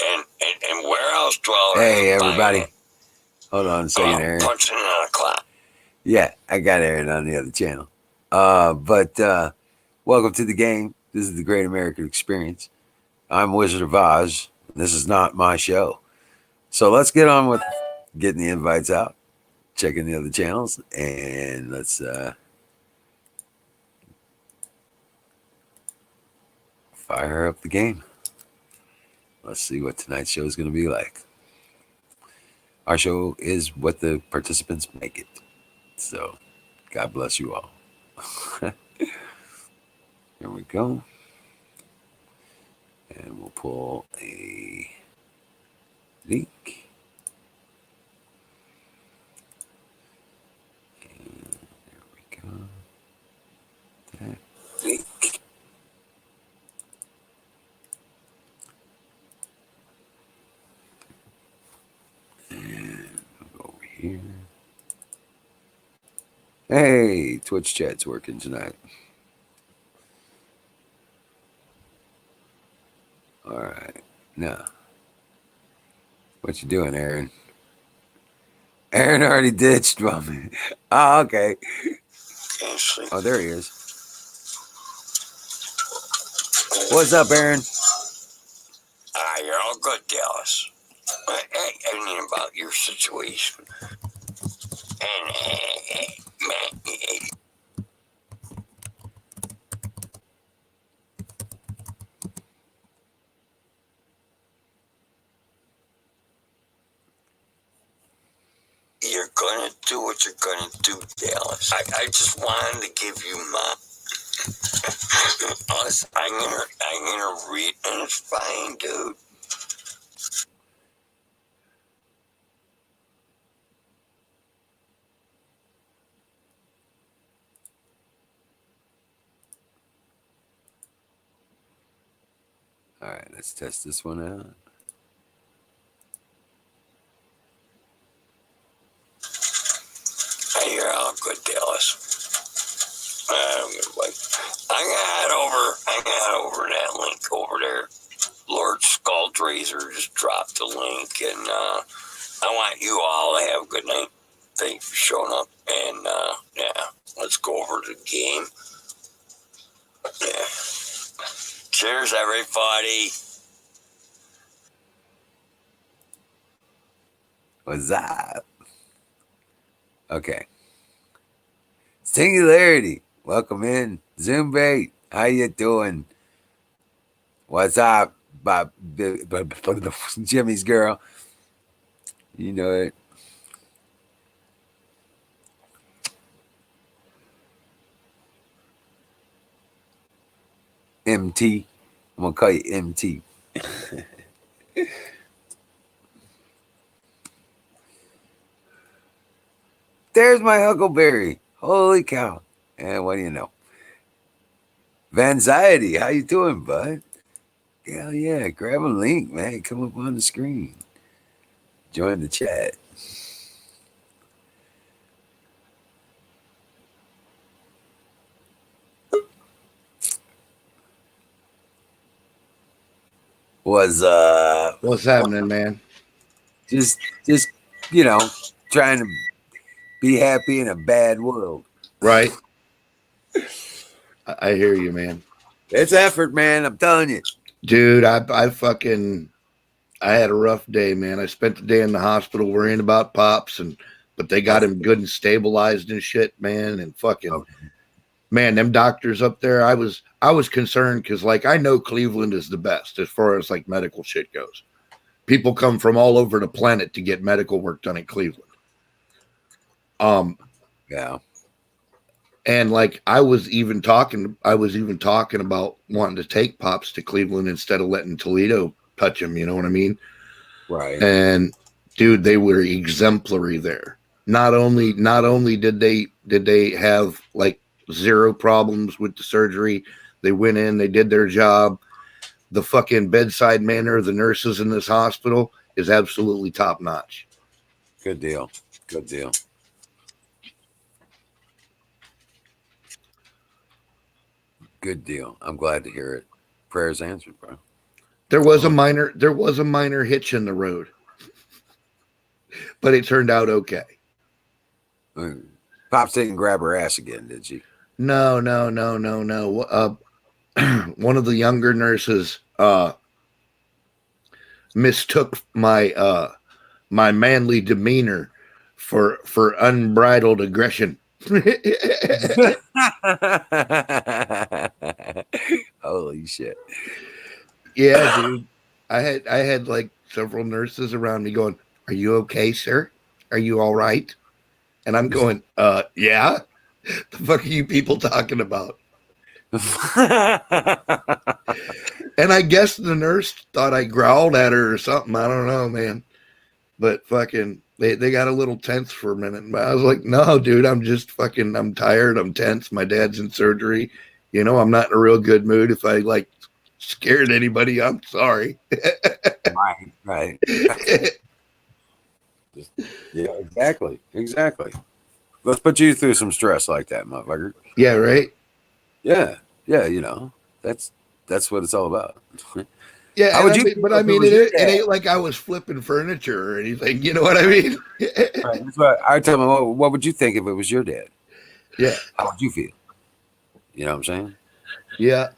And where else do I Hey, everybody. Hold on a second, Aaron. punching on a clock? Yeah, I got Aaron on the other channel. But welcome to the game. This is the Great American Experience. I'm Wizard of Oz. This is not my show. So let's get on with getting the invites out, checking the other channels, and let's fire up the game. Let's see what tonight's show is going to be like. Our show is what the participants make it. So, God bless you all. Here we go. And we'll pull a link. And there we go. That link. And we'll go over here. Hey, Twitch chat's working tonight. All right. Now, what you doing, Aaron? Aaron already ditched me. Oh, okay. Oh, there he is. What's up, Aaron? You're all good, Dallas. I mean, about your situation. And, man, you're gonna do what you're gonna do, Dallas. I just wanted to give you my. I'm gonna read, and it's fine, dude. All right, let's test this one out. You're all good, Dallas. I got over that link over there. Lord Skulldrazer just dropped the link, and I want you all to have a good night. Thanks for showing up, and yeah, let's go over to the game. Yeah. Cheers, everybody. What's up? Okay. Singularity. Welcome in. Zoombait. How you doing? What's up, Bob? Jimmy's girl. You know it. MT. I'm gonna call you MT. There's my Huckleberry. Holy cow. And what do you know? Vanxiety, how you doing, bud? Hell yeah, grab a link, man. Come up on the screen. Join the chat. What's happening, man? Just you know, trying to be happy in a bad world. Right. I hear you, man. It's effort, man. I'm telling you. Dude, I had a rough day, man. I spent the day in the hospital worrying about Pops, but they got him good and stabilized and shit, man. And fucking man, them doctors up there, I was concerned because like I know Cleveland is the best as far as like medical shit goes. People come from all over the planet to get medical work done in Cleveland. Yeah. And like I was even talking about wanting to take Pops to Cleveland instead of letting Toledo touch him, you know what I mean? Right. And dude, they were exemplary there. Not only did they have like zero problems with the surgery, they went in, they did their job. The fucking bedside manner of the nurses in this hospital is absolutely top notch. Good deal. Good deal. Good deal. I'm glad to hear it. Prayers answered, bro. There was a minor hitch in the road, but it turned out okay. Pops didn't grab her ass again, did she? No. One of the younger nurses mistook my my manly demeanor for unbridled aggression. Holy shit. Yeah, dude. I had like several nurses around me going, "Are you okay, sir? Are you all right?" And I'm going, yeah. The fuck are you people talking about? And I guess the nurse thought I growled at her or something. I don't know, man. But fucking, they got a little tense for a minute. But I was like, no, dude, I'm tired. I'm tense. My dad's in surgery. You know, I'm not in a real good mood. If I like scared anybody, I'm sorry. Right. Yeah, exactly. Let's put you through some stress like that, motherfucker. Yeah, right. Yeah, you know, that's what it's all about. Yeah, How would you? but I mean, it ain't like I was flipping furniture or anything. You know what I mean? Right. That's what I tell them. What would you think if it was your dad? Yeah. How would you feel? You know what I'm saying? Yeah.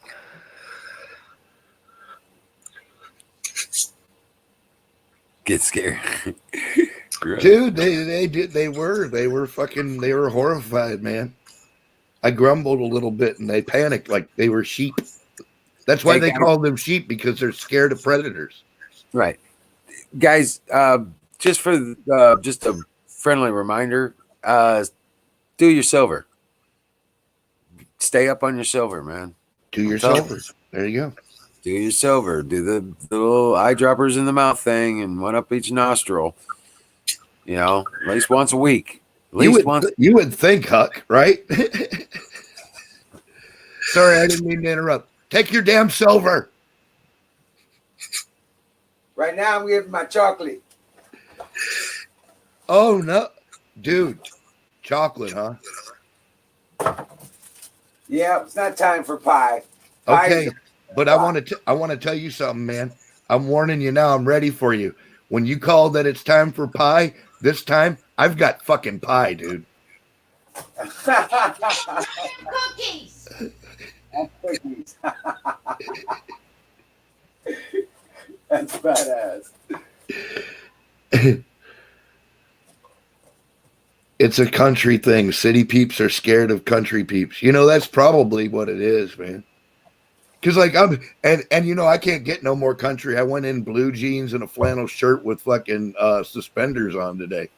Get scared. Right. Dude, they were horrified, man. I grumbled a little bit and they panicked like they were sheep. That's why they call them sheep, because they're scared of predators. Right. Guys, just for just a friendly reminder, do your silver. Stay up on your silver, man. Do your silver. There you go. Do your silver. Do the little eyedroppers in the mouth thing and one up each nostril. You know, at least once a week. You would think, Huck, right? Sorry, I didn't mean to interrupt. Take your damn silver. Right now, I'm giving my chocolate. Oh no, dude, chocolate, huh? Yeah, it's not time for pie. Okay, but I want to tell you something, man. I'm warning you now. I'm ready for you. When you call that it's time for pie, this time I've got fucking pie, dude. Cookies. Cookies. That's badass. It's a country thing. City peeps are scared of country peeps. You know, that's probably what it is, man. Because like and you know, I can't get no more country. I went in blue jeans and a flannel shirt with fucking suspenders on today.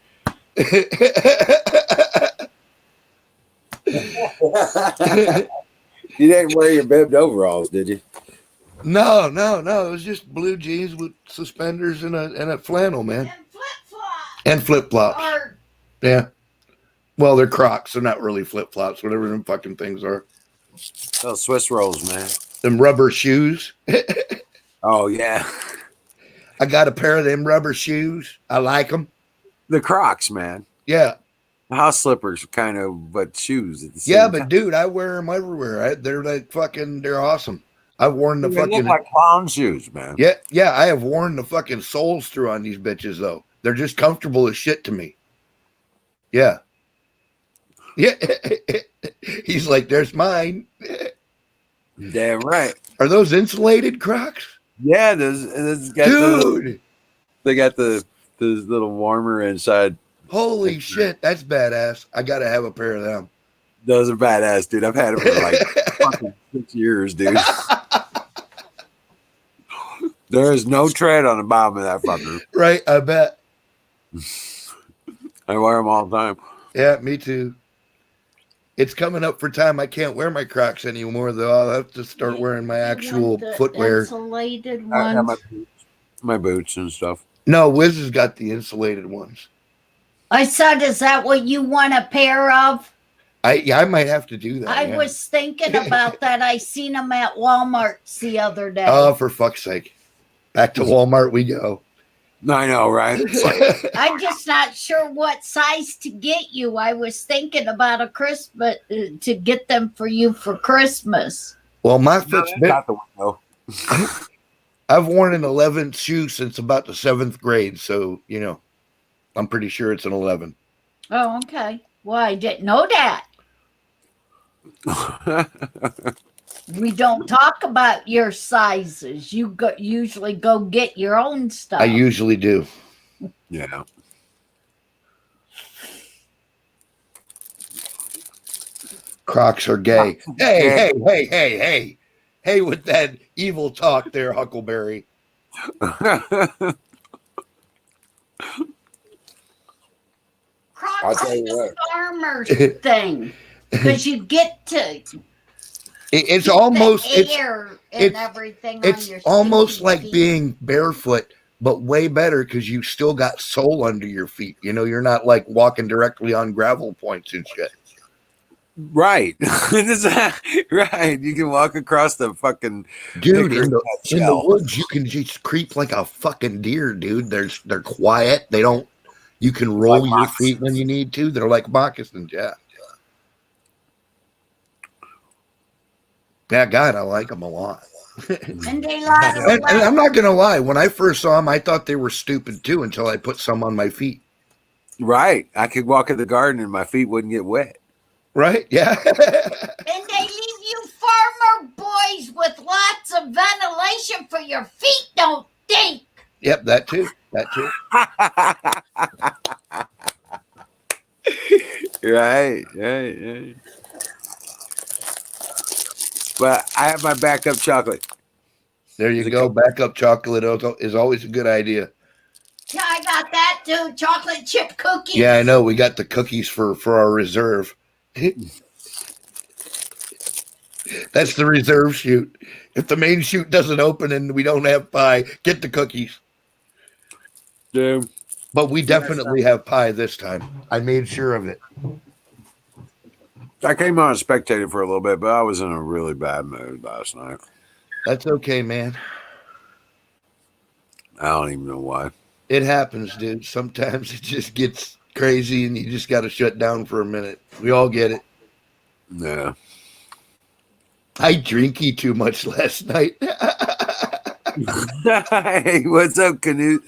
You didn't wear your bibbed overalls, did you? No. It was just blue jeans with suspenders and a flannel, man. And flip-flops. Yeah. Well, they're Crocs. They're not really flip-flops, whatever them fucking things are. Oh, Swiss rolls, man. Them rubber shoes. Oh, yeah. I got a pair of them rubber shoes. I like them. The Crocs, man. Yeah. House slippers, kind of, but shoes. At the same Yeah, but time. dude, I wear them everywhere. They're like fucking, they're awesome. I've worn the They fucking. look like clown shoes, man. Yeah, I have worn the fucking soles through on these bitches, though. They're just comfortable as shit to me. Yeah. Yeah. He's like, there's mine. Damn right. Are those insulated Crocs? Yeah, there's got Dude. they got the little warmer inside. Holy shit, that's badass. I gotta have a pair of them. Those are badass, dude. I've had them for like fucking 6 years, dude. There is no tread on the bottom of that fucker. Right, I bet. I wear them all the time. Yeah, me too. It's coming up for time. I can't wear my Crocs anymore, though. I'll have to start wearing my actual footwear. Insulated I have ones. my boots and stuff. No, Wiz has got the insulated ones. I said, is that what you want a pair of? I might have to do that. I yeah. was thinking about that. I seen them at Walmart the other day. Oh, for fuck's sake. Back to Walmart we go. I know, right? I'm just not sure what size to get you. I was thinking about a Christmas to get them for you for Christmas. Well, my foot's big. Out the window. I've worn an 11 shoe since about the 7th grade, so you know, I'm pretty sure it's an 11. Oh, okay. Well, I didn't know that. We don't talk about your sizes. You usually go get your own stuff. I usually do. Yeah. Crocs are gay. Hey, hey, hey, hey, hey. Hey, with that evil talk there, Huckleberry. Crocs I'll tell is you the what. farmer thing because you get to It's keep almost the it's air and it's- everything on it's your almost stinky like feet. being barefoot, but way better because you still got sole under your feet. You know, you're not like walking directly on gravel points and shit. Right. Right. You can walk across the fucking Dude, Picker in the shell. woods, you can just creep like a fucking deer, dude. They're quiet. They don't. You can roll Like your feet when you need to. They're like moccasins. Yeah. Yeah, God, I like them a lot. And they lie to And I'm not gonna lie. When I first saw them, I thought they were stupid too until I put some on my feet. Right. I could walk in the garden and my feet wouldn't get wet. Right? Yeah. And they leave you farmer boys with lots of ventilation for your feet don't stink. Yep, that too. That too. Right. But I have my backup chocolate. There you Is it go. Backup chocolate is always a good idea. Yeah, I got that too. Chocolate chip cookies. Yeah, I know. We got the cookies for our reserve. That's the reserve chute. If the main chute doesn't open and we don't have pie, get the cookies. Yeah. But we definitely have pie this time. I made sure of it. I came on as spectator for a little bit, but I was in a really bad mood last night. That's okay, man. I don't even know why. It happens, dude. Sometimes it just gets crazy and you just got to shut down for a minute. We all get it. Yeah. I drinky too much last night. Hey, what's up, Canute?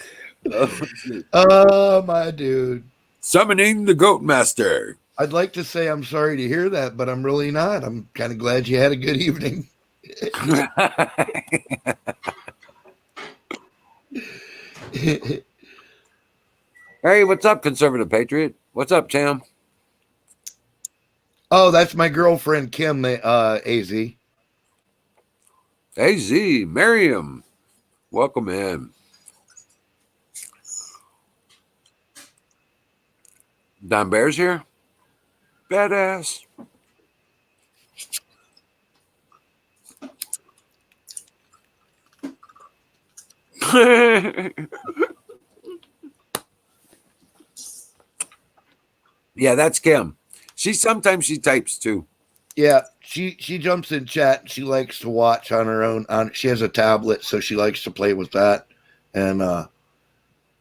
Oh, my dude. Summoning the Goat Master. I'd like to say I'm sorry to hear that, but I'm really not. I'm kind of glad you had a good evening. Hey, what's up, Conservative Patriot? What's up, Tim? Oh, that's my girlfriend, Kim, AZ. AZ, Miriam. Welcome in. Don Bear's here. Badass. Yeah, that's Kim. Sometimes she types too. Yeah, she jumps in chat. She likes to watch on her own. She has a tablet, so she likes to play with that. And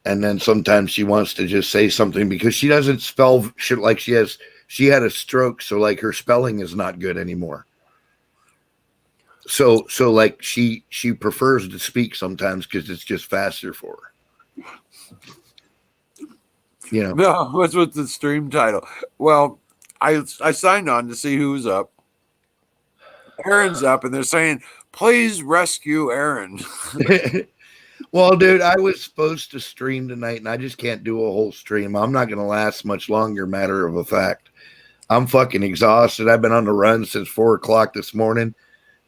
then sometimes she wants to just say something because she doesn't spell shit like she had a stroke, so like her spelling is not good anymore. So like she prefers to speak sometimes because it's just faster for her. You know. No, what's with the stream title? Well, I signed on to see who's up. Aaron's up, and they're saying, "Please rescue Aaron." Well, dude, I was supposed to stream tonight, and I just can't do a whole stream. I'm not going to last much longer, matter of a fact. I'm fucking exhausted. I've been on the run since 4 o'clock this morning,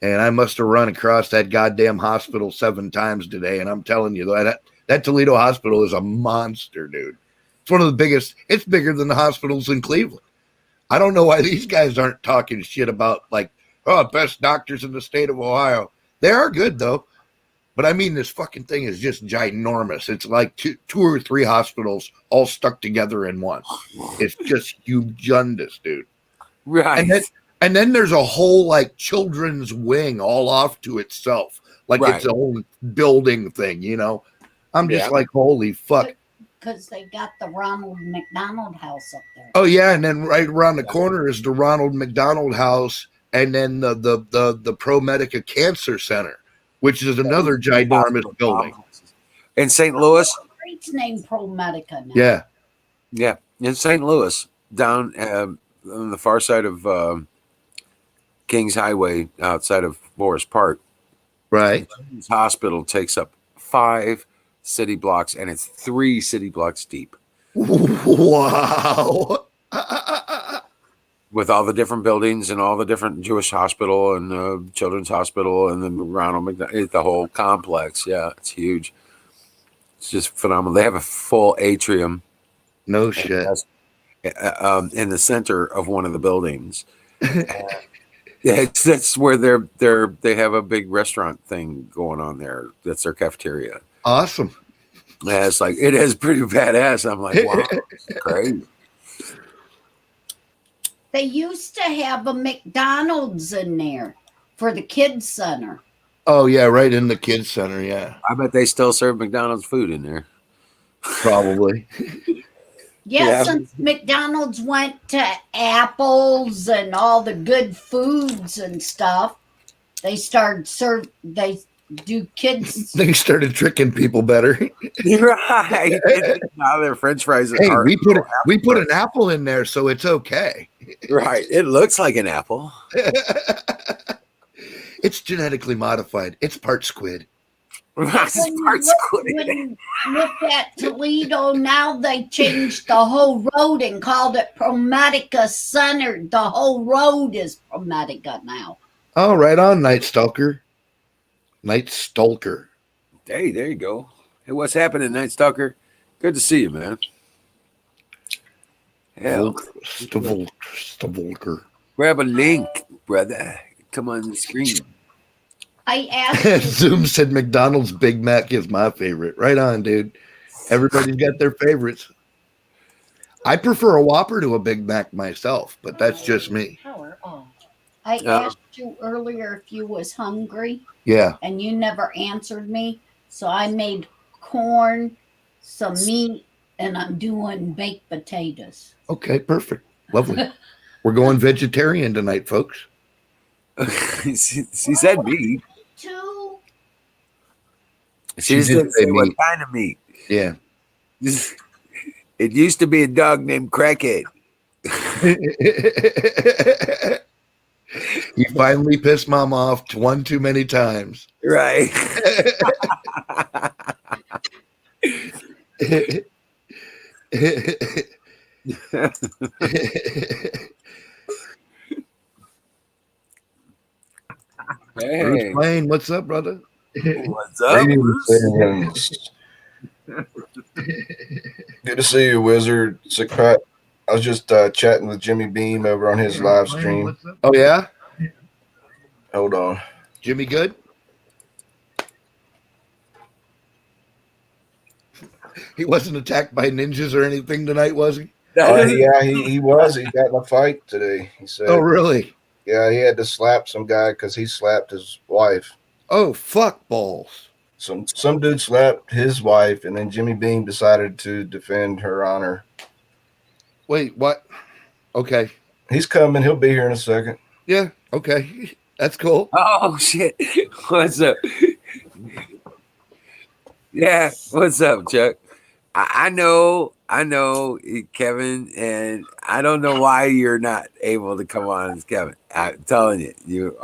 and I must have run across that goddamn hospital 7 times today, and I'm telling you, that Toledo hospital is a monster, dude. It's one of the biggest. It's bigger than the hospitals in Cleveland. I don't know why these guys aren't talking shit about, like, oh, best doctors in the state of Ohio. They are good, though. But I mean, this fucking thing is just ginormous. It's like two or three hospitals all stuck together in one. It's just humongous, dude. Right. And then there's a whole like children's wing all off to itself, like Right. its own building thing. You know, I'm just Yeah. like, holy fuck. Because they got the Ronald McDonald House up there. Oh yeah, and then right around the corner is the Ronald McDonald House, and then the ProMedica Cancer Center, which is another ginormous building. In St. Louis. Street's named ProMedica now. Yeah. Yeah, in St. Louis, down on the far side of Kings Highway, outside of Forest Park. Right. This hospital takes up 5 city blocks, and it's 3 city blocks deep, Wow. with all the different buildings and all the different Jewish hospital and Children's Hospital and then Ronald McDonald, the whole complex. Yeah, it's huge. It's just phenomenal. They have a full atrium. No shit. In the center of one of the buildings. That's where they have a big restaurant thing going on there. That's their cafeteria. Awesome. Yeah, it's like it is pretty badass. I'm like, wow, it's crazy. They used to have a McDonald's in there for the kids center. Oh yeah, right in the kids center. Yeah, I bet they still serve McDonald's food in there. probably. Yeah, since McDonald's went to apples and all the good foods and stuff, they they do kids. They started tricking people better. Right. Now their French fries Hey, are we put an apple in there, so it's okay. right. It looks like an apple. It's genetically modified. It's part squid. It's When part you squid. when you look at Toledo, now they changed the whole road and called it ProMedica Center. The whole road is ProMedica now. Oh, right on, Night Stalker. Night Stalker. Hey, there you go. Hey, what's happening, Night Stalker? Good to see you, man. Yeah. Stavolker. Grab a link, brother. Come on the screen. I asked Zoom said McDonald's Big Mac is my favorite. Right on, dude. Everybody's got their favorites. I prefer a Whopper to a Big Mac myself, but that's just me. I asked you earlier if you was hungry, Yeah. and you never answered me. So I made corn, some meat, and I'm doing baked potatoes. Okay, perfect. Lovely. We're going vegetarian tonight, folks. she said meat. Two. She She just did didn't say say what meat. kind of meat. Yeah. It used to be a dog named Crackhead. You finally pissed mom off one too many times. Right. Hey, Bruce Wayne, what's up, brother? what's up, Bruce? Good to see you, Wizard. Sick Pat. I was just chatting with Jimmy Beam over on his live stream. Oh, yeah? Hold on. Jimmy good? He wasn't attacked by ninjas or anything tonight, was he? Yeah, he was. He got in a fight today. He said, Oh, really? yeah, he had to slap some guy because he slapped his wife. Oh, fuck balls. Some dude slapped his wife, and then Jimmy Beam decided to defend her honor. Wait, what? Okay. He's coming. He'll be here in a second. Yeah, okay. That's cool. Oh shit! What's up? Yeah, what's up, Chuck? I know, Kevin, and I don't know why you're not able to come on as Kevin. I'm telling you,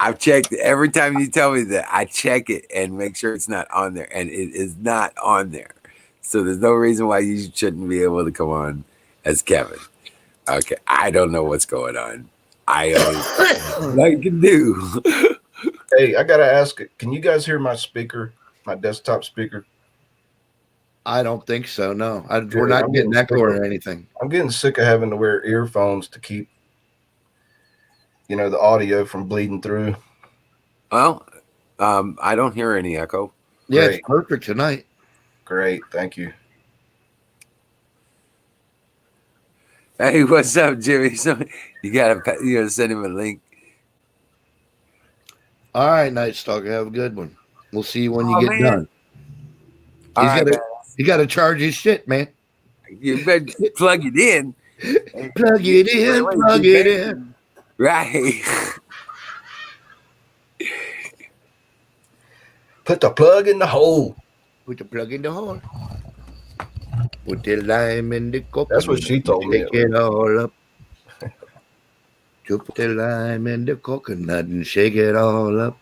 I've checked every time you tell me that. I check it and make sure it's not on there, and it is not on there. So there's no reason why you shouldn't be able to come on as Kevin. Okay, I don't know what's going on. I always what I can do. Hey, I gotta ask, can you guys hear my speaker, my desktop speaker? I don't think so, no. We're not getting echo or anything. I'm getting sick of having to wear earphones to keep, the audio from bleeding through. Well, I don't hear any echo. Yeah, Great. it's perfect tonight. Great, thank you. Hey, what's up, Jimmy? So you gotta send him a link. All right, Night Stalker, have a good one. We'll see you when you Oh, get man. done. All right, man. He got to charge his shit, man. You better plug it in. Plug it in, plug it in. Right. Put the plug in the hole. Put the plug in the hole. Put the lime in the coconut. That's what she told me. Shake it all up. You put the lime in the coconut and shake it all up.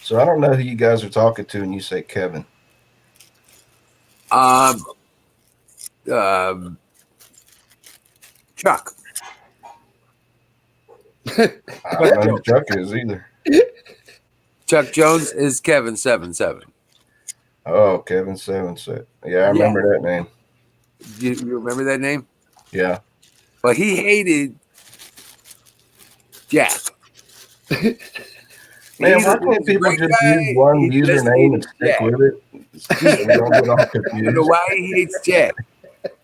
So I don't know who you guys are talking to, and you say Kevin. Chuck. I don't know who Chuck is either. Chuck Jones is Kevin 77. Oh, Kevin 77. Yeah, I remember that name. You remember that name? Yeah. But he hated Jack. Man, why can't people just use one username and stick with it? So we don't get all I don't know confused. why he hates Jack.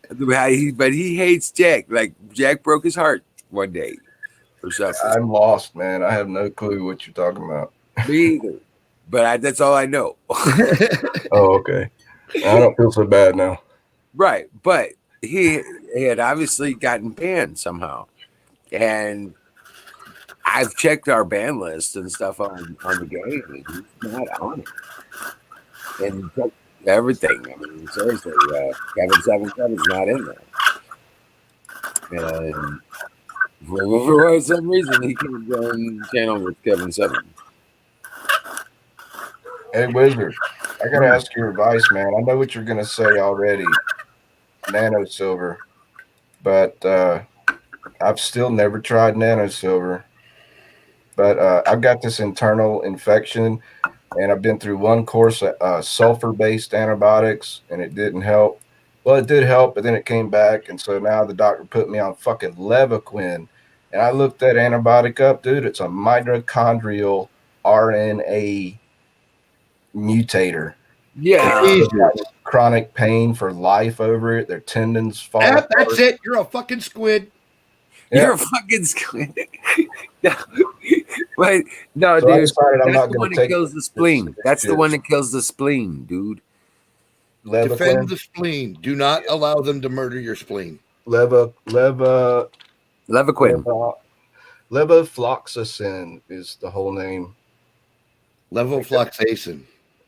But he hates Jack. Like Jack broke his heart one day or something. I'm lost, man. I have no clue what you're talking about. Me either. But that's all I know. Oh, okay. I don't feel so bad now. Right. But he had obviously gotten banned somehow. And I've checked our ban list and stuff on the game, and he's not on it. And checked everything. I mean, seriously, Kevin 77 is not in there. And for some reason, he can't join the channel with Kevin 7. Hey, Wizard, I got to ask your advice, man. I know what you're going to say already, Nano Silver, but I've still never tried Nano Silver. But I've got this internal infection, and I've been through one course of sulfur-based antibiotics, and it didn't help. Well, it did help, but then it came back, and so now the doctor put me on fucking Levaquin. And I looked that antibiotic up, dude. It's a mitochondrial RNA mutator. Yeah. Chronic pain for life over it. Their tendons fall apart. That's it. You're a fucking squid. Yeah. You're a fucking squid. No, wait, no, So I dude. decided I'm That's not the going one to that take kills the spleen. this That's the shit. one that kills the spleen, dude. Defend Levaquin. the spleen. Do not allow them to murder your spleen. Levaquin. Levofloxacin is the whole name. Levofloxacin.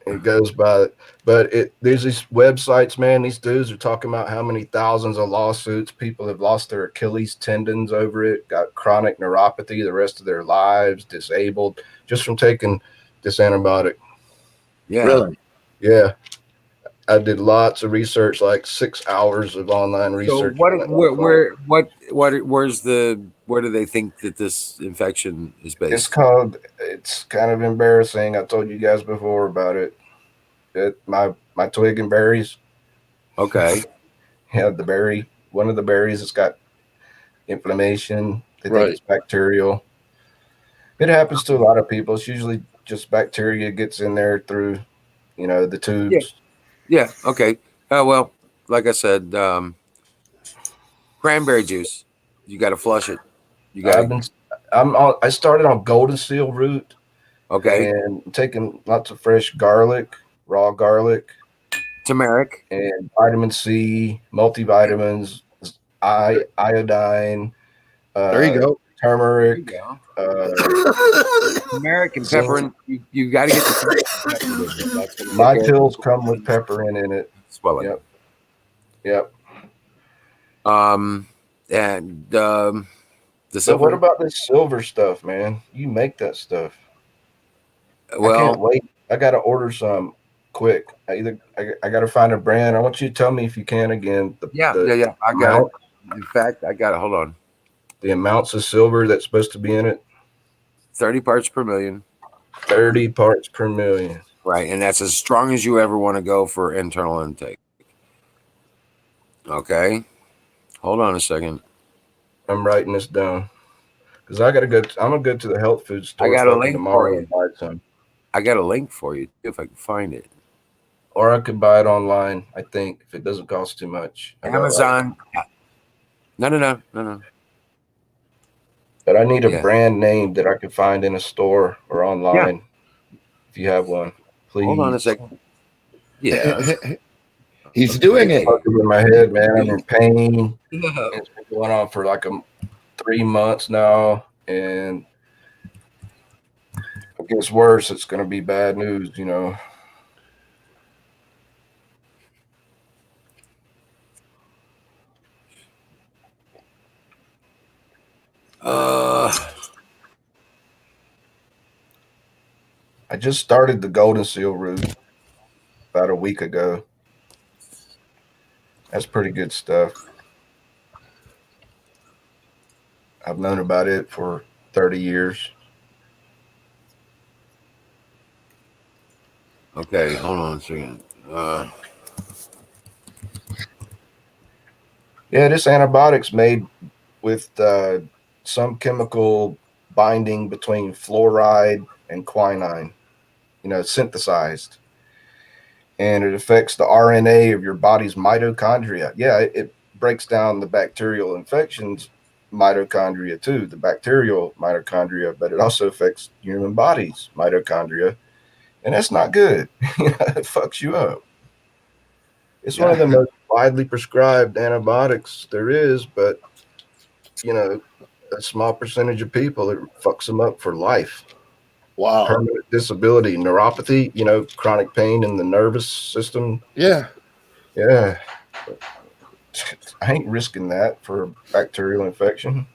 It goes by, but there's these websites, man. These dudes are talking about how many thousands of lawsuits people have lost their Achilles tendons over it, got chronic neuropathy the rest of their lives, disabled just from taking this antibiotic. Yeah. Really? Yeah, I did lots of research, like 6 hours of online So research. where do they think that this infection is based? It's kind of embarrassing. I told you guys before about it. My twig and berries. Okay. Yeah, one of the berries has got inflammation. They think it's bacterial. It happens to a lot of people. It's usually just bacteria gets in there through, the tubes. Yeah. Okay. Well, like I said, cranberry juice. You got to flush it. You got. I started on golden seal root. Okay. And taking lots of fresh garlic, raw garlic, Turmeric, and vitamin C, multivitamins, iodine. There you go. Turmeric. Turmeric and pepper. And you got to get the. My pills come with pepper in it. Swelling. Yep. And the So silver. what about this silver stuff, man? You make that stuff. I Well, can't wait. I gotta order some quick. I gotta find a brand. I want you to tell me if you can again. yeah. I got it. In fact, I got it. Hold on. The amounts of silver that's supposed to be in it. 30 parts per million. 30 parts per million. Right, and that's as strong as you ever want to go for internal intake. Okay, hold on a second. I'm writing this down because I gotta go. I'm gonna go to the health food store. I got a fucking link tomorrow for you. and buy some, I got a link for you if I can find it. or I could buy it online. I think if it doesn't cost too much. I got, Amazon. No. but I need a Yeah. brand name that I could find in a store or online. If you have one, please. Hold on a second. Yeah. He's doing it. Fucking in my head, man. I'm in pain. It's been going on for like 3 months now. And if it gets worse, it's going to be bad news, you know. I just started the Golden Seal route about a week ago. That's pretty good stuff. I've known about it for 30 years. Okay, hold on a second. Yeah, this antibiotic's made with some chemical binding between fluoride and quinine, you know, synthesized. And it affects the RNA of your body's mitochondria. Yeah, it breaks down the bacterial infections mitochondria too, the bacterial mitochondria, but it also affects human body's mitochondria. And that's not good. It fucks you up. It's one of the most widely prescribed antibiotics there is, but you know, a small percentage of people, it fucks them up for life. Wow. Permanent disability, neuropathy, you know, chronic pain in the nervous system. Yeah. Yeah. I ain't risking that for a bacterial infection.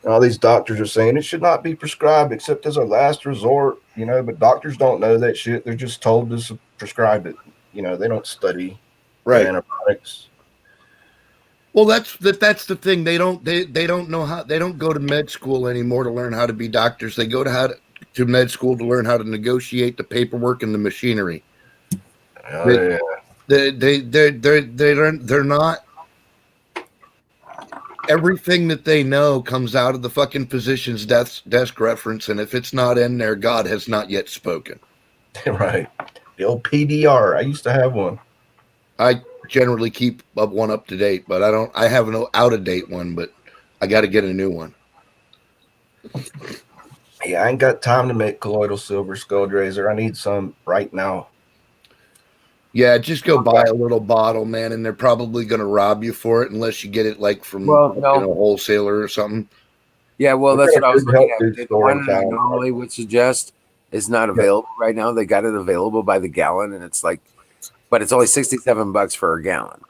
And all these doctors are saying it should not be prescribed except as a last resort, you know, but doctors don't know that shit. They're just told to prescribe it. You know, they don't study antibiotics. Well, that's the thing. They don't know how. They don't go to med school anymore to learn how to be doctors. They go to med school to learn how to negotiate the paperwork and the machinery. Oh, They're not. Everything that they know comes out of the fucking physician's desk reference, and if it's not in there, God has not yet spoken. Right. The old PDR. I used to have one. I generally keep one up to date, but I have an out of date one, but I got to get a new one. Yeah, I ain't got time to make colloidal silver skull razor. I need some right now. Yeah, just go buy a little bottle, man, and they're probably going to rob you for it unless you get it like from a wholesaler or something. Yeah, well, that's what I was looking at. The one I town. normally would suggest is not available right now. They got it available by the gallon, and it's like, but it's only $67 for a gallon.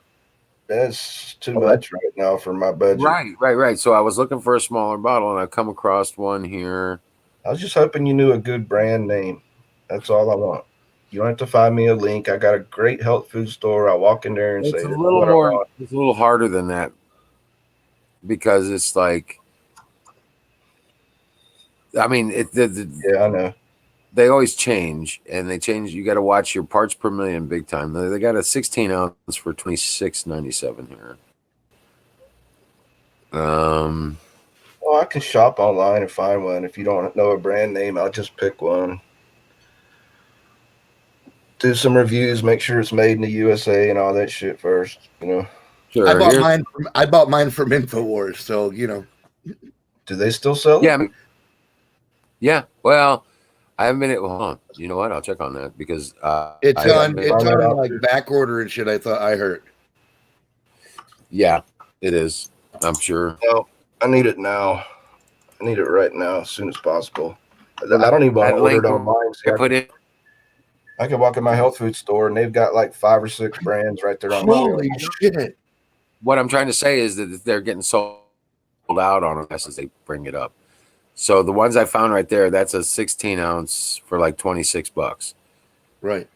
That's too much right now for my budget. Right. So I was looking for a smaller bottle, and I come across one here. I was just hoping you knew a good brand name. That's all I want. You don't have to find me a link. I got a great health food store. I walk in there and It's say, a little more. It's a little harder than that because it's like, I mean, yeah, I know. They always change, and they change. You got to watch your parts per million big time. They got a 16 ounce for $26.97 here. Well, I can shop online and find one. If you don't know a brand name, I'll just pick one. Do some reviews, make sure it's made in the USA and all that shit first, you know. Sure. I bought mine from InfoWars, so you know. Do they still sell it? Yeah. Well, I haven't been able. Hold on. You know what? I'll check on that because it's on like back order and shit. I heard. Yeah, it is. I'm sure. No, I need it now. I need it right now, as soon as possible. I don't even want to order it online. I can walk in my health food store and they've got like 5 or 6 brands right there on the shelf. Holy shit! What I'm trying to say is that they're getting sold out on us as they bring it up. So the ones I found right there, that's a 16 ounce for like $26. Right.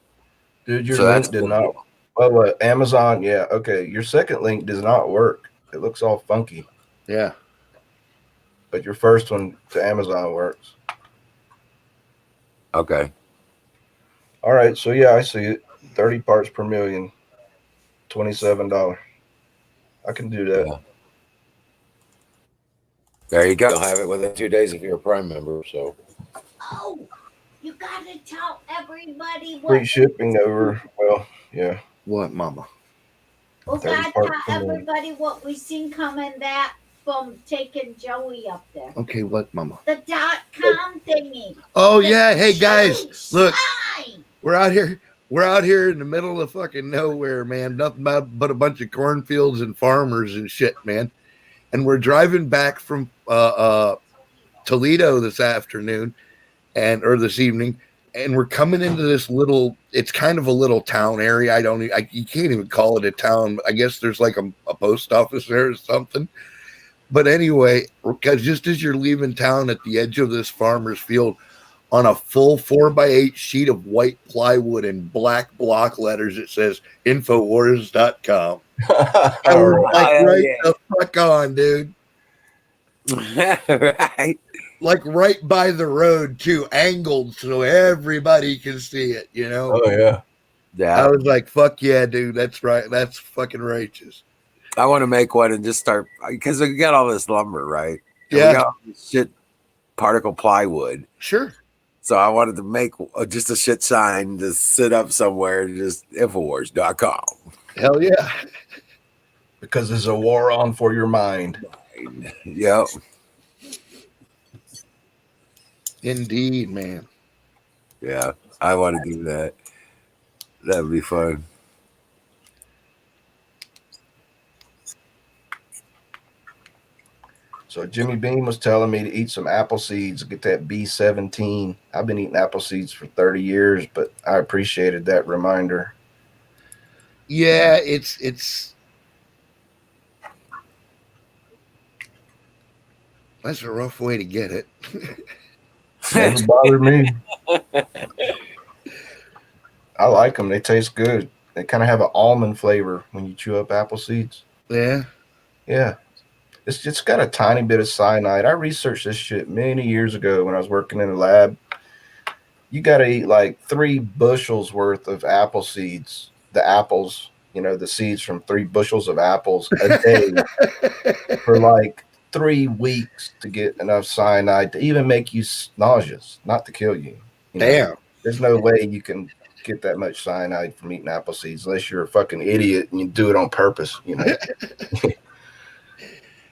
Dude, your link did not. Well, Amazon, yeah, okay. Your second link does not work. It looks all funky. Yeah. But your first one to Amazon works. Okay. All right, so yeah, I see it. 30 parts per million, $27. I can do that. Yeah. There you go. You'll have it within 2 days if you're a Prime member. So. Oh, you gotta tell everybody what. Free shipping over. Well, yeah. What, Mama? We gotta tell everybody what we seen coming that from taking Joey up there. Okay, what, Mama? The .com thingy. Oh yeah, hey guys, look. We're out here in the middle of fucking nowhere, man. Nothing but a bunch of cornfields and farmers and shit, man. And we're driving back from Toledo this afternoon or this evening, and we're coming into this little. It's kind of a little town area. You can't even call it a town. I guess there's like a post office there or something. But anyway, because just as you're leaving town at the edge of this farmer's field, on a full 4x8 sheet of white plywood in black block letters, it says Infowars.com. I was like, right the fuck on, dude. Right. Like right by the road, too, angled so everybody can see it, you know? Oh, yeah. Yeah. I was like, fuck yeah, dude. That's right. That's fucking righteous. I want to make one and just start, because we got all this lumber, right? And Yeah. we got all this shit particle plywood. Sure. So I wanted to make just a shit sign to sit up somewhere, just Infowars.com. Hell yeah. Because there's a war on for your mind. Yep. Indeed, man. Yeah. I want to do that. That would be fun. So Jimmy Beam was telling me to eat some apple seeds, get that B17. I've been eating apple seeds for 30 years, but I appreciated that reminder. Yeah, it's that's a rough way to get it. Never bothered me. I like them. They taste good. They kind of have an almond flavor when you chew up apple seeds. Yeah. Yeah. It's just got a tiny bit of cyanide. I researched this shit many years ago when I was working in a lab. You got to eat like 3 bushels worth of apple seeds. The apples, the seeds from 3 bushels of apples a day for like 3 weeks to get enough cyanide to even make you nauseous, not to kill you. Damn. There's no way you can get that much cyanide from eating apple seeds unless you're a fucking idiot and you do it on purpose,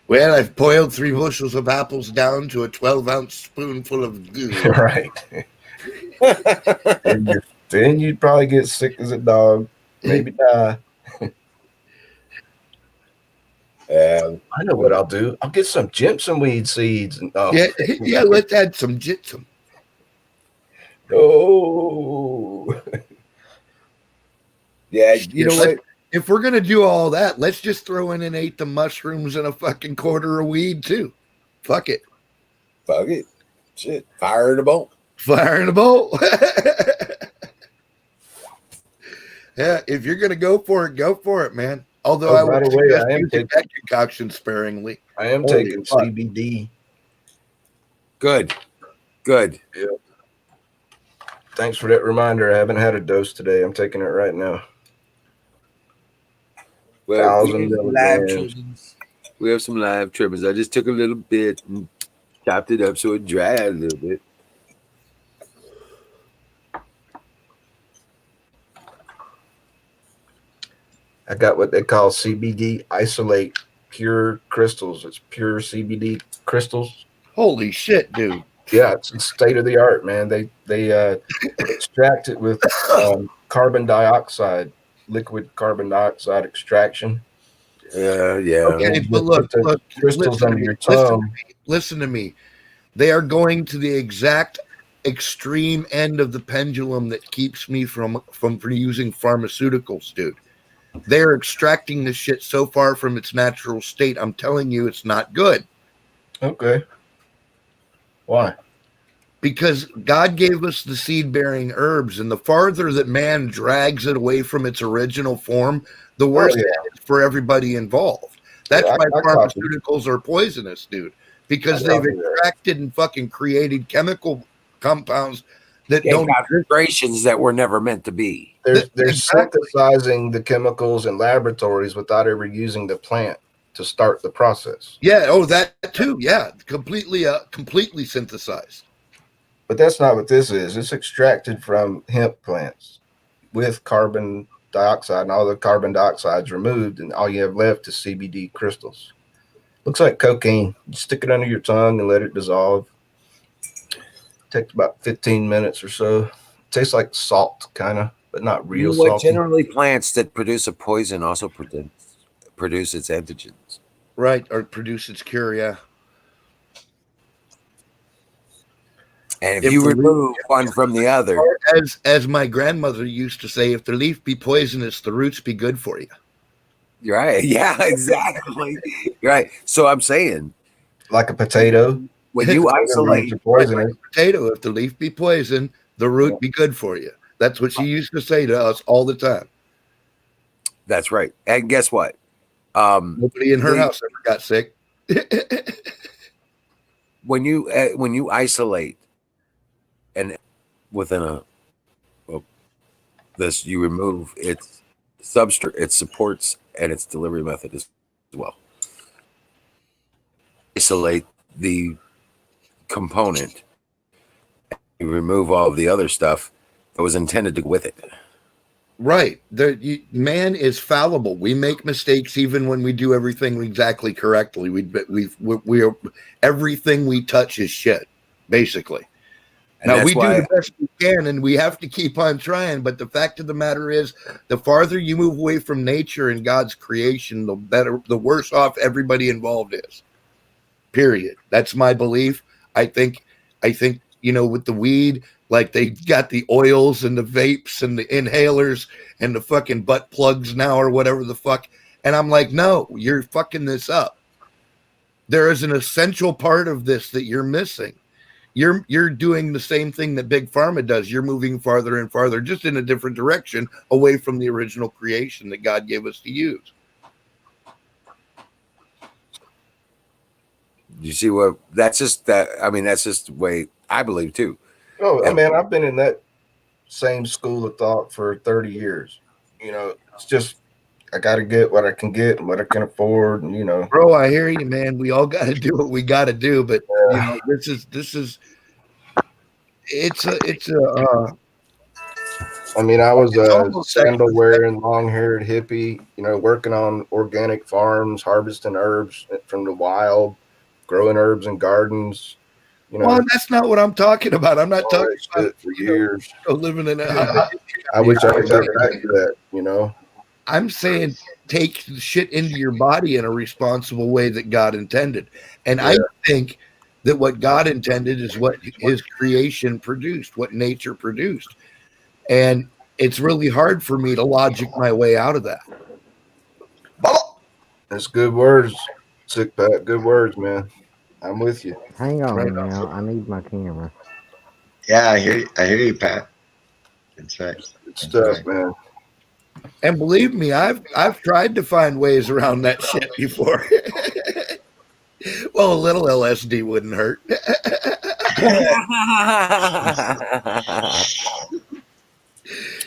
Well, I've boiled 3 bushels of apples down to a 12-ounce spoonful of goo. Right. Then you'd probably get sick as a dog, maybe die. I know what I'll do. I'll get some Jimson weed seeds. And, yeah, let's add some jitsum. Oh. Yeah. You know what? If we're going to do all that, let's just throw in and eat the mushrooms and a fucking quarter of weed, too. Fuck it. Fuck it. Shit. Fire in a bolt. Fire in a bolt. Yeah, if you're going to go for it, man. Although I would suggest using that concoction sparingly. I am taking CBD. Good. Yeah. Thanks for that reminder. I haven't had a dose today. I'm taking it right now. Well, we have some live trimmings. I just took a little bit and chopped it up so it dried a little bit. I got what they call CBD isolate pure crystals. It's pure CBD crystals. Holy shit, dude. Yeah, it's state of the art, man. They extract it with carbon dioxide, liquid carbon dioxide extraction. Yeah. Okay, but look, crystals under your tongue. Listen to me. They are going to the exact extreme end of the pendulum that keeps me from using pharmaceuticals, dude. They're extracting this shit so far from its natural state. I'm telling you, it's not good. Okay. Why? Because God gave us the seed-bearing herbs, and the farther that man drags it away from its original form, the worse it is for everybody involved. That's why pharmaceuticals are poisonous, dude. Because they've extracted and fucking created chemical compounds that don't concentrations that were never meant to be. They're synthesizing the chemicals in laboratories without ever using the plant to start the process. Yeah. Oh, that too. Yeah. Completely synthesized. But that's not what this is. It's extracted from hemp plants with carbon dioxide, and all the carbon dioxide's removed, and all you have left is CBD crystals. Looks like cocaine. You stick it under your tongue and let it dissolve. Takes about 15 minutes or so. Tastes like salt, kind of, but not real salt. Generally, plants that produce a poison also produce its antigens. Right, or produce its cure, yeah. And if If you the leaf- remove one from the other, as my grandmother used to say, if the leaf be poisonous, the roots be good for you. you're right. Yeah, exactly. You're right. So I'm saying Like a potato. when you Roots isolate, are poisonous. Potato, if the leaf be poison, the root be good for you. That's what she used to say to us all the time. that's right. And guess what? Nobody in her the- house ever got sick. when you isolate and within this, you remove its substrate, its supports, and its delivery method as well. Isolate the component, you remove all of the other stuff that was intended to go with it. Right. Man is fallible. We make mistakes even when we do everything exactly correctly. We everything we touch is shit, basically. And Now that's we do why the best we can, and we have to keep on trying. But the fact of the matter is, the farther you move away from nature and God's creation, the worse off everybody involved is. Period. That's my belief. I think, with the weed, like they got the oils and the vapes and the inhalers and the fucking butt plugs now or whatever the fuck. And I'm like, no, you're fucking this up. There is an essential part of this that you're missing. You're doing the same thing that Big Pharma does. You're moving farther and farther, just in a different direction, away from the original creation that God gave us to use. you see what that's just that. I mean, that's just the way I believe too. Oh, man, I've been in that same school of thought for 30 years. It's just I got to get what I can get and what I can afford, and Bro, I hear you, man. We all got to do what we got to do, but this is I mean, I was It's a almost sandal wearing, long haired hippie, working on organic farms, harvesting herbs from the wild, growing herbs and gardens. well, that's not what I'm talking about. I'm not all talking that about shit for years. living in a. I wish I could go back to that. I'm saying take the shit into your body in a responsible way that God intended. And I think that what God intended is what his creation produced, what nature produced. And it's really hard for me to logic my way out of that. That's good words, Sick Pat. Good words, man. I'm with you. Hang on Right. now. I need my camera. Yeah, I hear you, Pat. That's right. Good stuff, man. And believe me, I've tried to find ways around that shit before. Well, a little LSD wouldn't hurt.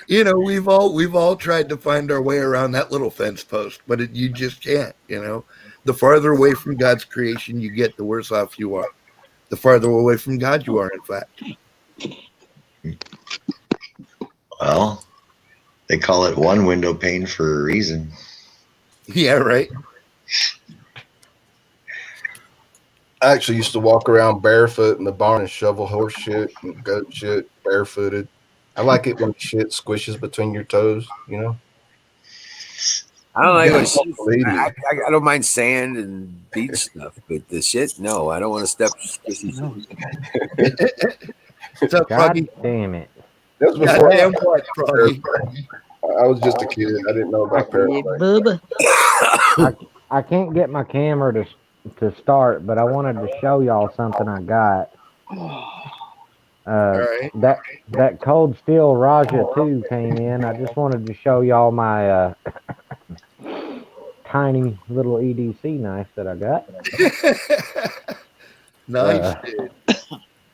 We've all tried to find our way around that little fence post, but you just can't. The farther away from God's creation you get, the worse off you are. The farther away from God you are, in fact. Well, they call it one window pane for a reason. Yeah, right. I actually used to walk around barefoot in the barn and shovel horse shit and goat shit barefooted. I like it when shit squishes between your toes, I don't like Yeah, what shit. believe me. I don't mind sand and beach stuff, but the shit, no, I don't want to step. What's up, God Froggy? damn it. That was before Goddamn what, Froggy? I was just a kid. I didn't know about parasites. Bubba. I can't get my camera to start, but I wanted to show y'all something I got. All right. That Cold Steel Raja 2 came in. I just wanted to show y'all my tiny little EDC knife that I got. Nice, dude.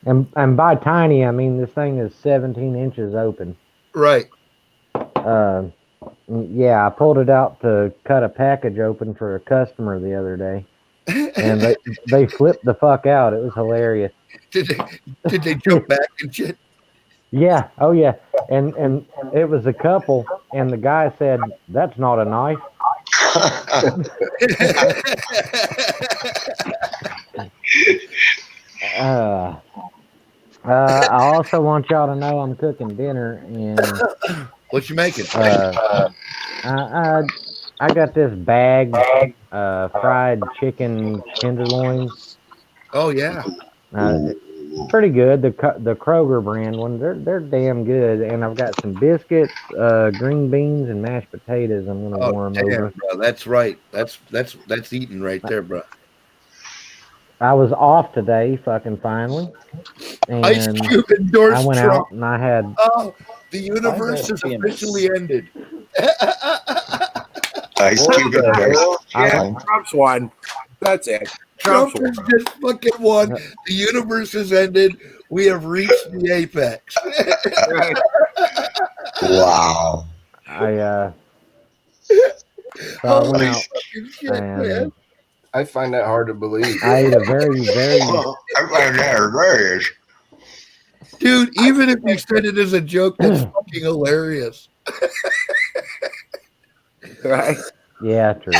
And by tiny, I mean this thing is 17 inches open. Right. Yeah, I pulled it out to cut a package open for a customer the other day, and they flipped the fuck out. It was hilarious. Did they jump back and shit? Yeah, oh yeah, and it was a couple, and the guy said, "That's not a knife." I also want y'all to know I'm cooking dinner, and What you making? I got this bag, fried chicken tenderloins. Oh yeah. pretty good. The Kroger brand one, they're damn good. And I've got some biscuits, green beans, and mashed potatoes. I'm gonna Oh warm damn, over. bro. That's right. That's eating right there, bro. I was off today, fucking finally, Ice and Cube I endorsed went Trump. out and I had. Oh, the universe has officially ended. Ice Cube What the endorsed. hell? Yeah, I- Trump's won. That's it. Trump Trump's has just fucking won. The universe has ended. We have reached the apex. won. Wow. So I went Holy out fucking shit, man. and I find that hard to believe. I ate a very, very. I find that hilarious. Dude, even if you said it as a joke, that's fucking hilarious. Right? Yeah, true.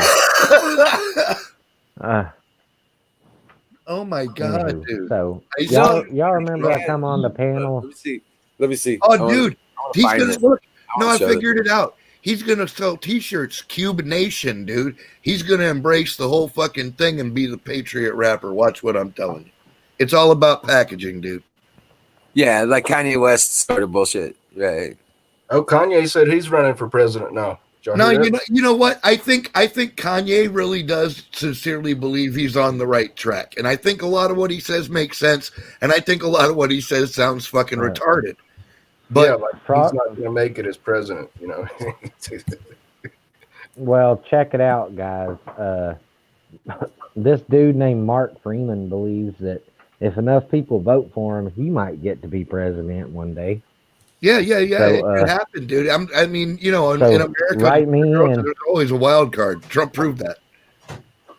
Oh my god, Anywho, dude. So I y'all remember I come on the panel? Let me see. Let me see. Oh, I wanna- dude, I wanna he's find gonna it. look. I No, wanna I show figured it out. He's gonna sell T-shirts, Cube Nation, dude. He's gonna embrace the whole fucking thing and be the patriot rapper. Watch what I'm telling you. It's all about packaging, dude. Yeah, like Kanye West started bullshit. Right. Oh, Kanye said he's running for president now. Did y'all No, hear that? you know what? I think Kanye really does sincerely believe he's on the right track, and I think a lot of what he says makes sense, and I think a lot of what he says sounds fucking Right. retarded. But yeah, But like Frog- he's not going to make it as president, you know. Well, check it out, guys. This dude named Mark Freeman believes that if enough people vote for him, he might get to be president one day. yeah, So, it could happen, dude. I mean, you know, in So, America, write me in. there's always a wild card. Trump proved that.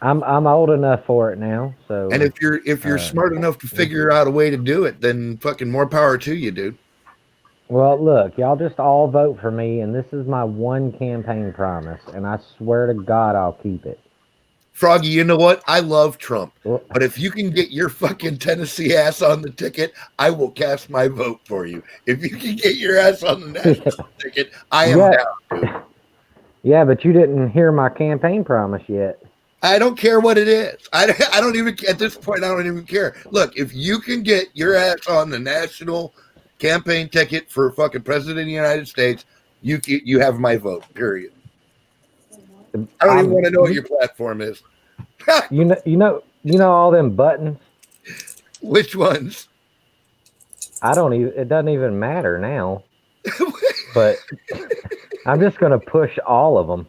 I'm old enough for it now. So And if you're smart enough to figure out a way to do it, then fucking more power to you, dude. well, look, y'all just all vote for me, and this is my one campaign promise, and I swear to God I'll keep it. Froggy, you know what? I love Trump, Well, but if you can get your fucking Tennessee ass on the ticket, I will cast my vote for you. If you can get your ass on the national ticket, I am Yeah. down, dude. Yeah, but you didn't hear my campaign promise yet. I don't care what it is. I don't even, at this point, I don't even care. Look, if you can get your ass on the national campaign ticket for fucking president of the United States, you have my vote, period. I don't even want to know what your platform is. You know all them buttons. Which ones? I don't even. It doesn't even matter now. But I'm just gonna push all of them.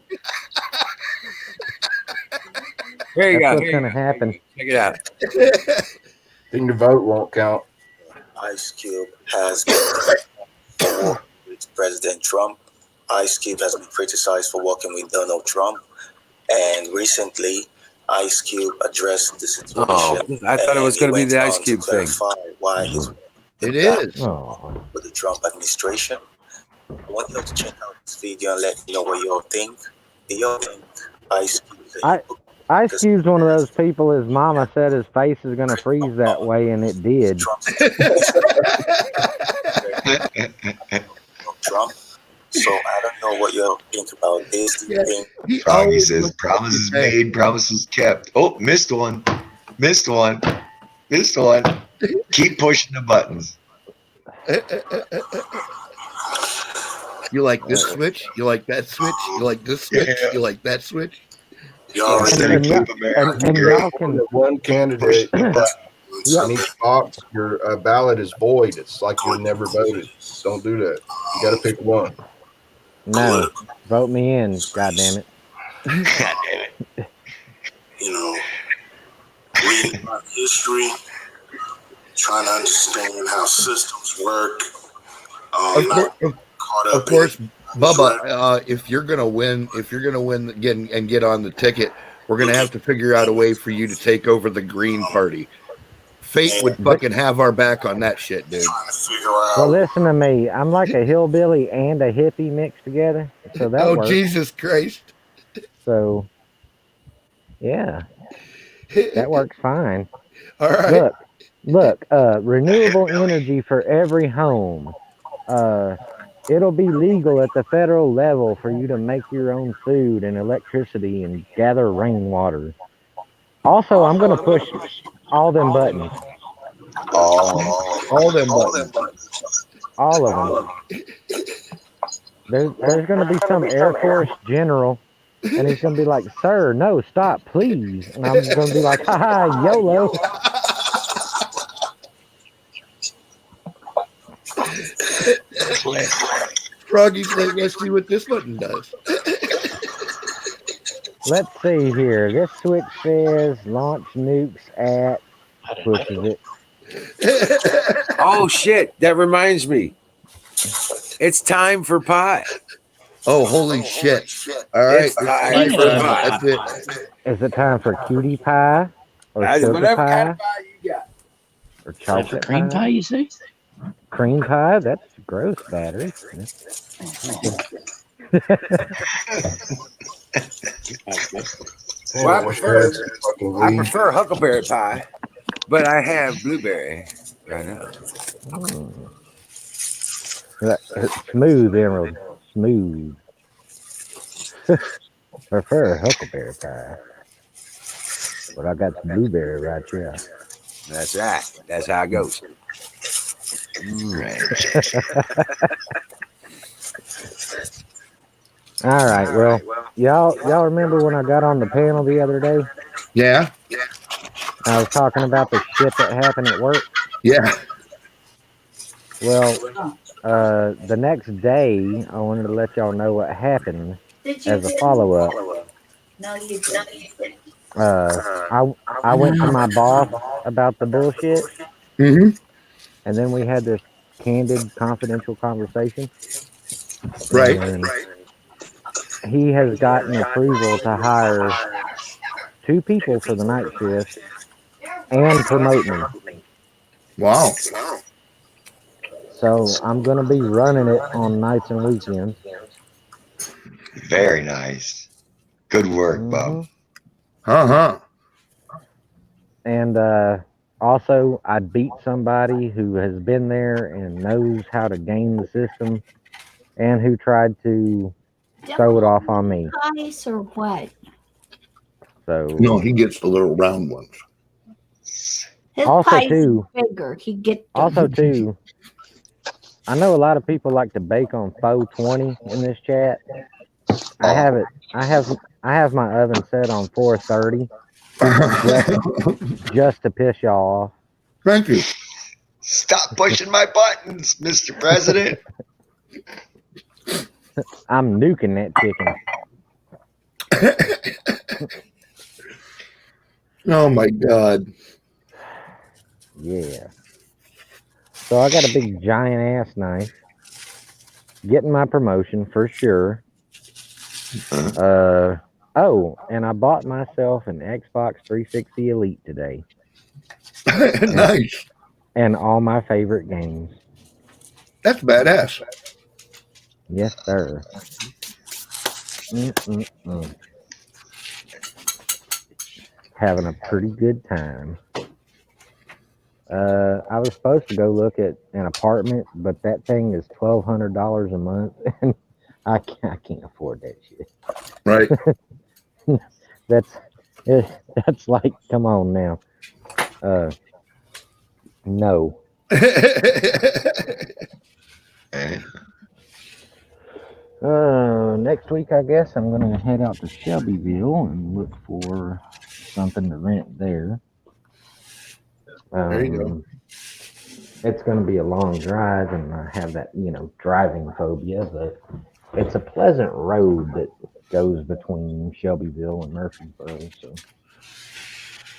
Here you That's go. what's Here you gonna go. happen. Check it out. Then your vote won't count. Ice Cube has been with President Trump. Ice Cube has been criticized for working with Donald Trump, and recently Ice Cube addressed the situation. Oh, I thought it was going to be the Ice Cube thing. Why he's It is. Oh, with the Trump administration. I want you all to check out this video and let me know what you all think. Do you all think Ice Cube is a hypocrite? Ice Cube's one of those people. His mama said his face is gonna freeze that way, and it did. Trump. So I don't know what you all think about this. Do you think He Froggy always says looks promises like the made, promises kept. Oh, missed one. Missed one. Missed one. Keep pushing the buttons. same. You like this switch? You like that switch? You like this switch? Yeah. You like that switch? y'all Instead already of And keep America and great. y'all can. One candidate Yeah. in each box, your ballot is void. It's like you never voted. Don't do that. You got to pick one. No, vote me in. God damn it. God damn it. you know, reading about history, trying to understand how systems work. Of Not course, caught up of course, in Bubba. If you're gonna win again and get on the ticket, we're gonna have to figure out a way for you to take over the Green Party. Fate would fucking have our back on that shit, dude. trying to figure out. Well, listen to me. I'm like a hillbilly and a hippie mixed together, so that Oh works. Jesus Christ! So, yeah, that works fine. All right. Look, renewable energy for every home. It'll be legal at the federal level for you to make your own food and electricity and gather rainwater. Also, I'm going to push all them buttons. Oh, All them buttons. All of them. There's going to be some Air Force general, and he's going to be like, "Sir, no, stop, please." And I'm going to be like, "Ha ha, YOLO." Froggy's like, let's see what this button does. Let's see here. This switch says launch nukes at, pushes it. Oh shit! That reminds me. It's time for pie. Oh, holy shit. All right. It's time Pie for time. pie. That's it. Is it time for cutie pie? Or sugar Whatever pie? kind of pie you got. Or chocolate Cream pie, you say? Cream pie? That's gross, battery. Well, I prefer huckleberry pie, but I have blueberry right now. Smooth, Emerald. Smooth. Prefer huckleberry pie. But I got some blueberry right here. That's right. That's how it goes. All right. Well, y'all remember when I got on the panel the other day? Yeah. I was talking about the shit that happened at work. Yeah. Well, the next day, I wanted to let y'all know what happened Did you as a follow-up. No, you didn't. I went to my boss about the bullshit, Mm-hmm. and then we had this candid, confidential conversation. Right. And he has gotten approval to hire 2 people for the night shift and promote me. Wow. So I'm going to be running it on nights and weekends. very nice. Good work, Bob. Uh-huh. And also, I beat somebody who has been there and knows how to game the system and who tried to throw it off on me. Ice or what? So No, he gets the little round ones. His Also, pie's too- bigger. He get also too, I know a lot of people like to bake on 420 in this chat. I have it. I have my oven set on 430 just to piss y'all off. Thank you. Stop pushing my buttons, Mr. President. I'm nuking that chicken. Oh my God. Yeah. So I got a big giant ass knife. Getting my promotion for sure. Oh, and I bought myself an Xbox 360 Elite today. Nice. And all my favorite games. That's badass. Yes, sir. Having a pretty good time. I was supposed to go look at an apartment, but that thing is $1,200 a month, and I can't afford that shit. Right. That's like, come on now. No. Next week, I guess I'm gonna head out to Shelbyville and look for something to rent there. There you go. It's gonna be a long drive, and I have that, driving phobia, but it's a pleasant road that goes between Shelbyville and Murfreesboro, so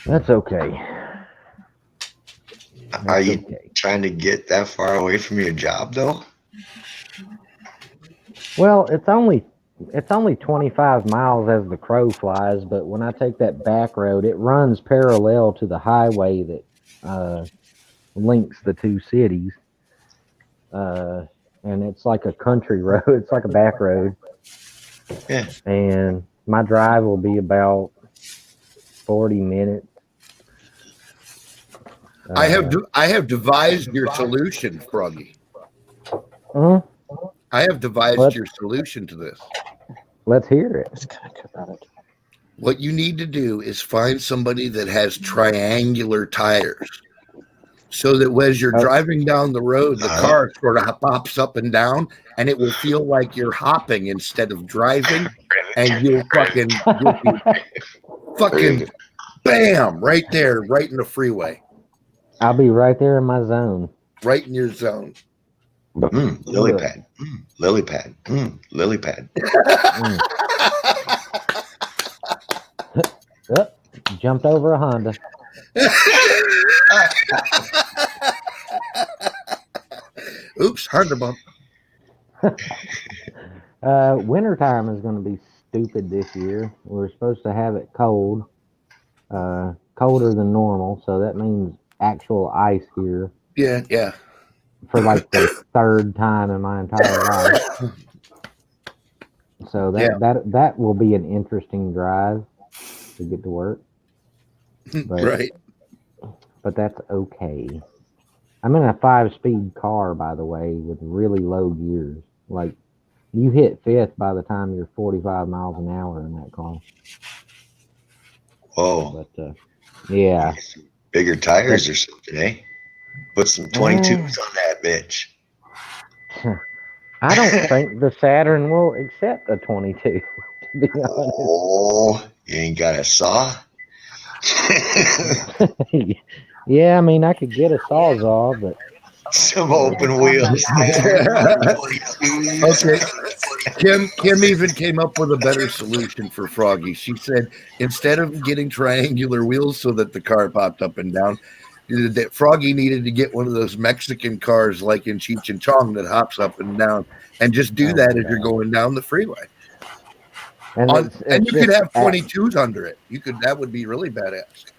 that's okay. Are you trying to get that far away from your job, though? Well, it's only 25 miles as the crow flies, but when I take that back road, it runs parallel to the highway that links the two cities. And it's like a country road. It's like a back road. Yeah. And my drive will be about 40 minutes. I have devised your solution, Froggy. Huh? I have devised What? your solution to this. Let's hear it. What you need to do is find somebody that has triangular tires. so that as you're Oh. driving down the road, the car sort of pops up and down, and it will feel like you're hopping instead of driving, and you'll fucking bam right there, right in the freeway, I'll be right there in my zone. right in your zone. Lily pad. Lily pad. Lily pad. Mm. Oh, jumped over a Honda. Oops, Honda bump. Wintertime is going to be stupid this year. We're supposed to have it cold, colder than normal. So that means actual ice here Yeah. for like the third time in my entire life. So that will be an interesting drive to get to work. But, Right. But that's okay. I'm in a 5-speed car, by the way, with really low gears. Like, you hit fifth by the time you're 45 miles an hour in that car. Whoa. But, yeah. Bigger tires or something, eh? Put some 22s on that bitch. I don't think the Saturn will accept a 22, to be honest. Oh, you ain't got a saw? Yeah, I mean, I could get a Sawzall, but Some open wheels. Okay. Kim even came up with a better solution for Froggy. She said instead of getting triangular wheels so that the car popped up and down, that Froggy needed to get one of those Mexican cars like in Cheech and Chong that hops up and down, and just do that as you're going down the freeway. and, And you could have 22s under it. That would be really badass.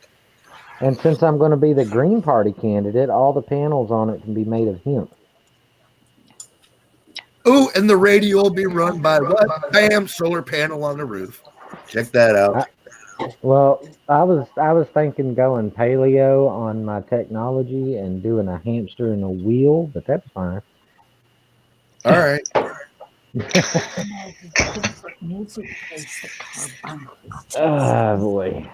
And since I'm going to be the Green Party candidate, all the panels on it can be made of hemp. Oh, and the radio will be run by what? Bam, solar panel on the roof. Check that out. Well, I was thinking going paleo on my technology and doing a hamster and a wheel, but that's fine. All right. Oh boy.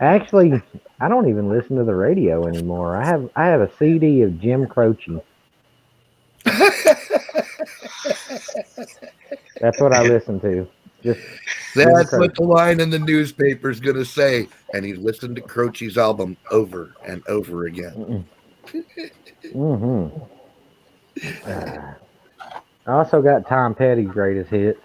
Actually, I don't even listen to the radio anymore. I have a CD of Jim Croce. That's what I listen to. Just That's what the line in the newspaper is going to say. And he listened to Croce's album over and over again. I also got Tom Petty's greatest hits.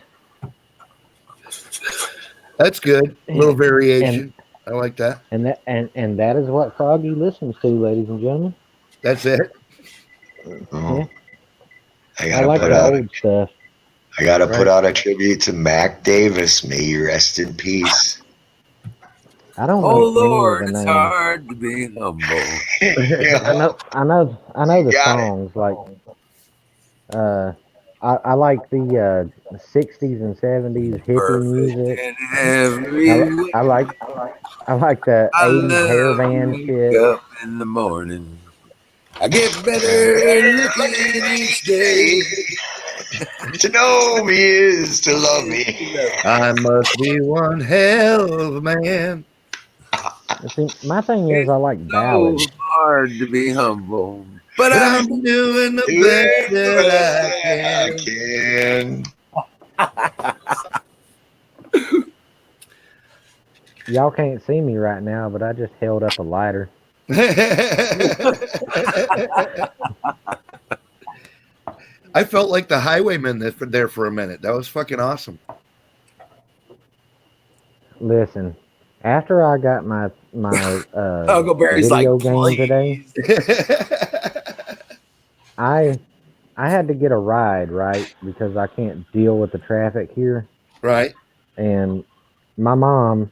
That's good. A little variation. I like that. And that is what Froggy listens to, ladies and gentlemen. That's it. Oh. I like the old stuff. I gotta put out a tribute to Mac Davis. May you rest in peace. I don't know. Oh any of Lord, the it's names. hard to be humble. I know the songs like I like the 60s and 70s hippie music. I like the 80s hair band shit. Up in the morning, I get better looking each day. To know me is to love me. I must be one hell of a man. See, my thing is I like ballads. So hard to be humble, but I'm doing the best that I can. Y'all can't see me right now, but I just held up a lighter. I felt like the highwayman there for a minute. That was fucking awesome. Listen, after I got my Huckleberry's video like, game today, I had to get a ride, right? Because I can't deal with the traffic here. Right. And my mom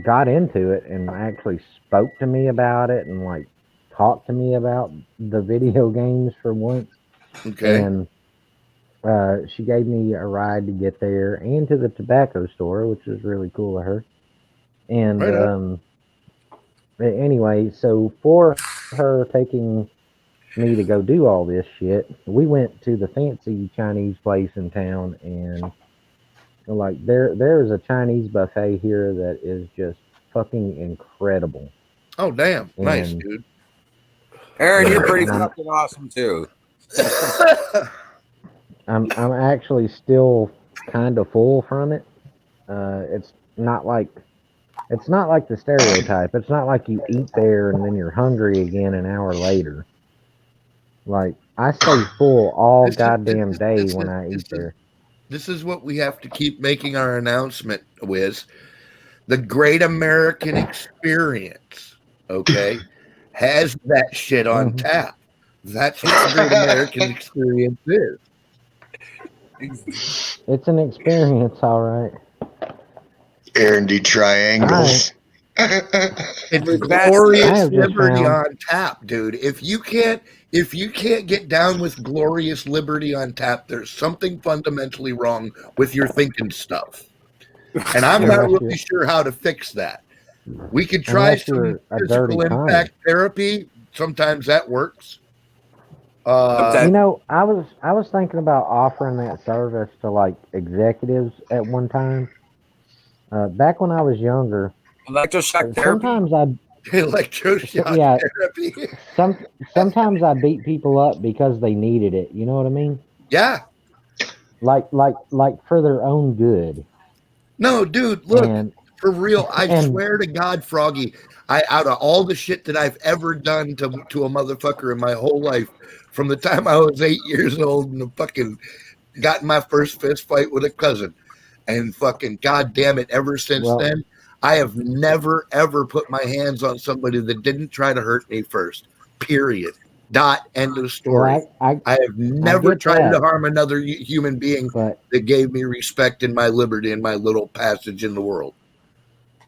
got into it and actually spoke to me about it and talked to me about the video games for once. Okay. And she gave me a ride to get there and to the tobacco store, which was really cool of her. And anyway, so for her taking me to go do all this shit, we went to the fancy Chinese place in town, and there's a Chinese buffet here that is just fucking incredible. Oh damn. Nice, And dude. Aaron, you're pretty I'm, fucking awesome too. I'm actually still kind of full from it. It's not like the stereotype. It's not like you eat there and then you're hungry again an hour later. Like I stay full all This is- goddamn this- day this when is- I this eat is- there. This is what we have to keep making our announcement with. The Great American Experience, okay, has that shit on Mhm. tap. That's what the Great American Experience is. It's an experience, all right. Aaron D triangles. It's I glorious have just liberty found- on tap, dude. If you can't get down with glorious liberty on tap, there's something fundamentally wrong with your thinking stuff. And I'm not Unless really sure how to fix that. We could try Unless some you're a physical dirty impact therapy. Sometimes that works. Sometimes- You know, I was thinking about offering that service to like executives at one time. Back when I was younger, Electroshock therapy. sometimes I Electroshock Yeah. therapy. sometimes I beat people up because they needed it. You know what I mean? Yeah. Like for their own good. No, dude, look, And for real, I and- swear to God, Froggy, out of all the shit that I've ever done to a motherfucker in my whole life, from the time I was 8 years old and fucking got in my first fist fight with a cousin, and fucking goddamn it, ever since Well- then, I have never ever put my hands on somebody that didn't try to hurt me first. Period. Dot. End of story. well, I I have never get tried that. to harm another human being but that gave me respect and my liberty and my little passage in the world.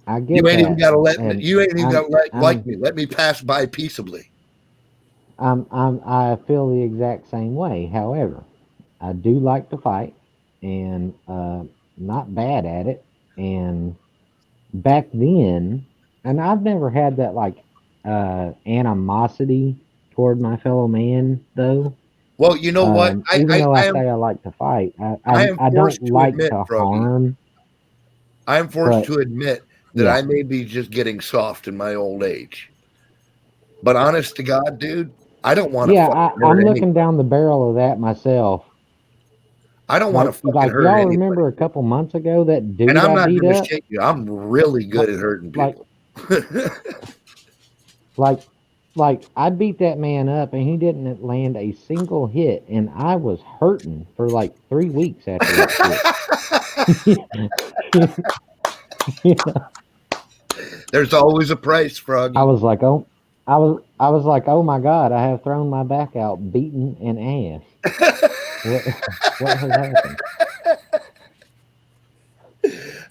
I get You ain't even that. got to let me. And You ain't even got to I'm- like me. Let me pass by peaceably. I feel the exact same way. However, I do like to fight, and not bad at it. And back then, and I've never had that like animosity toward my fellow man, though. Well, you know what? Even though I am, say I like to fight, I I am don't forced to like admit, to Froggy, harm. I am forced but- to admit that Yeah. I may be just getting soft in my old age. But honest to God, dude, I don't want to. Yeah, fucking I'm hurt looking down the barrel of that myself. I don't want to fucking Like hurt y'all anybody. remember a couple months ago that dude And I'm I not beat going to up? shit you. I'm really good at hurting Like, people. like I beat that man up and he didn't land a single hit, and I was hurting for like 3 weeks after that shit. You know, There's always a price, Froggy. I was like, oh my God, I have thrown my back out, beaten an ass. What has happened?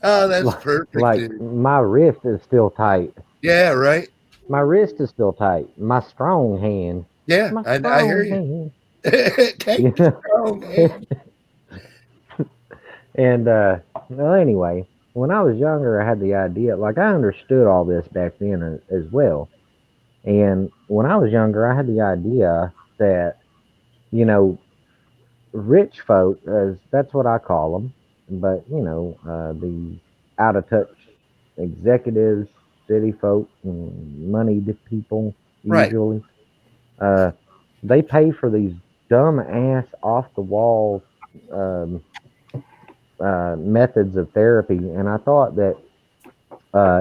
Oh, that's perfect, Like dude. my wrist is still tight. Yeah, right. My wrist is still tight. My strong hand. Yeah, My I hear strong you. hand. Take the strong hand. And well, anyway, when I was younger, I had the idea. Like I understood all this back then as well. And when I was younger, I had the idea that, you know, rich folk, as that's what I call them, but you know, the out of touch executives, city folk, and moneyed people Right. usually, they pay for these dumb ass off the wall methods of therapy, and I thought that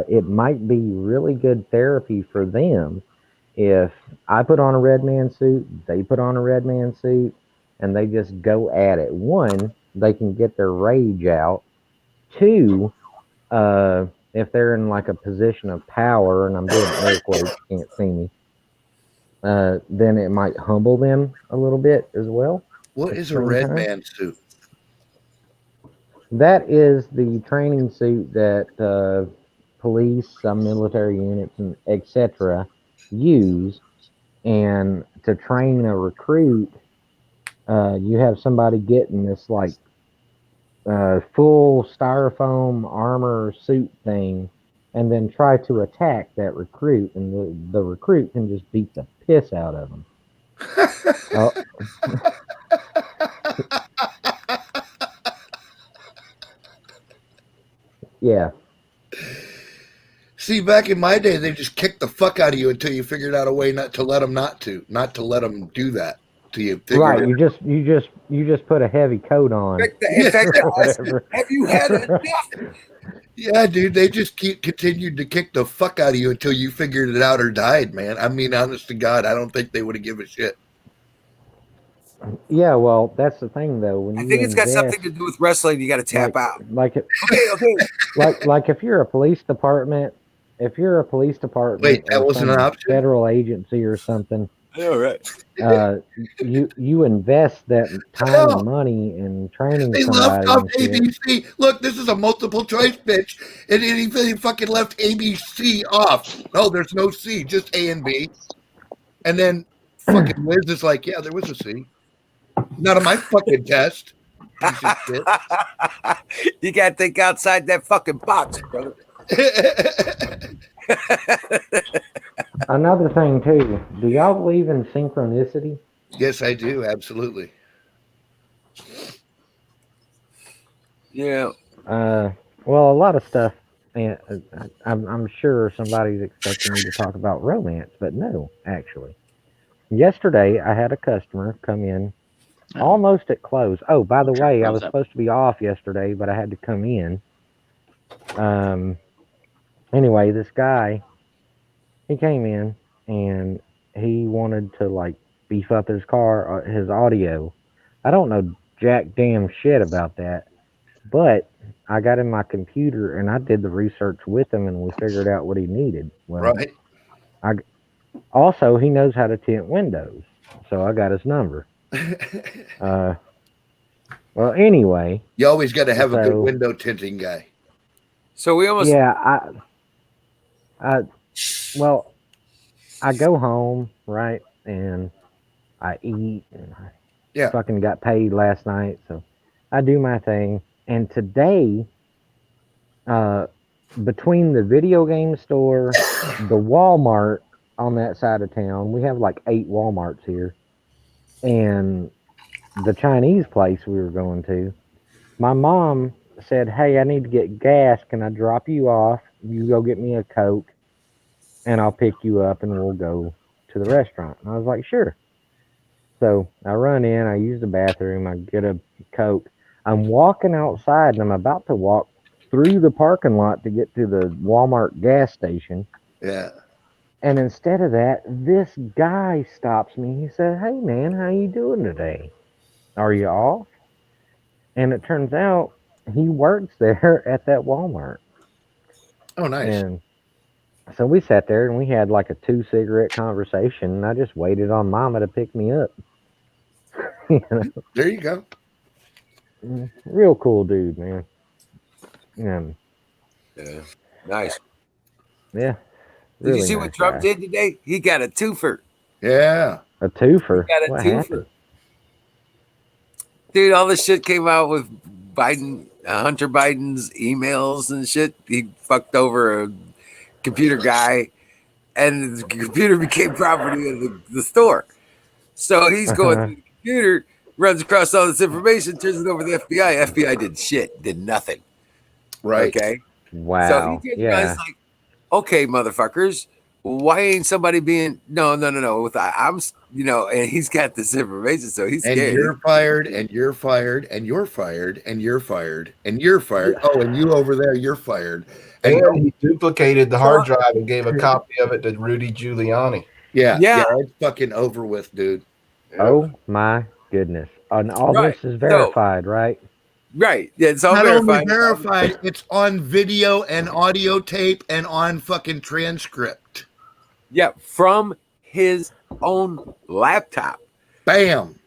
it might be really good therapy for them if I put on a red man suit, they put on a red man suit, and they just go at it. One, they can get their rage out. Two, if they're in like a position of power, and I'm doing air quotes, you can't see me, then it might humble them a little bit as well. What At is the a same red time. man suit? That is the training suit that police, some military units, and etc. use. And to train a recruit, you have somebody getting this like full styrofoam armor suit thing, and then try to attack that recruit, and the recruit can just beat the piss out of them. Oh. Yeah. See, back in my day, they just kicked the fuck out of you until you figured out a way not to let them not to let them do that to you. Right. You just put a heavy coat on. In fact, or whatever. have you had enough? Yeah, dude, they just continued to kick the fuck out of you until you figured it out or died, man. I mean, honest to God, I don't think they would have given a shit. Yeah, well, that's the thing though. When I you think it's got invest, something to do with wrestling. You got to tap out. Like it, Okay. like if you're a police department, Wait, that or wasn't some an option? federal agency or something, All right. you invest that time and money in training They somebody. left off and shit. ABC. Look, this is a multiple choice bitch, and they fucking left ABC off. No, there's no C, just A and B. And then fucking Liz is like, yeah, there was a C. Not on my fucking test. Piece of shit. You got to think outside that fucking box, brother. Another thing too. Do y'all believe in synchronicity? Yes, I do. Absolutely. Yeah. Well, a lot of stuff. And I'm sure somebody's expecting me to talk about romance, but no, actually. Yesterday, I had a customer come in almost at close. Oh, by the way, I was supposed to be off yesterday, but I had to come in. Anyway, this guy, he came in and he wanted to like beef up his car, his audio. I don't know jack damn shit about that, but I got in my computer and I did the research with him and we figured out what he needed. Well, Right. also, he knows how to tint windows, so I got his number. Well, anyway. You always got to have a good So- window tinting guy. So we almost. Yeah, well, I go home, right, and I eat, and I Yeah. fucking got paid last night, so I do my thing. And today, between the video game store, the Walmart on that side of town, we have like 8 Walmarts here, and the Chinese place we were going to, my mom said, hey, I need to get gas. Can I drop you off? You go get me a Coke and I'll pick you up and we'll go to the restaurant. And I was like, sure. So I run in, I use the bathroom, I get a Coke. I'm walking outside and I'm about to walk through the parking lot to get to the Walmart gas station. Yeah. And instead of that, this guy stops me. He said, hey man, how you doing today? Are you off? And it turns out he works there at that Walmart. Oh, nice. And so we sat there and we had like a 2-cigarette conversation, and I just waited on Mama to pick me up. You know? There you go. Real cool dude, man. Yeah. Nice. Yeah. Did Really you see nice what Trump guy. did today? He got a twofer. Yeah. A twofer. He got a What twofer. happened? Dude, all this shit came out with Biden, Hunter Biden's emails and shit. He fucked over a computer guy, and the computer became property of the store. So he's going through the computer, runs across all this information, turns it over to the FBI. FBI did shit, did nothing. Right. Okay. Wow. So he turns around, Yeah. it's like, okay, motherfuckers, why ain't somebody being no? I'm, and he's got this information, so he's And scared. you're fired, and you're fired, and you're fired, and you're fired, and you're fired. Oh, and you over there, you're fired. And And he duplicated the hard drive and gave a copy of it to Rudy Giuliani. yeah, Yeah. it's fucking over with, dude. Oh my goodness. And all Right. this is verified, right? Right. Yeah, it's all Not verified. only verified, it's on video and audio tape and on fucking transcript. Yeah, from his own laptop. Bam.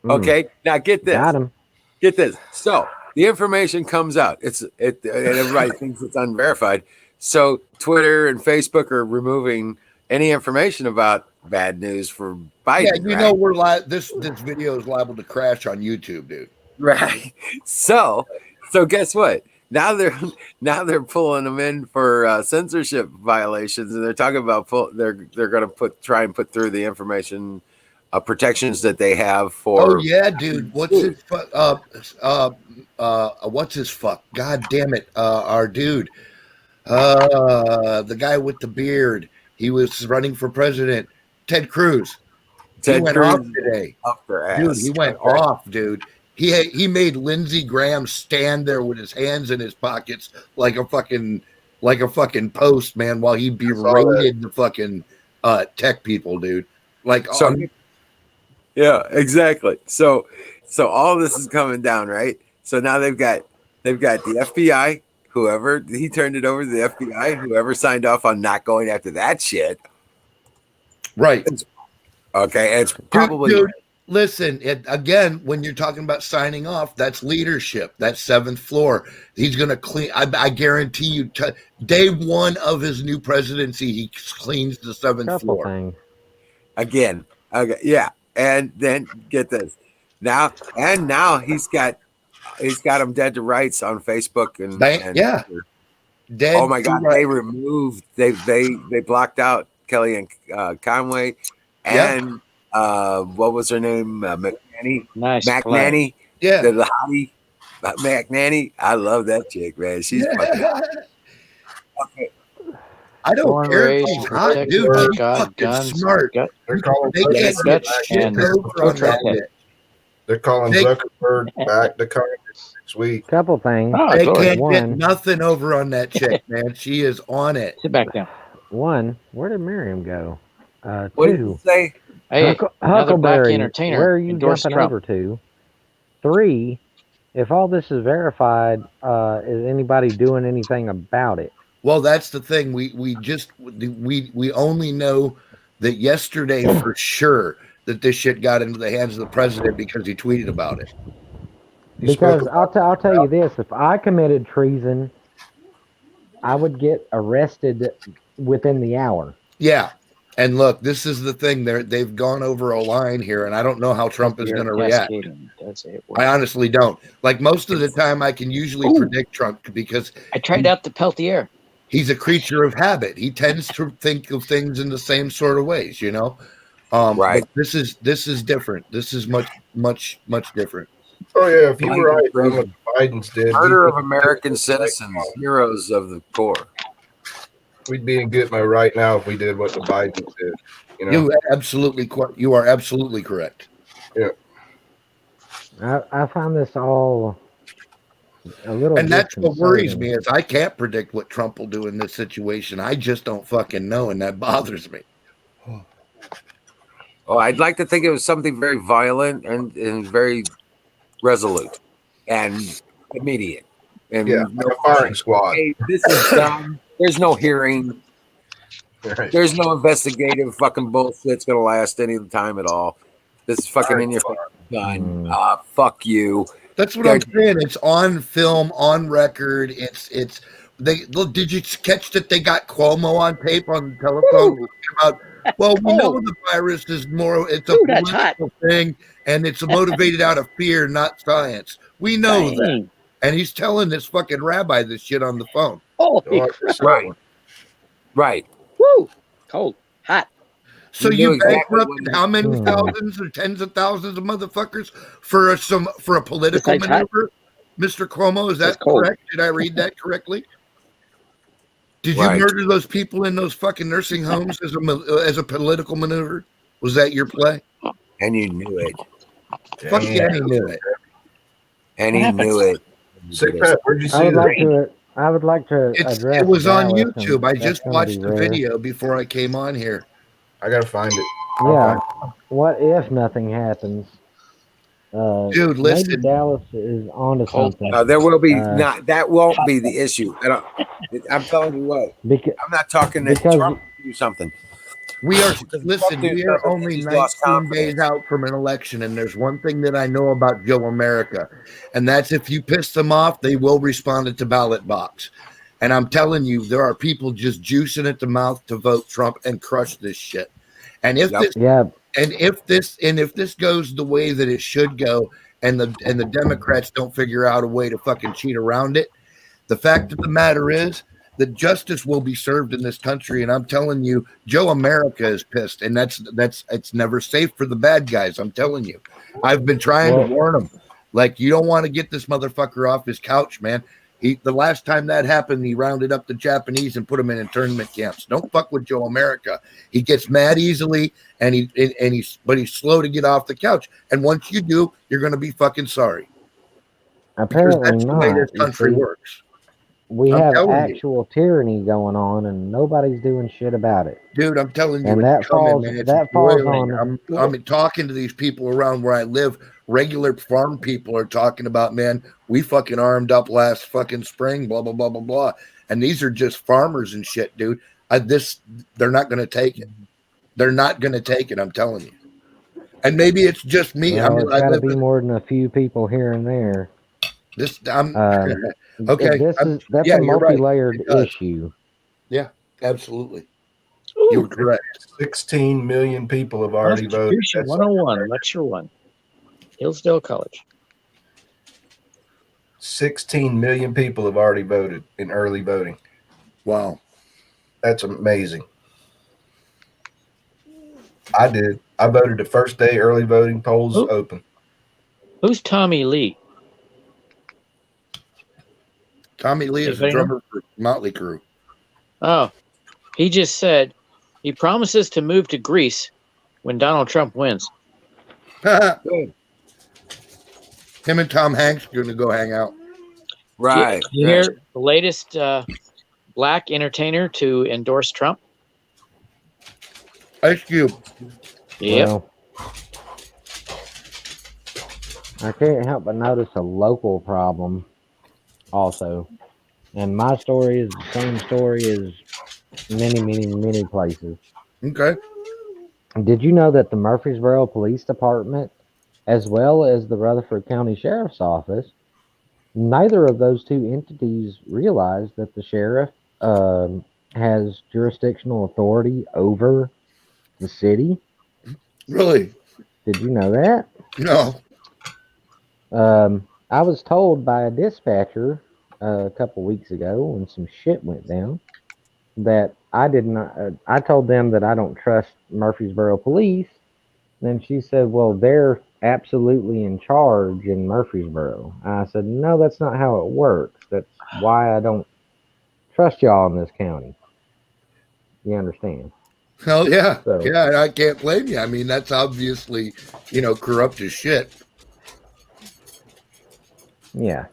Okay. Now get this. Got him. Get this. So the information comes out. And everybody thinks it's unverified. So Twitter and Facebook are removing any information about bad news for Biden. Yeah, you right? know we're this video is liable to crash on YouTube, dude. Right. So guess what? Now they're pulling them in for censorship violations, and they're talking about they're going to try and put through the information protections that they have for. Oh yeah, dude. What's his fuck? God damn it. Our dude. The guy with the beard. He was running for president. Ted Cruz. He Ted went Cruz off today. up their Dude, ass. he went off, dude. He made Lindsey Graham stand there with his hands in his pockets like a fucking post, man, while he berated the fucking tech people, dude. Like, So, yeah, exactly. So all this is coming down, right? So now they've got the FBI, whoever he turned it over to the FBI, whoever signed off on not going after that shit. right. Okay, it's probably Dude, listen, again, when you're talking about signing off, that's leadership. That's seventh floor. He's going to clean. I guarantee you, day one of his new presidency, he cleans the seventh Couple floor. things. again. Okay, yeah, and then get this. Now he's got him dead to rights on Facebook and Yeah. Dead Oh my to God! rights. They removed. They blocked out Kellyanne Conway and what was her name? McNanny. Nice play. McNanny. Yeah. The hottie. McNanny. I love that chick, man. She's fucking okay. I don't Born, care if raised, she's hot, protected dude. by She's God, fucking guns, smart. gut, They're calling They can't Zuckerberg get back. shit and over on that protect. shit. They're calling They- Zuckerberg back to Congress next week. Couple things. Oh, They glory. can't get One. nothing over on that chick, man. She is on it. Sit back down. One, where did Miriam go? What did you Two, say? Hey, another black Huckleberry, entertainer where are you endorsed jumping Trump. over to? Three, if all this is verified, is anybody doing anything about it? Well, that's the thing. We only know that yesterday for sure that this shit got into the hands of the president because he tweeted about it. He Because spoke I'll tell you this: if I committed treason, I would get arrested within the hour. Yeah. And look, this is the thing. They've gone over a line here, and I don't know how Trump is going to react. Cascading. That's it. I honestly don't. Like most of the time, I can usually predict Trump because I tried out the Peltier. he's a creature of habit. He tends to think of things in the same sort of ways, you know. Right. But this is different. This is much different. Oh yeah, if you were right on what Biden's did, Murder of American citizens, heroes of the poor. we'd be in Gitmo right now if we did what the Bidens did. You know, You are absolutely correct. I find this all a little. And that's what worries disconcerting. me is I can't predict what Trump will do in this situation. I just don't fucking know, and that bothers me. Oh, I'd like to think it was something very violent and very resolute and immediate. And yeah, like a firing squad. hey, this is done. There's no hearing. Right. There's no investigative fucking bullshit that's gonna last any time at all. This is fucking in your face. Done. Fuck you. That's what I'm saying. It's on film, on record. It's they look. Did you catch that they got Cuomo on tape on the telephone about? Well, we know the virus is more. It's a that's hot. political thing, and it's motivated out of fear, not science. We know that. Dang. And he's telling this fucking rabbi this shit on the phone. Holy Oh, crap. Right. Right. Woo. Cold. Hot. So You you know exactly bankrupted what- how many thousands or tens of thousands of motherfuckers for a political Besides hot. maneuver, Mr. Cuomo? Is that That's cold. correct? Did I read that correctly? Did you Right. murder those people in those fucking nursing homes as a political maneuver? Was that your play? And you knew it. Fuck yeah, he knew it. And he knew it. Sick Pat, where'd you I see would that? like to. I would like to address. It was on Dallas, and YouTube. I that's just gonna watched be the rare. video before I came on here. I gotta find it. Yeah. What if nothing happens? Dude, Maybe listen. Dallas is onto Cold. something. There will be Uh, not. That won't be the issue. I'm telling you what. Because I'm not talking that Because- Trump will do something. We are Because listen. Trump We does are nothing. only He's lost 19 days confidence. out from an election, and there's one thing that I know about Joe America, and that's if you piss them off, they will respond at the ballot box. And I'm telling you, there are people just juicing at the mouth to vote Trump and crush this shit. And if Yep. this yeah, if this goes the way that it should go, and the Democrats don't figure out a way to fucking cheat around it, the fact of the matter is that justice will be served in this country. And I'm telling you, Joe America is pissed, and that's it's never safe for the bad guys. I'm telling you, I've been trying to warn them. Like, you don't want to get this motherfucker off his couch, man. The last time that happened, he rounded up the Japanese and put them in internment camps. Don't fuck with Joe America. He gets mad easily, and he's slow to get off the couch. And once you do, you're going to be fucking sorry. Because Apparently that's the way not. this You country see, works. we I'm have telling you. actual tyranny going on, and nobody's doing shit about it. Dude, I'm telling you, And it's that coming, falls- man. It's that falls boiling. on- I'm talking to these people around where I live. Regular farm people are talking about, man, we fucking armed up last fucking spring, blah, blah, blah, blah, blah. And these are just farmers and shit, dude. They're not going to take it. They're not going to take it, I'm telling you. And maybe it's just me. Well, it's I got to live be with more than a few people here and there. this. I'm Okay, okay. That's yeah, a you're right. multi-layered It does. issue. Absolutely. Ooh, You're correct. 16 million people have already voted. Constitution That's 101, Lecture 1. Hillsdale College. 16 million people have already voted in early voting. Wow. That's amazing. I did. I voted the first day early voting polls Who? open. Who's Tommy Lee? Tommy Lee is the Anybody know? drummer for Motley Crue. Oh, he just said he promises to move to Greece when Donald Trump wins. Him and Tom Hanks are going to go hang out. Right. You right. hear the latest black entertainer to endorse Trump? Ice Cube. Yep. Well, I can't help but notice a local problem also. And my story is the same story as many places. Okay. Did you know that the Murfreesboro Police Department, as well as the Rutherford County Sheriff's Office, neither of those two entities realize that the sheriff has jurisdictional authority over the city? Really? Did you know that? No. I was told by a dispatcher a couple weeks ago when some shit went down that I did not. I told them that I don't trust Murfreesboro police. Then she said, "Well, they're absolutely in charge in Murfreesboro." I said, "No, that's not how it works. That's why I don't trust y'all in this county." You understand? Hell yeah. So- Yeah, I can't blame you. I mean, that's obviously, corrupt as shit. Yeah.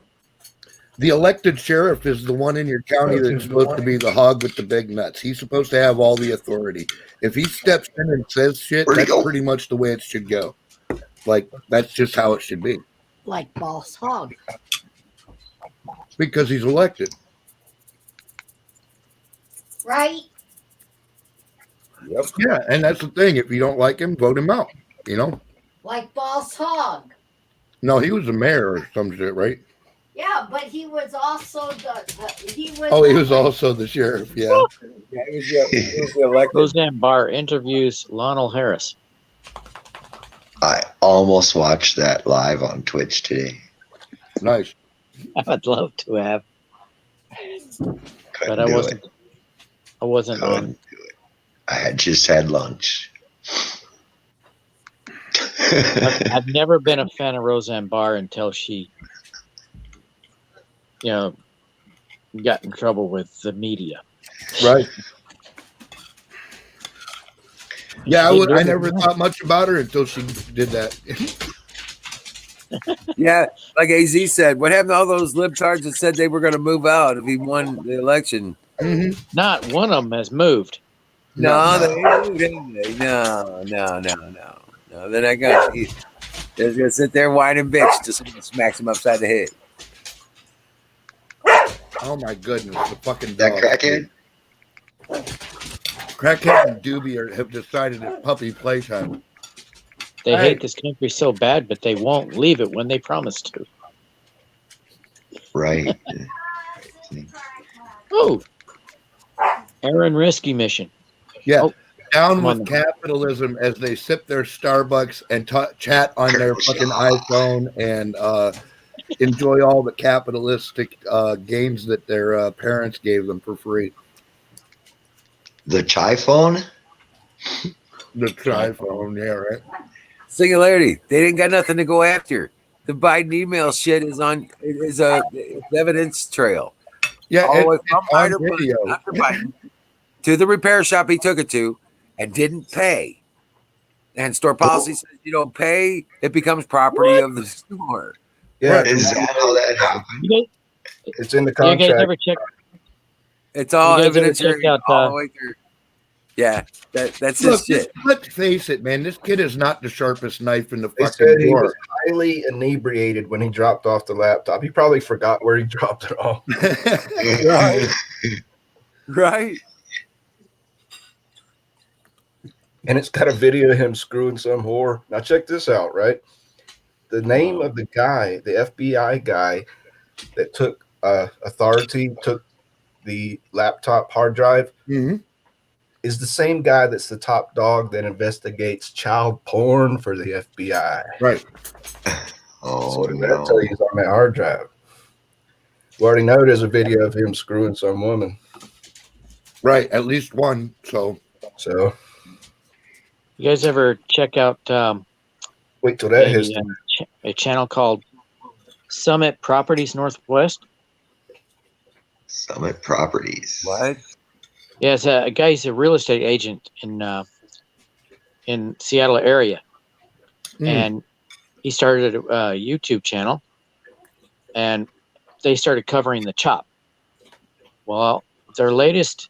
The elected sheriff is the one in your county that's supposed to be the hog with the big nuts. He's supposed to have all the authority. If he steps in and says shit, Where'd he that's go? pretty much the way it should go. Like, that's just how it should be. Like Boss Hog. Because he's elected. Right? Yeah, and that's the thing. If you don't like him, vote him out. Like Boss Hog. No, he was the mayor or some shit, right? Yeah, but he was also he was. Oh, he was also the sheriff. Yeah. Yeah, he was the elected. Roseanne Barr interviews Lionel Harris. I almost watched that live on Twitch today. Nice. I would love to have, Couldn't but I do wasn't. it. I wasn't on. Couldn't do it. I had just had lunch. I've never been a fan of Roseanne Barr until she, got in trouble with the media. Right. Yeah, She did I it. never thought much about her until she did that. Yeah, like AZ said, what happened to all those libtards that said they were going to move out if he won the election? Mm-hmm. Not one of them has moved. No, they didn't. No. They're not going to. They're going to sit there and whine and bitch till someone smacks him upside the head. Oh my goodness, the fucking That dog. crackhead? Crackhead and Doobie have decided it's puppy playtime. They Hey. hate this country so bad, but they won't leave it when they promise to. Right. Oh, Aaron Risky Mission. Yeah. Oh, Down come on. with capitalism as they sip their Starbucks and chat on their fucking iPhone and enjoy all the capitalistic games that their parents gave them for free. The Chai phone? The iPhone, yeah, right. Singularity. They didn't got nothing to go after. The Biden email shit is it's evidence trail. Yeah, All the way it's from on Hunter video. Biden to the repair shop he took it to and didn't pay. And store policy says you don't pay, it becomes property of the store. Yeah, Is that how that happened? You it's in the guys contract. ever check? It's all You guys ever evidence check out, all the way through. Yeah, that's Look, his shit. let's face it, man. This kid is not the sharpest knife in the They fucking said he drawer. was highly inebriated when he dropped off the laptop. He probably forgot where he dropped it off. Right? And it's got a video of him screwing some whore. Now check this out, right? The name of the guy, the FBI guy that took took the laptop hard drive, Mhm. is the same guy that's the top dog that investigates child porn for the FBI. Right. Oh, So no. that'll tell you he's on that hard drive. We already know there's a video of him screwing some woman. Right. At least one. So So You guys ever check out wait till that hits. a channel called Summit Properties Northwest? Summit Properties. What? Yeah, it's a guy. He's a real estate agent in Seattle area, and he started a YouTube channel, and they started covering the CHOP. Well, their latest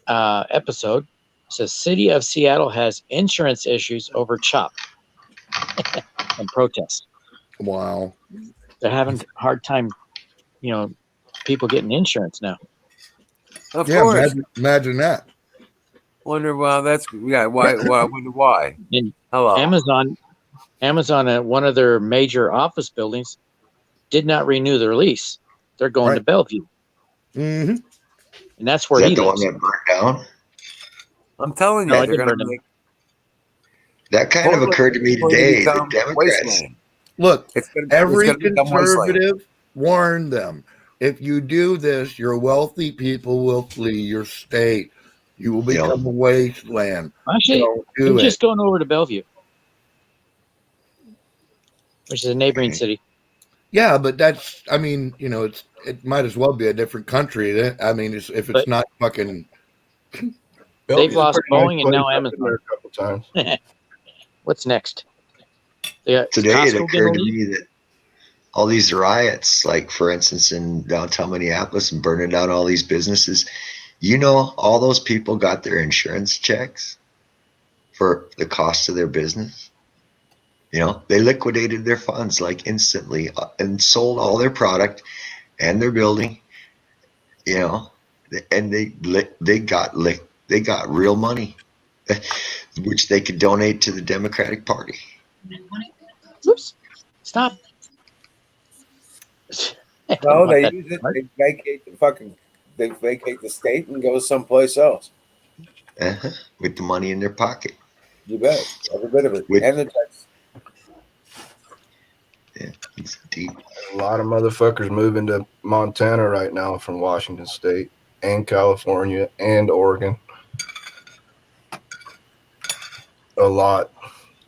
episode says City of Seattle has insurance issues over CHOP and protests. wow. They're having a hard time, people getting insurance now. Of Yeah, course. imagine that. Wonder why that's why I wonder why. And Hello. Amazon at one of their major office buildings did not renew their lease. They're going to Right. Bellevue, Mm-hmm. and that's Is where that he the one lives. that burned down? I'm telling you, No, it they're didn't gonna burn make That kind of Portland occurred to me is going to today. The become Democrats. wasteland. Look, It's gonna, every it's gonna become wasteland. conservative warned them. If you do this, your wealthy people will flee your state. You will Yeah. become a wasteland. Actually, Don't I'm do it. just going over to Bellevue, which is a neighboring Okay. city. Yeah, but that's, I mean, it might as well be a different country. I mean, if it's But- not fucking, They've lost Boeing and now I've been there Amazon. a couple times. What's next? They got Today it Costco occurred to gonna leave? me that all these riots, like for instance in downtown Minneapolis and burning down all these businesses, all those people got their insurance checks for the cost of their business. They liquidated their funds like instantly and sold all their product and their building, and they got real money, which they could donate to the Democratic Party. Oops! Stop. No, they What use it. They vacate the state and go someplace else. With the money in their pocket. You bet, every bit of it, With- and the tax. Yeah, it's deep. A lot of motherfuckers moving to Montana right now from Washington State and California and Oregon. A lot.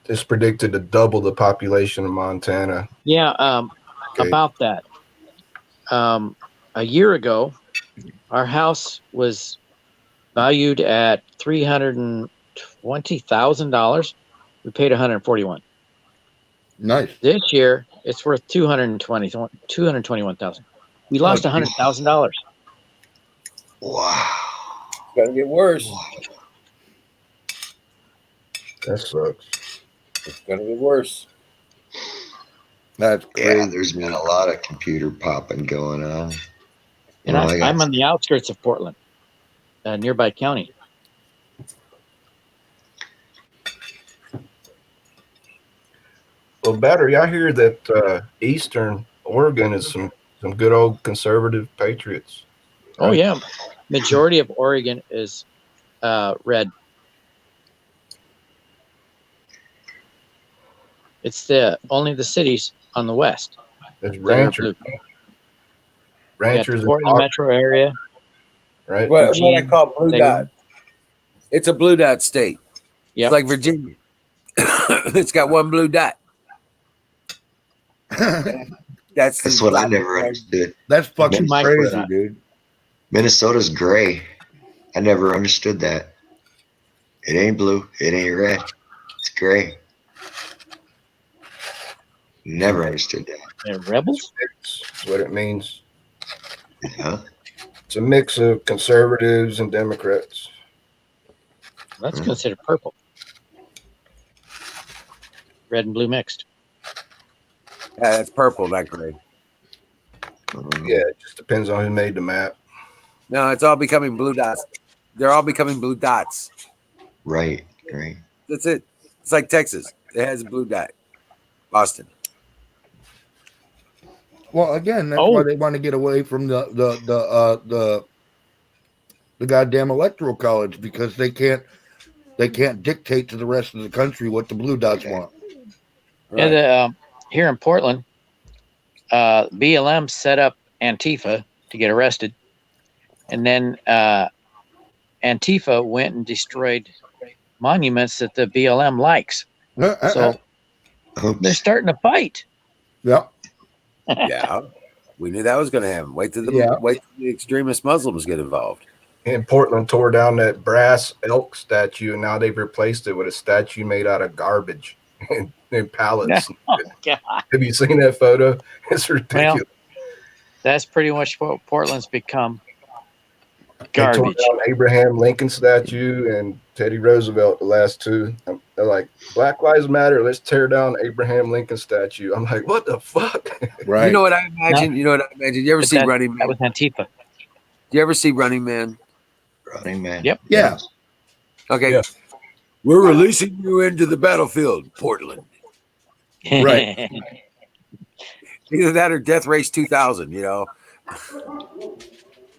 It's predicted to double the population of Montana. Yeah, Okay. about that. A year ago, our house was valued at $320,000. We paid $141,000. nice. This year, it's worth $221,000. We lost $100,000. Wow. It's gonna get worse. That sucks. It's gonna get worse. That's Yeah, crazy. there's been a lot of computer popping going on. And I'm on the outskirts of Portland, a nearby county. Well, Battery, I hear that Eastern Oregon is some good old conservative patriots. Oh yeah, majority of Oregon is red. It's only the cities on the west. There's that are ranchers, blue. ranchers, Yeah, Portland metro area. right? What I Eugene, call blue they- dot. It's a blue dot state. Yep. It's like Virginia. It's got one blue dot. That's what I never understood. That's fucking Mike crazy, was on. dude. Minnesota's gray. I never understood that. It ain't blue. It ain't red. It's gray. Never understood that. They're rebels. That's what it means. Yeah. It's a mix of conservatives and Democrats. That's considered purple. Red and blue mixed. Yeah, that's purple, not gray. Yeah, it just depends on who made the map. No, it's all becoming blue dots. They're all becoming blue dots. Right. Right. That's it. It's like Texas. It has a blue dot. Boston. Well, again, that's why they want to get away from the goddamn electoral college, because they can't dictate to the rest of the country what the blue dots want. Yeah, the, here in Portland, BLM set up Antifa to get arrested, and then Antifa went and destroyed monuments that the BLM likes. So they're starting to fight. Yeah. Yeah. We knew that was going to happen. Wait till the extremist Muslims get involved. In Portland, tore down that brass elk statue, and now they've replaced it with a statue made out of garbage and pallets. Oh, God. Have you seen that photo? It's ridiculous. Well, that's pretty much what Portland's become. They tore Garbage. down Abraham Lincoln statue and Teddy Roosevelt, the last two. They're like, Black Lives Matter, let's tear down Abraham Lincoln statue. I'm like, what the fuck? Right. You know what I imagine? You ever see Running Man? That was Antifa. Do you ever see Running Man? Running Man. Yep. Yeah. Okay. Yeah. We're releasing you into the battlefield, Portland. Right. Either that or Death Race 2000, you know.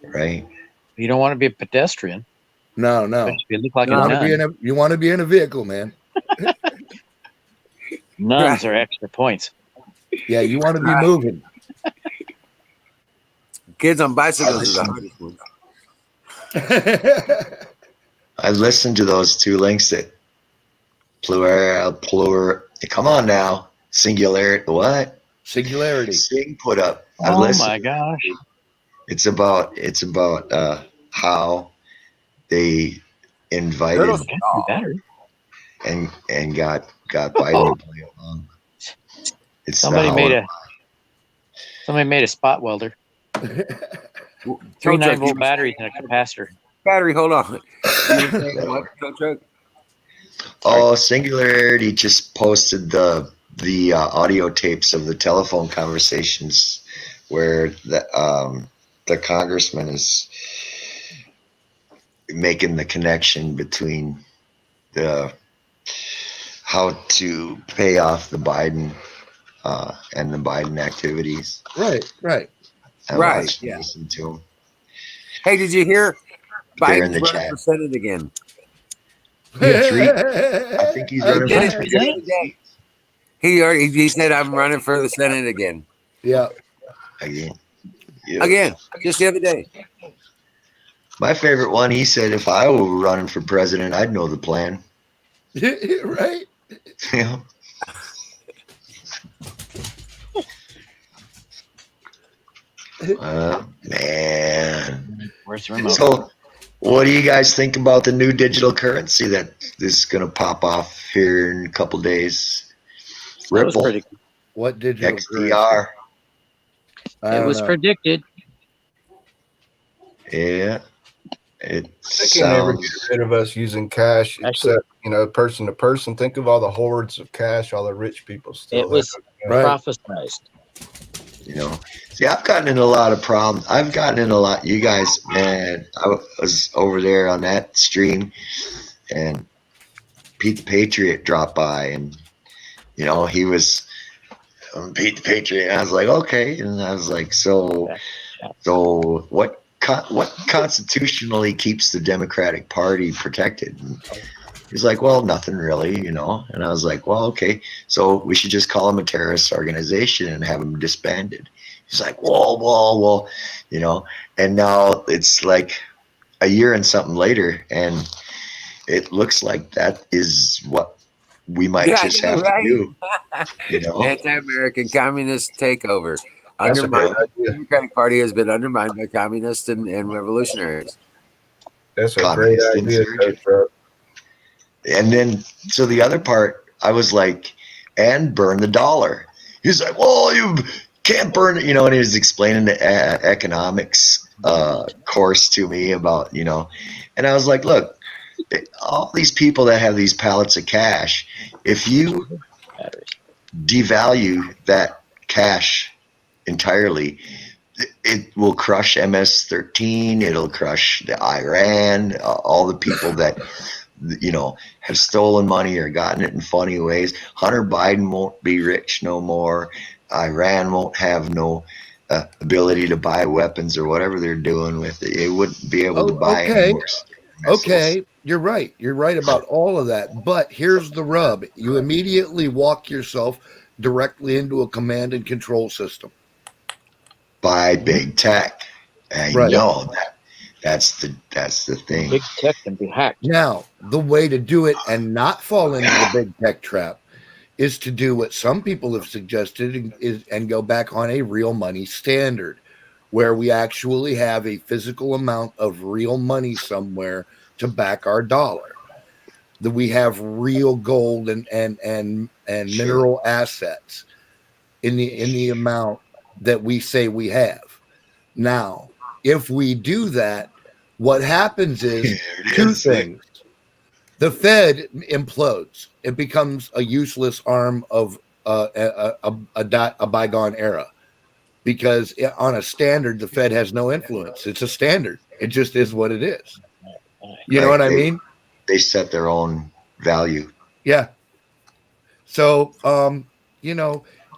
Right. You don't want to be a pedestrian. No. But you look like You a want to be nun. you want to be in a vehicle, man. Nuns are extra points. Yeah, you want to be moving. Kids on bicycles are the hardest ones. I listened to those two links that plural. Come on now. Singularity. What? Singularity. Sing put up. I Oh listened. my gosh. It's about how they invited Better. and got Biden to play along. It's Somebody not made how- a spot welder. 3 9-volt batteries and a capacitor. Battery, hold on. What, tow truck? Oh, Singularity just posted the audio tapes of the telephone conversations where the congressman is making the connection between how to pay off the Biden and the Biden activities. Right. I Right, watched and yeah. listened to him. Hey, did you hear They're in Biden's the running chat. for Senate again? I think he's running did for it the other day. He said, I'm running for the Senate again. Yeah. again. Yeah. Again, just the other day. My favorite one, he said, if I were running for president, I'd know the plan. Right. Yeah. Man. Where's the remote? So, what do you guys think about the new digital currency that is going to pop off here in a couple days? That was Ripple, pretty. What did you? XDR. It was predicted. Yeah. It They can never sounds. get rid of us using cash, Actually- except person to person. Think of all the hordes of cash all the rich people still. It was Right. prophesized. You know, see, I've gotten in a lot of problems. I've gotten in a lot. You guys, man, I was over there on that stream, and Pete the Patriot dropped by, and you know, he was Pete the Patriot. And I was like, okay, and I was like, so what constitutionally keeps the Democratic Party protected? And he's like, well, nothing really, you know. And I was like, well, okay, so we should just call them a terrorist organization and have them disbanded. He's like, whoa, you know. And now it's like a year and something later, and it looks like that is what we might Yeah, just you're have right. to do. You know, Anti-American communist takeover. That's a Undermined. great The idea. Democratic Party has been undermined by communists and revolutionaries. That's a great communist idea, insurgent. Coach. And then, so the other part, I was like, and burn the dollar. He's like, well, you can't burn it, and he was explaining the economics course to me about, and I was like, look, all these people that have these pallets of cash, if you devalue that cash entirely, it will crush MS-13. It'll crush the Iran, all the people that have stolen money or gotten it in funny ways. Hunter Biden won't be rich no more. Iran won't have no ability to buy weapons or whatever they're doing with it. It wouldn't be able to buy any more missiles. Okay, you're right. You're right about all of that. But here's the rub. You immediately walk yourself directly into a command and control system. By big tech. I Right. know that's the thing. Big tech can be hacked. Now, the way to do it and not fall into the big tech trap is to do what some people have suggested and go back on a real money standard, where we actually have a physical amount of real money somewhere to back our dollar. That we have real gold and mineral assets in the amount that we say we have. Now, if we do that, what happens is two things. The Fed implodes. It becomes a useless arm of a bygone era, because on a standard, the Fed has no influence. It's a standard. It just is what it is. You know what I mean? They set their own value. Yeah. So,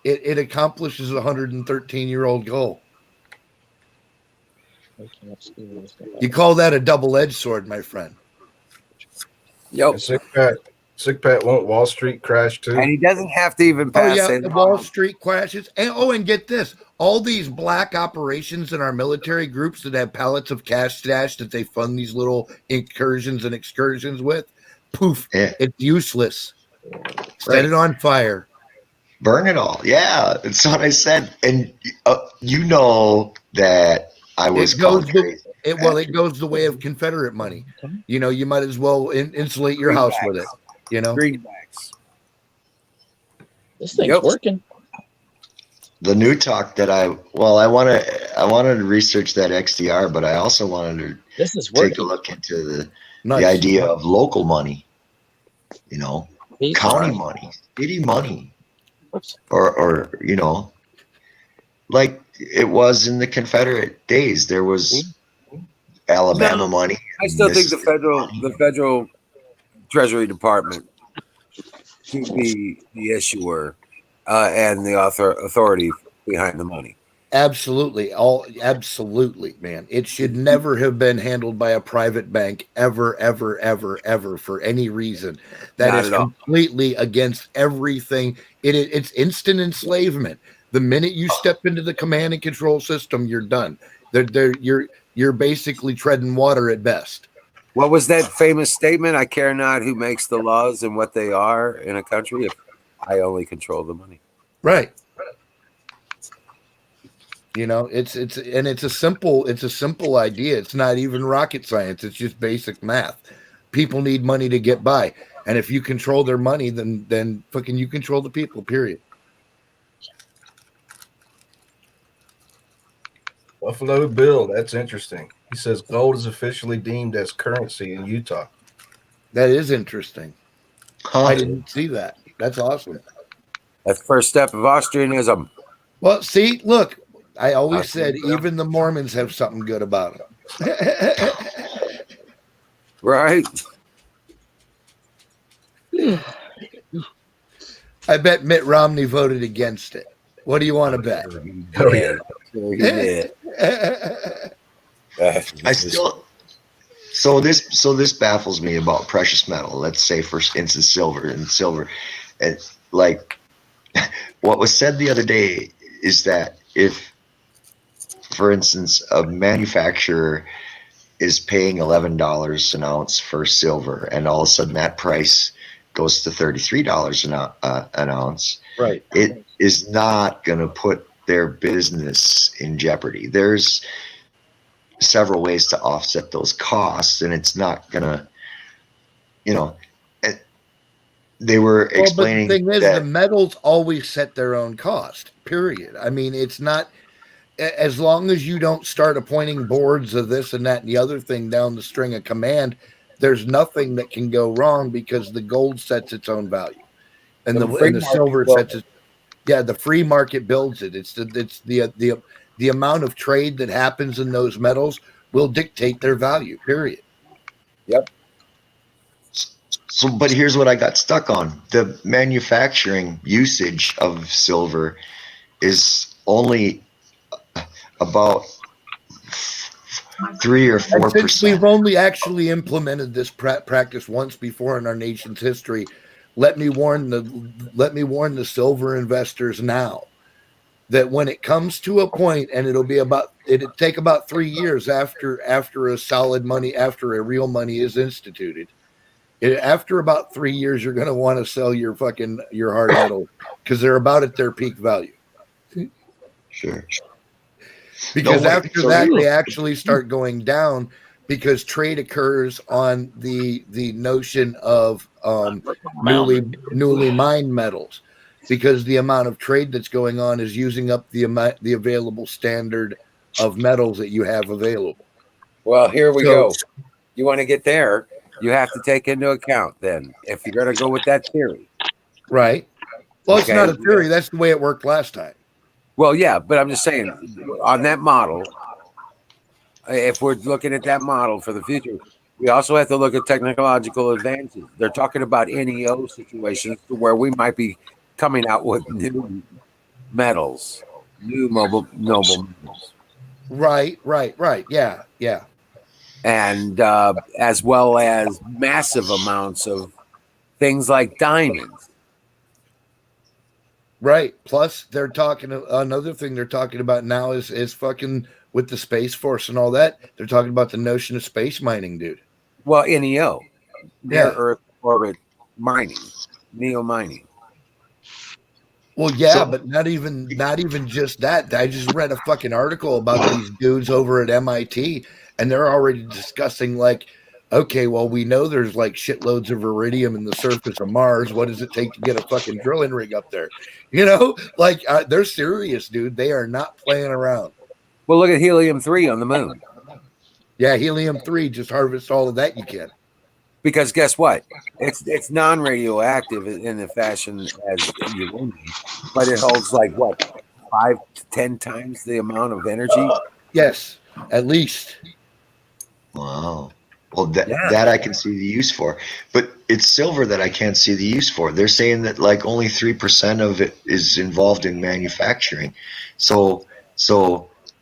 it accomplishes a 113-year-old goal. You call that a double-edged sword, my friend. Yep. Sick Pat, won't Wall Street crash too? And he doesn't have to even Oh pass yeah, it. Wall Street crashes. And get this: all these black operations in our military groups that have pallets of cash stashed that they fund these little incursions and excursions with, poof, it's useless. Set it on fire. Burn it all. Yeah, that's what I said. And that I was called crazy. It goes the way of Confederate money. You might as well insulate your house with it. Greenbacks. This thing's working. The new talk that I wanted to research that XDR, but I also wanted to take a look into the idea of local money, county money, city money, or like it was in the Confederate days. There was Alabama money. I still think the federal Treasury Department should be the issuer and the authority behind the money. Absolutely. Absolutely, man. It should never have been handled by a private bank ever, ever, ever, ever for any reason. That is completely against everything. It's instant enslavement. The minute you step into the command and control system, you're done. You're basically treading water at best. What was that famous statement? I care not who makes the laws and what they are in a country if I only control the money. Right. It's a simple idea. It's not even rocket science. It's just basic math. People need money to get by. And if you control their money, then fucking you control the people, period. Buffalo Bill, that's interesting. He says gold is officially deemed as currency in Utah. That is interesting. Huh. I didn't see that. That's awesome. That's the first step of Austrianism. Well, see, look, I always said even the Mormons have something good about them. Right. I bet Mitt Romney voted against it. What do you want to bet? Oh, yeah. I still. So this baffles me about precious metal. Let's say, for instance, silver. And like what was said the other day is that if, for instance, a manufacturer is paying $11 an ounce for silver, and all of a sudden that price goes to $33 an ounce, Right. it is not going to put their business in jeopardy. There's several ways to offset those costs, and it's not going to, they were explaining but the thing is, that the metals always set their own cost, period. I mean, it's not, as long as you don't start appointing boards of this and that and the other thing down the string of command, there's nothing that can go wrong because the gold sets its own value, and the silver sets it. Yeah, the free market builds it. It's the amount of trade that happens in those metals will dictate their value. Period. Yep. So, but here's what I got stuck on: the manufacturing usage of silver is only about 3 or 4%. Since we've only actually implemented this practice once before in our nation's history, let me warn the silver investors now that when it comes to a point, and it'll take about 3 years after a real money is instituted. After about 3 years, you're going to want to sell your hard metal because they're about at their peak value. Sure. Because they actually start going down because trade occurs on the notion of newly mined metals, because the amount of trade that's going on is using up the available standard of metals that you have available. Well, here we go. You want to get there, you have to take into account then, if you're going to go with that theory. Right. Well, Okay. it's not a theory. That's the way it worked last time. Well, yeah, but I'm just saying, on that model, if we're looking at that model for the future, we also have to look at technological advances. They're talking about NEO situations where we might be coming out with new metals, new noble metals. Right. Yeah. And as well as massive amounts of things like diamonds. Right. Plus, they're talking. Another thing they're talking about now is fucking with the Space Force and all that. They're talking about the notion of space mining, dude. Well, NEO, near Yeah. Earth orbit mining, neo mining. Well, yeah, but not even just that. I just read a fucking article about these dudes over at MIT, and they're already discussing like, okay, well, we know there's like shitloads of iridium in the surface of Mars. What does it take to get a fucking drilling rig up there? They're serious, dude. They are not playing around. Well, look at helium-3 on the moon. Yeah, helium-3, just harvest all of that you can. Because guess what? It's non-radioactive in the fashion as uranium, but it holds like what, 5 to 10 times the amount of energy? Yes, at least. Wow. Well, that I can see the use for, but it's silver that I can't see the use for. They're saying that like only 3% of it is involved in manufacturing. So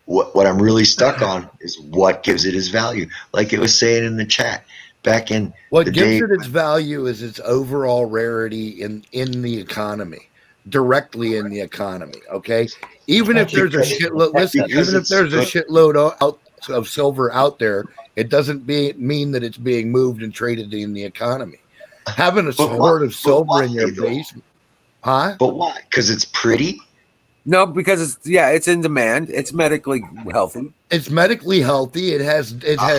what I'm really stuck on is what gives it its value. Like it was saying in the chat back in what the gives day, it its value is its overall rarity in the economy, directly in the economy. Okay, even if there's a shitload. Listen, even if there's a shitload of silver out there, it doesn't mean that it's being moved and traded in the economy. Having a hoard of silver in your basement, huh? But why? Because it's pretty. No, because it's in demand. It's medically healthy. It's medically healthy. It has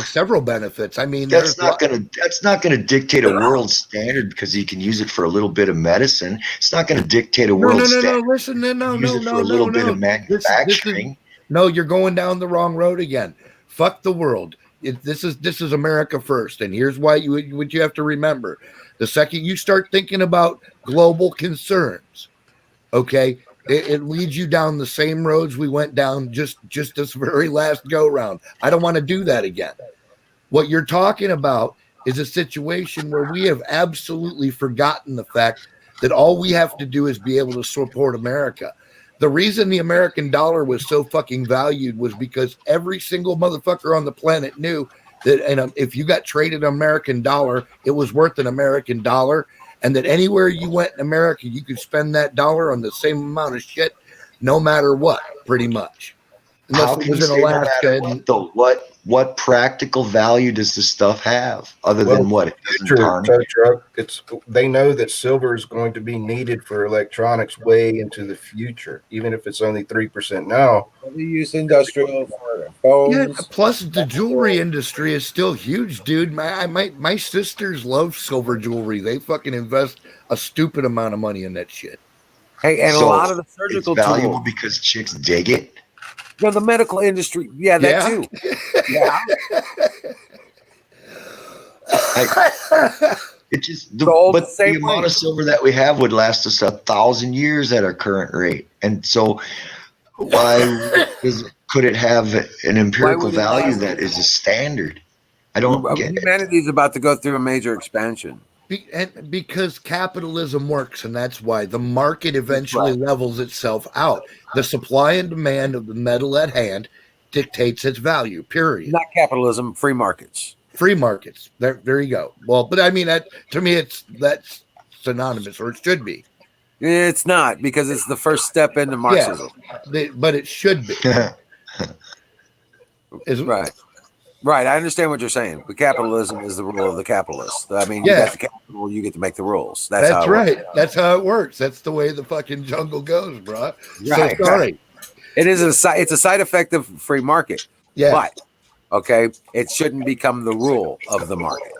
several benefits. I mean, that's not gonna dictate a world standard because you can use it for a little bit of medicine. It's not gonna dictate a world standard. Listen, no. Use it for a little bit of manufacturing. No, you're going down the wrong road again. Fuck the world. This is America first, and here's why what you have to remember: the second you start thinking about global concerns, okay, it leads you down the same roads we went down just this very last go round. I don't want to do that again. What you're talking about is a situation where we have absolutely forgotten the fact that all we have to do is be able to support America. The reason the American dollar was so fucking valued was because every single motherfucker on the planet knew that if you got traded an American dollar, it was worth an American dollar, and that anywhere you went in America, you could spend that dollar on the same amount of shit no matter what, pretty much. Unless How it can was you in say no Alaska. matter what, though? What practical value does this stuff have other than what it doesn't tarnish? Tow truck. They know that silver is going to be needed for electronics way into the future, even if it's only 3% now. They use industrial for Yeah, phones. plus the jewelry industry is still huge, dude. My sisters love silver jewelry. They fucking invest a stupid amount of money in that shit. Hey, and So a lot of the it's surgical valuable tools. because chicks dig it. No, the medical industry. Yeah, that Yeah. too. Yeah. It just Gold, but same the amount way. of silver that we have would last us 1,000 years at our current rate. And so could it have an empirical would it value last? that is a standard? I don't get it. Humanity is about to go through a major expansion. Because capitalism works, and that's why the market eventually levels itself out. The supply and demand of the metal at hand dictates its value. Period. Not capitalism, free markets. Free markets. There you go. Well, but I mean, to me, that's synonymous, or it should be. It's not, because it's the first step into Marxism. Yeah, but it should be. Right. Right. I understand what you're saying. But capitalism is the rule of the capitalists. I mean, you got the capital, you get to make the rules. That's how it right. works. That's how it works. That's the way the fucking jungle goes, bro. Right, So sorry. right. It's a side effect of free market. Yeah. But okay, it shouldn't become the rule of the market.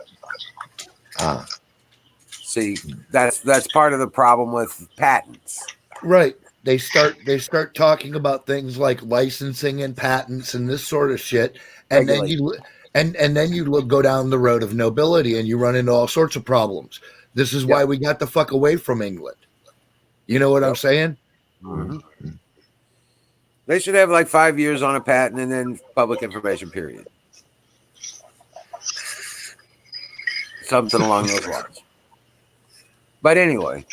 See, that's part of the problem with patents. Right. They start talking about things like licensing and patents and this sort of shit, and then you go down the road of nobility, and you run into all sorts of problems. This is why we got the fuck away from England. You know what I'm saying? Mm-hmm. They should have like 5 years on a patent and then public information period. Something along those lines. But anyway,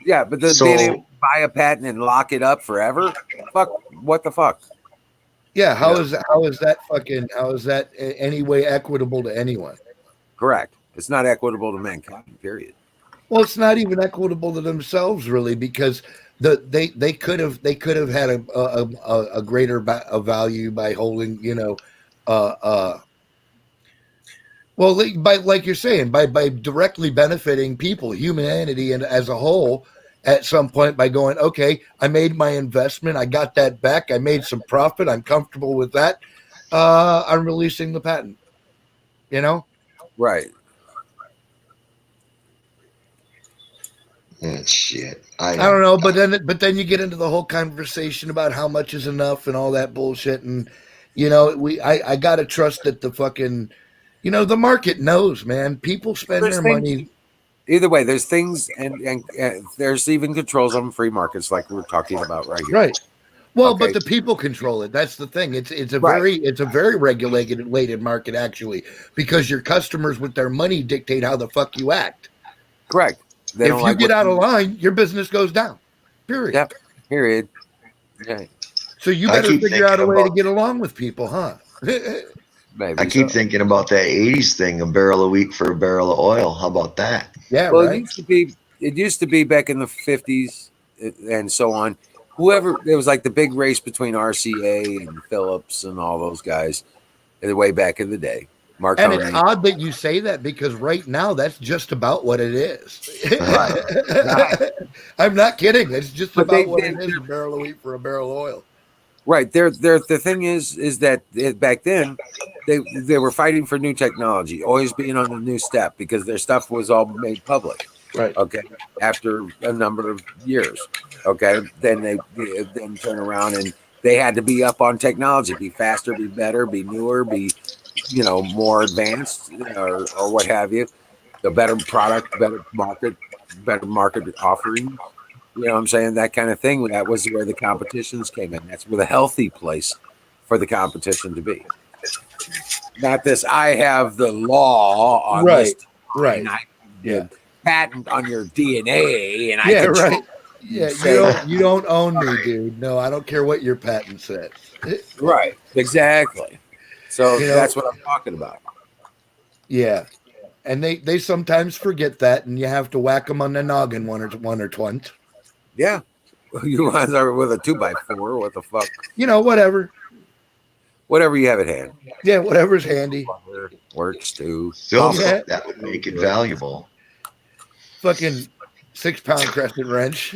yeah, but being able to buy a patent and lock it up forever, fuck, what the fuck? Yeah, how is that any way equitable to anyone? Correct. It's not equitable to mankind, period. Well, it's not even equitable to themselves, really, because they could have had a greater value by holding, well, by, like you're saying, by directly benefiting people, humanity, and as a whole, at some point, by going, okay, I made my investment, I got that back, I made some profit, I'm comfortable with that, I'm releasing the patent. Right. Shit. I don't know, but then you get into the whole conversation about how much is enough and all that bullshit, and I gotta trust that the fucking the market knows, man. People spend their money. Either way, there's things and there's even controls on free markets, like we're talking about right here. Right. Well, Okay. but the people control it. That's the thing. It's a very regulated market, actually, because your customers with their money dictate how the fuck you act. Correct. They don't If you like get what out of line, your business goes down. Period. Yep. Period. Okay. So you I better keep figure out a thinking way to about- get along with people, huh? Maybe I keep so. thinking about that 80s thing, a barrel of wheat for a barrel of oil. How about that? Yeah, Well, right. it used to be back in the 50s and so on. It was like the big race between RCA and Phillips and all those guys way back in the day. Mark And Carney. it's odd that you say that, because right now that's just about what it is. Right. I'm not kidding. It's just But about what it is, a barrel of wheat for a barrel of oil. Right. The thing is that back then they were fighting for new technology, always being on the new step, because their stuff was all made public. Right. Okay. After a number of years. Okay. Then they then turn around and they had to be up on technology, be faster, be better, be newer, be more advanced, or what have you. The better product, better market offering. You know what I'm saying? That kind of thing. That was where the competitions came in. That's where the healthy place for the competition to be. Not this, I have the law on this. Right. And I Yeah. patent on your DNA, and I Yeah, control right. Yeah, say- you don't own me, dude. No, I don't care what your patent says. Right. Exactly. So You know- that's what I'm talking about. Yeah. And they sometimes forget that, and you have to whack them on the noggin one or twice. Yeah. You guys are with a 2x4. What the fuck? Whatever. whatever you have at hand. Yeah, whatever's handy. Works too. Silver, Yeah. that would make it valuable. Fucking 6-pound crescent wrench.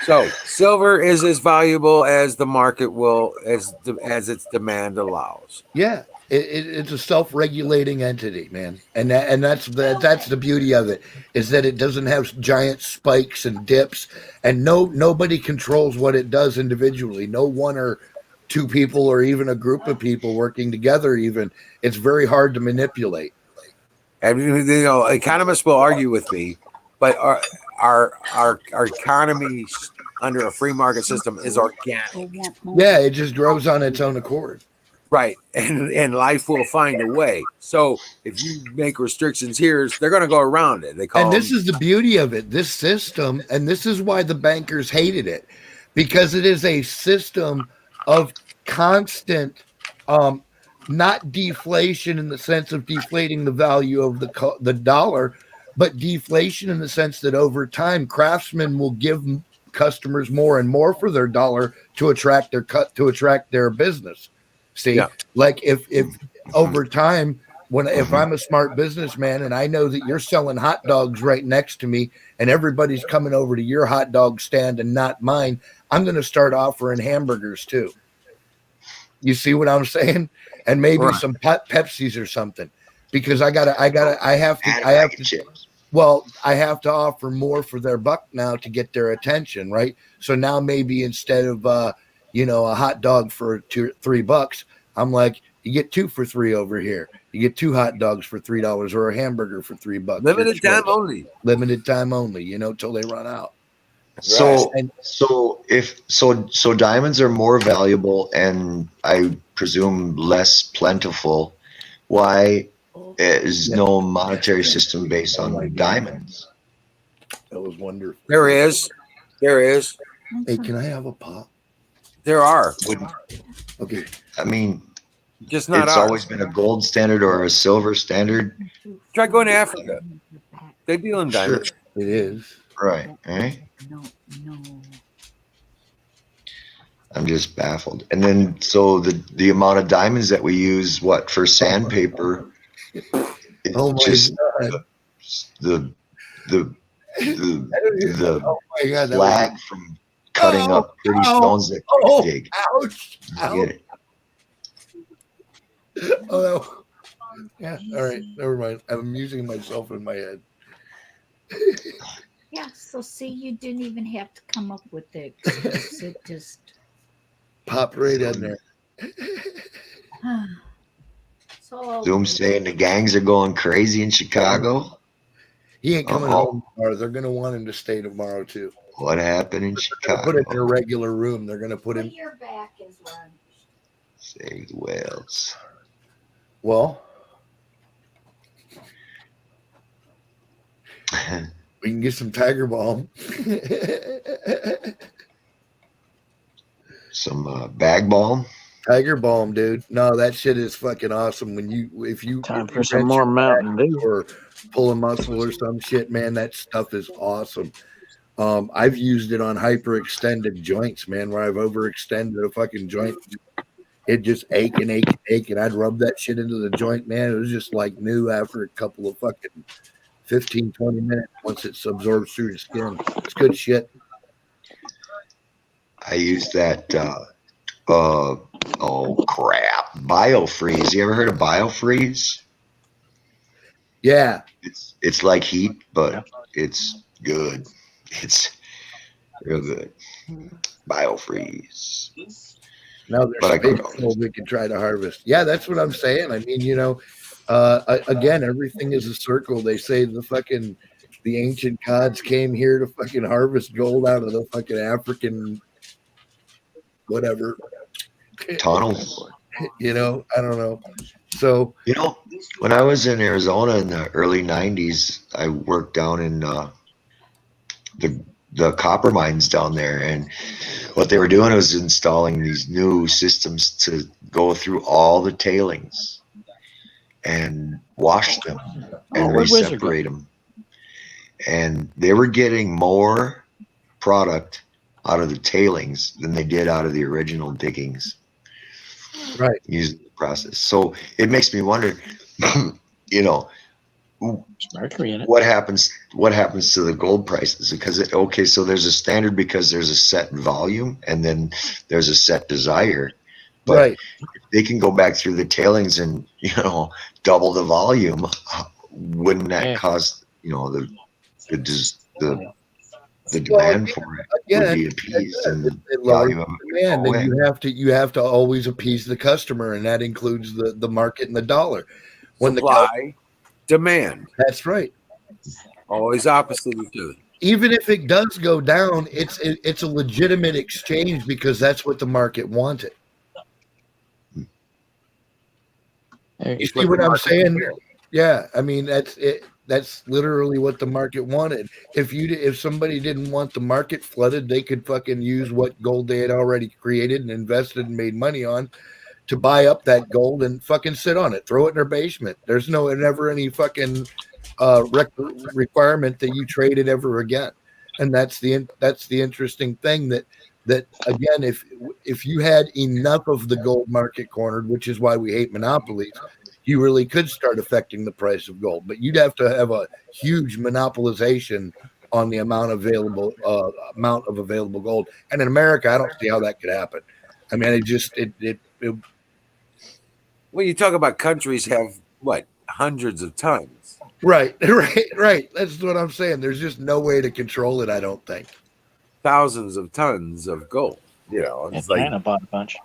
So silver is as valuable as the market will, as its demand allows. Yeah, it's a self-regulating entity, man, and that's the beauty of it, is that it doesn't have giant spikes and dips, and nobody controls what it does individually. No one or two people or even a group of people working together. Even it's very hard to manipulate. And economists will argue with me, but our economy under a free market system is organic. Yeah, it just grows on its own accord. Right. And life will find a way. So if you make restrictions here, they're going to go around it. And this is the beauty of it, this system, and this is why the bankers hated it, because it is a system of constant, not deflation in the sense of deflating the value of the dollar, but deflation in the sense that over time, craftsmen will give customers more and more for their dollar to attract their business. See, yeah. Like if over time, if I'm a smart businessman and I know that you're selling hot dogs right next to me and everybody's coming over to your hot dog stand and not mine, I'm going to start offering hamburgers too. You see what I'm saying? And maybe some Pepsis or something, because I have to offer more for their buck now to get their attention. Right. So now maybe instead of, a hot dog for $3, I'm like, you get 2 for $3 over here. You get 2 hot dogs for $3 or a hamburger for $3. Limited time only. Limited time only, till they run out. So diamonds are more valuable and I presume less plentiful. Why is no monetary system based on diamonds? That was wonderful. There is. Hey, can I have a pop? There are. Okay. I mean, just not. It's always been a gold standard or a silver standard. Try going to Africa. They deal in diamonds. Sure. It is. Right. Eh? No. I'm just baffled. And then, so the amount of diamonds that we use, for sandpaper? Oh my God. The slag from cutting up pretty stones that dig. Ouch! Get it? Oh, yeah. All right. Never mind. I'm amusing myself in my head. Yeah. So see, you didn't even have to come up with it. It just popped right in there. So Zoom saying the gangs are going crazy in Chicago. He ain't coming home tomorrow. They're going to want him to stay tomorrow too. What happened in Chicago? Put it in a regular room. They're going to put him. Your back is run. Say Wales. Well, we can get some Tiger Balm. Some bag balm. Tiger Balm, dude. No, that shit is fucking awesome. If you time for some more Mountain Dew or pull a muscle or some shit, man, that stuff is awesome. I've used it on hyperextended joints, man, where I've overextended a fucking joint. It just ache and. I'd rub that shit into the joint, man. It was just like new after a couple of fucking 15, 20 minutes once it absorbs through the skin. It's good shit. I use that, BioFreeze. You ever heard of BioFreeze? Yeah. It's like heat, but it's good. It's real good. BioFreeze. Now there's we can try to harvest. Yeah, that's what I'm saying. I mean, again, everything is a circle. They say the ancient gods came here to fucking harvest gold out of the fucking African whatever tunnels. I don't know. So when I was in Arizona in the early 90s, I worked down in the copper mines down there, and what they were doing was installing these new systems to go through all the tailings and wash them and re-separate them, and they were getting more product out of the tailings than they did out of the original diggings. Right. using the process. So it makes me wonder, you know, Mercury in it. what happens to the gold prices? Because so there's a standard because there's a set volume and then there's a set desire. But Right. if they can go back through the tailings and, double the volume, wouldn't that cause, the demand for it would be appeased and the value of it demand, would go then away. you have to always appease the customer, and that includes the market and the dollar. When Supply, demand. That's right. Always opposite each other. Even if it does go down, it's a legitimate exchange because that's what the market wanted. You see what I'm saying? Yeah, I mean that's it. That's literally what the market wanted. If somebody didn't want the market flooded, they could fucking use what gold they had already created and invested and made money on to buy up that gold and fucking sit on it, throw it in their basement. There's never any fucking requirement that you trade it ever again. And that's the interesting thing that again, if you had enough of the gold market cornered, which is why we hate monopolies, you really could start affecting the price of gold. But you'd have to have a huge monopolization on the amount of available gold. And in America, I don't see how that could happen. I mean, When you talk about countries have what, hundreds of tons. Right. That's what I'm saying. There's just no way to control it, I don't think. Thousands of tons of gold. It's like China bought a bunch.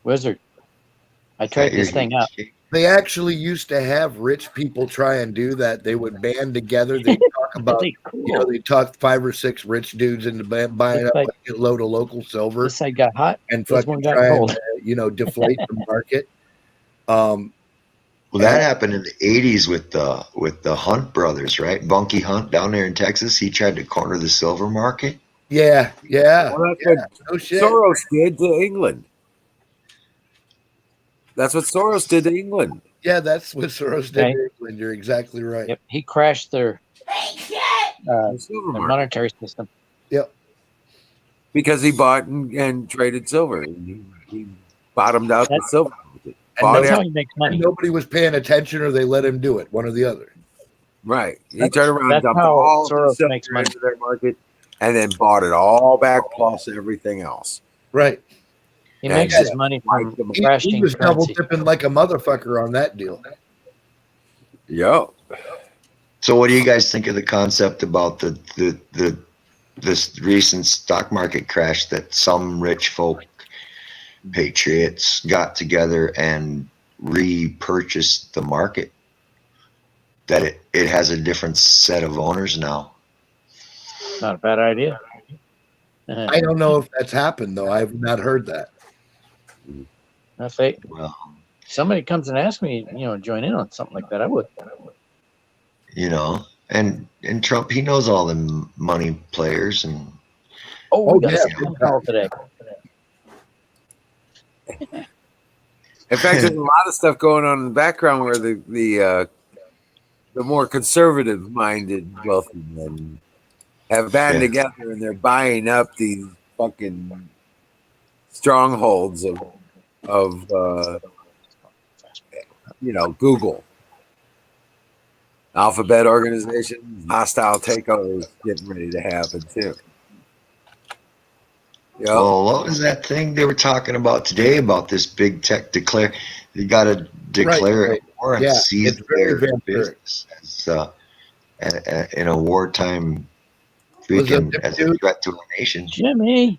Wizard, I tried this thing out. They actually used to have rich people try and do that. They would band together. They talk about, they talk 5 or 6 rich dudes into buying up a load of local silver. This side got hot and this fucking one got try cold. and, deflate the market. Well, that happened in the 80s with the Hunt brothers, right? Bunky Hunt down there in Texas. He tried to corner the silver market. Yeah. Well, that's what No shit. Soros did to England. That's what Soros did to England. Yeah, that's what Soros did to England. You're exactly right. Yep. He crashed their Silver market. monetary system. Yep. Because he bought and traded silver. He bottomed out the silver market. That's how he makes money. Nobody was paying attention, or they let him do it. One or the other. Right. He That's- turned around, that's dumped how all Soros the silver makes money. into their market, and then bought it all back plus everything else. Right. He makes his money from He crashing was double currency. dipping like a motherfucker on that deal. Yo. So, what do you guys think of the concept about this recent stock market crash that some rich folk, patriots, got together and repurchased the market? That it has a different set of owners now. Not a bad idea. I don't know if that's happened though. I have not heard that. If they, Well, somebody comes and asks me, join in on something like that, I would. and Trump, he knows all the money players, and Oh, we got yeah. a phone call today. In fact, there's a lot of stuff going on in the background where the more conservative minded wealthy men have banded together and they're buying up these fucking strongholds of Google. Alphabet organization, hostile takeovers getting ready to happen too. Yeah. well, what was that thing they were talking about today about this big tech declare? You got to declare Right. war and Yeah, seize it's very their vampiric. business in a wartime, Was it freaking as a dude? threat to a nation. Jimmy.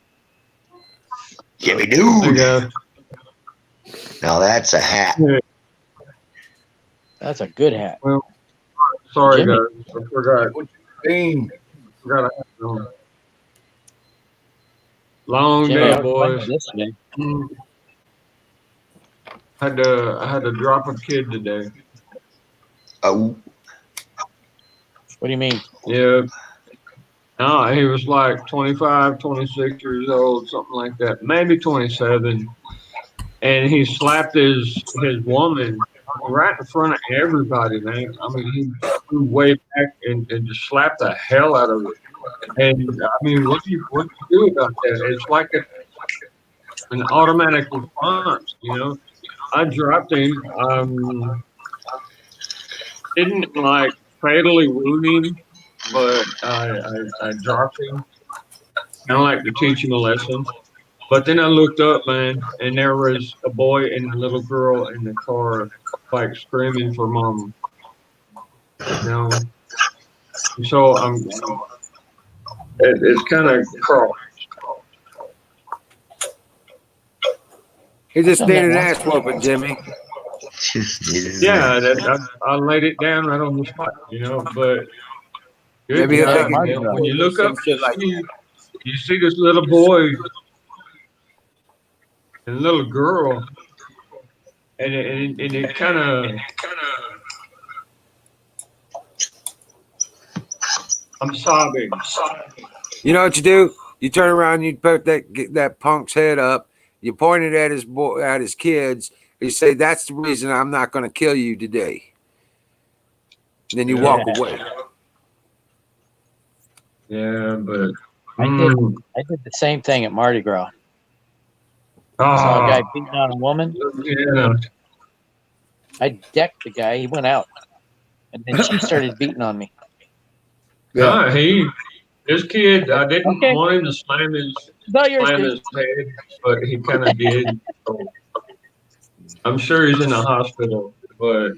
Jimmy dude. Now that's a hat. That's a good hat. Sorry, Jimmy. guys. I forgot. Bean. Forgot I had it on. Long Jimmy, I day, was boys. playing this today. I had to drop a kid today. Oh, What do you mean? Yeah. No, he was like 25, 26 years old, something like that. Maybe 27. And he slapped his woman right in front of everybody, man. I mean, he threw way back and just slapped the hell out of it. And I mean, what do you do about that? It's like an automatic response. You know, I dropped him. Didn't like fatally wound him, but I dropped him. Kind of like to teach him a lesson. But then I looked up, man, and there was a boy and a little girl in the car, like screaming for mom. You know, and so it's kind of cross. He just needed an ass whooping, Jimmy. Yeah, I laid it down right on the spot, you know. But Maybe he'll God, take it man, when you look some up, shit like you see this little boy and little girl, and it kind of. I'm sobbing. You know what you do? You turn around, you put that punk's head up, you point it at his kids, you say, "That's the reason I'm not going to kill you today." And then you walk away. Yeah, but I did the same thing at Mardi Gras. I saw a guy beating on a woman. Yeah. I decked the guy. He went out, and then she started beating on me. Yeah, this kid, I didn't want him to slam his head, but he kind of did. So I'm sure he's in the hospital, but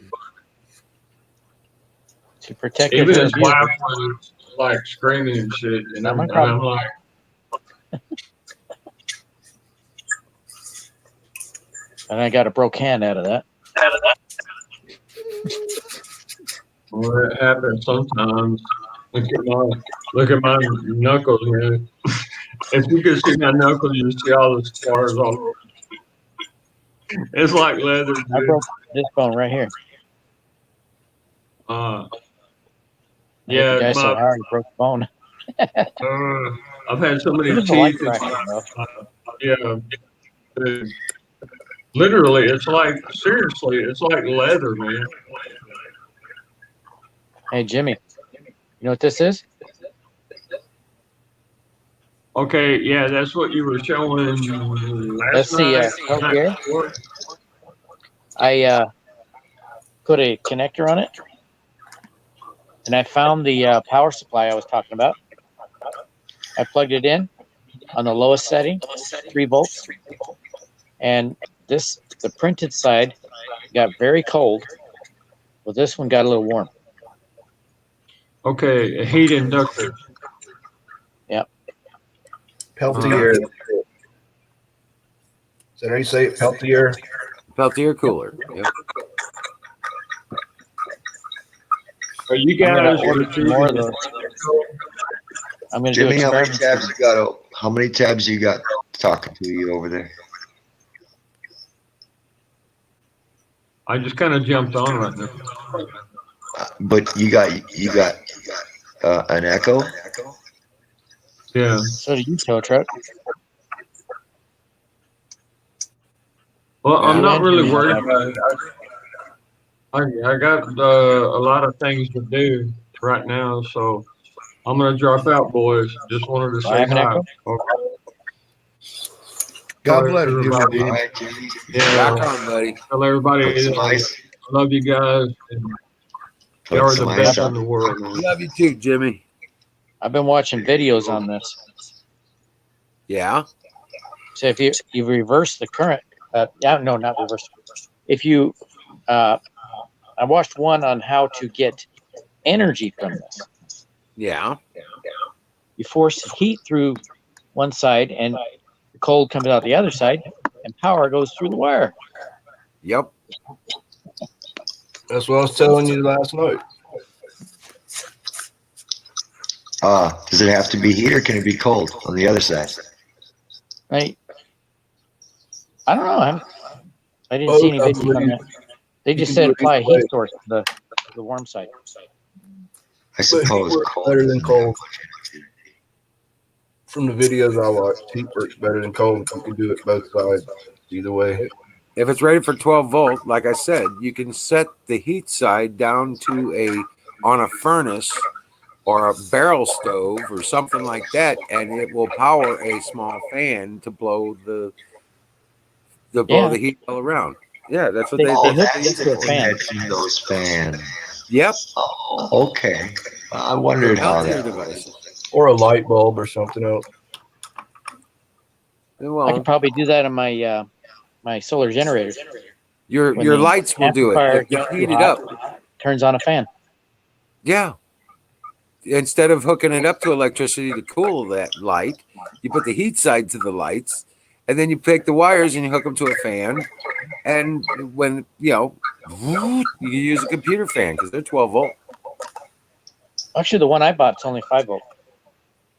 to protect even her his beauty. wife was like screaming and shit, and I'm like, and I got a broke hand out of that. well, it happens sometimes. Look at my knuckles, man. If you could see my knuckles, you see all the scars all over. It's like leather. Dude. I broke this bone right here. Yeah, the guy so hard he broke the bone. I've had so many teeth. Yeah, literally, it's like seriously, it's like leather, man. Hey, Jimmy, you know what this is? Okay, yeah, that's what you were showing last night. Peltier. I put a connector on it, and I found the power supply I was talking about. I plugged it in on the lowest setting, 3 volts, and the printed side got very cold. Well, this one got a little warm. Okay, a heat inductor. Yep. Peltier. Is that how you say it? Peltier? Peltier cooler. Yep. Are you guys more of those? I'm going to do Jimmy, experiments. how many tabs you got talking to you over there? I just kind of jumped on right now. But you got an echo? Yeah. So do you, tow truck. Well, I'm not really worried about it. I got a lot of things to do right now, so I'm gonna drop out, boys. Just wanted to say hi. God bless you, Jimmy. Yeah, Rock on, buddy. tell everybody I love you guys. And you are the best in the world, man. Love you too, Jimmy. I've been watching videos on this. Yeah. So if you reverse the current, no, not reverse. If you, I watched one on how to get energy from this. Yeah. You force heat through one side, and the cold comes out the other side, and power goes through the wire. Yep. That's what I was telling you last night. Does it have to be heat or can it be cold on the other side? Right. I don't know. I didn't see any videos on that. They just said apply a heat source to the warm side. I suppose cold. Better than cold. From the videos I watched, heat works better than cold. You can do it both sides, either way. If it's rated for 12 volt, like I said, you can set the heat side down to on a furnace or a barrel stove or something like that, and it will power a small fan to blow the to blow Yeah. the heat all around. Yeah, that's what They- they. they That's hook what they use into it a for. fan. Catching those fans. Yep. Oh, okay. I They're wondered how Peltier that devices. Or a light bulb or something else. Well, I could probably do that on my my solar generator. your When the lights will do it. amplifier They'll gets too heat it hot, up. turns on a fan. Yeah. Instead of hooking it up to electricity to cool that light, you put the heat side to the lights, and then you take the wires and you hook them to a fan. And when you can use a computer fan because they're 12 volt. Actually, the one I bought is only 5 volt.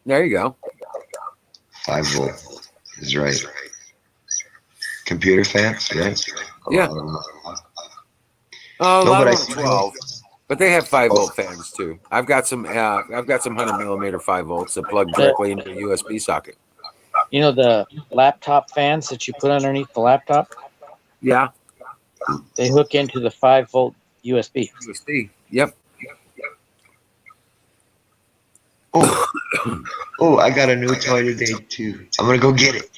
There you go. 5 volt is right. Computer fans, right? Yeah. A No, lot but of I them are 12, but they have 5 volt fans too. I've got some 100mm 5 volts that plug directly into a USB socket. You know the laptop fans that you put underneath the laptop? Yeah. They hook into the 5 volt USB. USB. Yep. Oh, I got a new toy today too. I'm gonna go get it.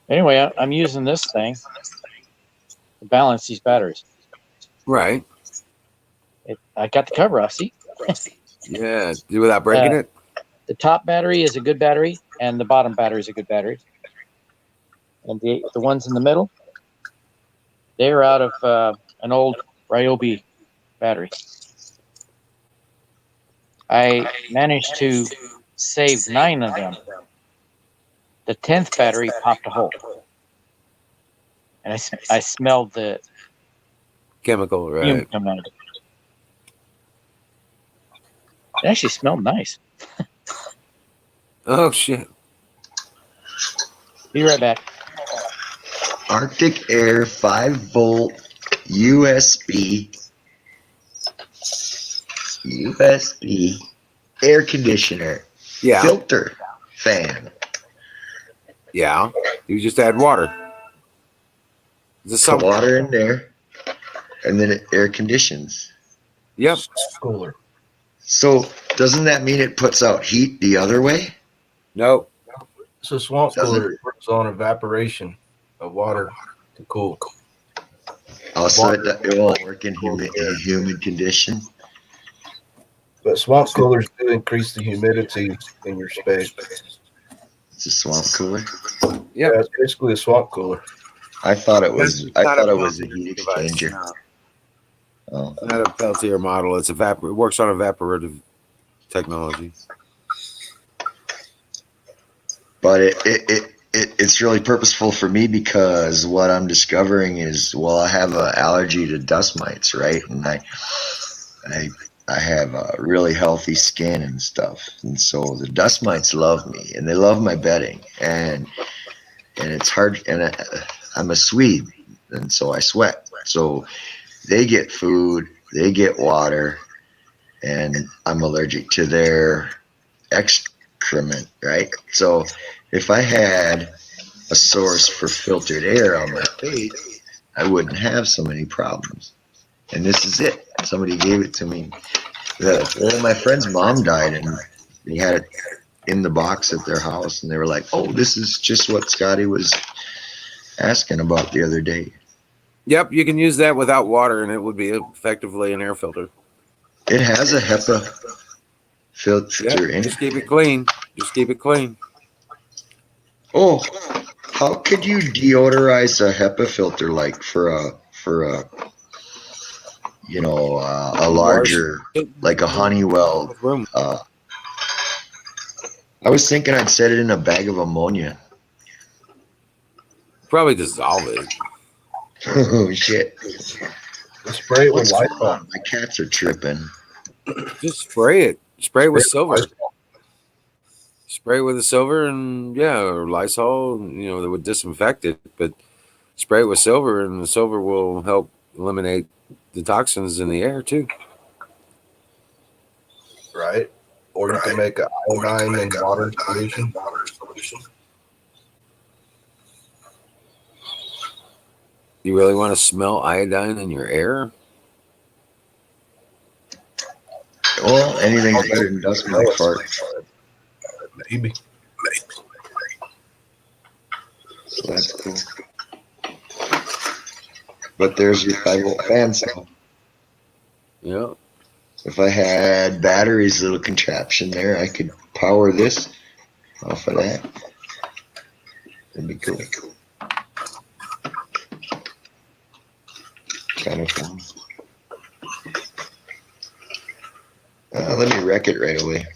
Anyway, I'm using this thing to balance these batteries. Right. I got the cover off. See? Yeah. Do without breaking it. The top battery is a good battery, and the bottom battery is a good battery. And the ones in the middle, they're out of an old Ryobi battery. I managed to save 9 of them. The 10th battery popped a hole, and I smelled the Chemical, right? fume coming out of it. It actually smelled nice. Oh shit. Be right back. Arctic Air 5 volt USB air conditioner. Yeah. Filter fan. Yeah. You just add water. Is this Put something? water in there, and then it air conditions. Yep. Cooler. So doesn't that mean it puts out heat the other way? No. So swamp Does it? cooler works on evaporation of water to cool. Also, it won't work in humid condition. But swamp coolers do increase the humidity in your space. It's a swamp cooler. Yeah, it's basically a swamp cooler. I thought it was. It's I not thought a it was a Peltier heat device, exchanger. no. Oh, Not a Peltier model. It's it works on evaporative technology. but it's really purposeful for me because what I'm discovering is, well, I have an allergy to dust mites, right? And I have a really healthy skin and stuff, and so the dust mites love me, and they love my bedding, and it's hard, and I'm a Swede, and so I sweat, so they get food, they get water, and I'm allergic to their excrement, right? So if I had a source for filtered air on my face, I wouldn't have so many problems. And this is it. Somebody gave it to me. Well, my friend's mom died, and they had it in the box at their house, and they were like, "Oh, this is just what Scotty was asking about the other day." Yep, you can use that without water, and it would be effectively an air filter. It has a HEPA filter Yep, in just it. keep it clean. Just keep it clean. Oh, how could you deodorize a HEPA filter like for a a larger, like a Honeywell? I was thinking I'd set it in a bag of ammonia. Probably dissolve it. Oh shit! Spray it with What's going Lysol. on? My cats are tripping. Just spray it. Spray it with silver. Spray it with a silver and or Lysol, that would disinfect it, but spray it with silver and the silver will help eliminate the toxins in the air too. Right? Or you can make an iodine and water solution. You really want to smell iodine in your air? Well, anything's better than dust mite fart. Maybe. So that's cool. But there's your 5-volt fan cell. Yeah. If I had batteries, little contraption there, I could power this off of that. That'd be cool. Kind of fun. Let me wreck it right away.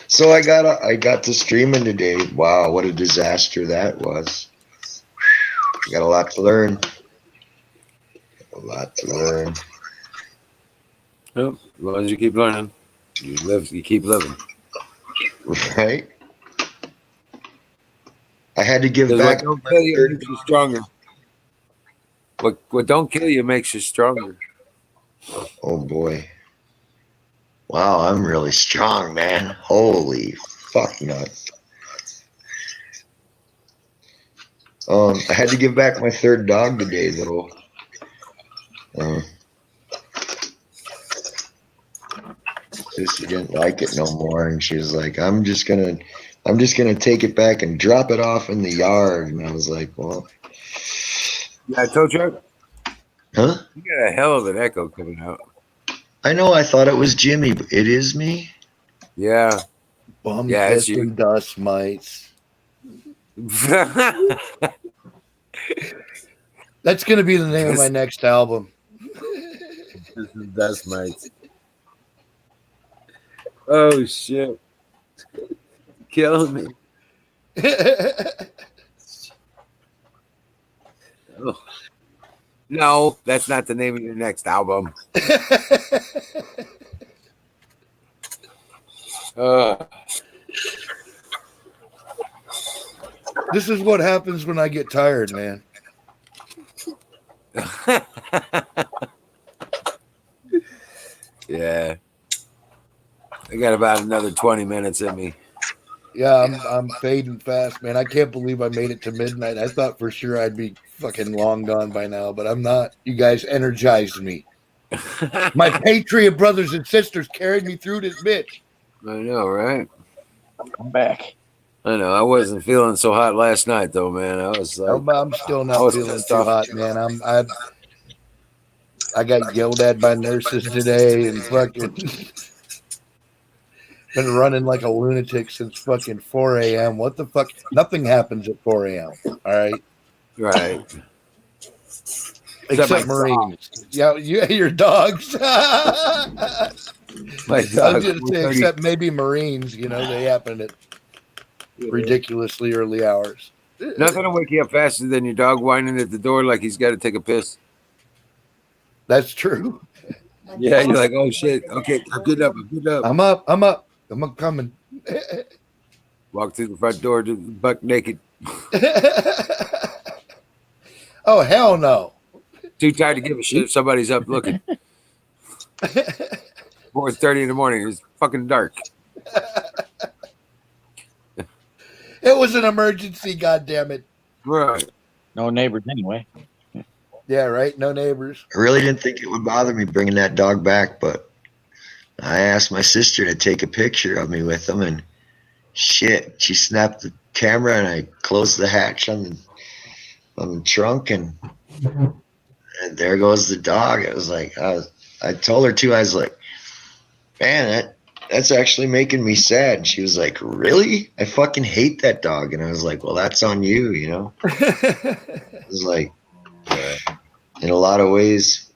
So I got to streaming today. Wow, what a disaster that was. I got a lot to learn. Yep. As long as you keep learning, you keep living. Right? I had to give Because back. what don't kill you makes you stronger. What don't kill you makes you stronger. Oh boy. Wow, I'm really strong, man. Holy fuck nuts. I had to give back my third dog today, though. She didn't like it no more, and she was like, I'm just gonna take it back and drop it off in the yard. And I was like, well, Yeah, I told you. huh? You got a hell of an echo coming out. I know, I thought it was Jimmy, but it is me. Yeah. Bum Yeah, it's piss you. and dust mites. That's going to be the name of my next album. That's mites. Oh shit! Killing me. Oh. No, that's not the name of your next album. This is what happens when I get tired, man. Yeah. I got about another 20 minutes in me. Yeah, I'm fading fast, man. I can't believe I made it to midnight. I thought for sure I'd be fucking long gone by now, but I'm not. You guys energized me. My Patriot brothers and sisters carried me through this bitch. I know, right? I'm back. I know. I wasn't feeling so hot last night, though, man. I was like, I'm still I not was feeling pissed too off. hot, man. I got yelled at by nurses today and fucking been running like a lunatic since fucking 4 a.m. What the fuck? Nothing happens at 4 a.m. All right. Right. Except my Marines. Yeah, your dogs. My I was dog. just saying, except maybe Marines, they happen at ridiculously early hours. Nothing will wake you up faster than your dog whining at the door like he's got to take a piss. That's true. Yeah, you're like, oh shit. Okay, I'm good up. I'm up. I'm coming. Walk through the front door to buck naked. Oh, hell no. Too tired to give a shit if somebody's up looking. 4:30 in the morning. It's fucking dark. It was an emergency, goddammit. Right. No neighbors anyway. Yeah, right? No neighbors. I really didn't think it would bother me bringing that dog back, but I asked my sister to take a picture of me with him, and shit, she snapped the camera, and I closed the hatch on the trunk, and there goes the dog. It was like, I told her too, I was like, man, that's actually making me sad. And she was like, really? I fucking hate that dog. And I was like, well, that's on you, It was like, in a lot of ways,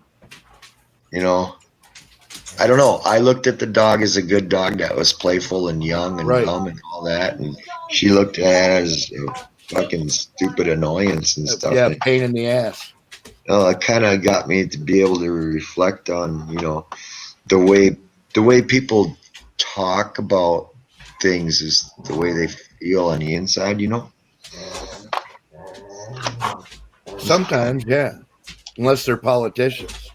I don't know. I looked at the dog as a good dog that was playful and young and dumb and all that. And she looked at it as a fucking stupid annoyance and stuff. Yeah, pain in the ass. It kind of got me to be able to reflect on, the way people talk about things is the way they feel on the inside, Sometimes, yeah. Unless they're politicians.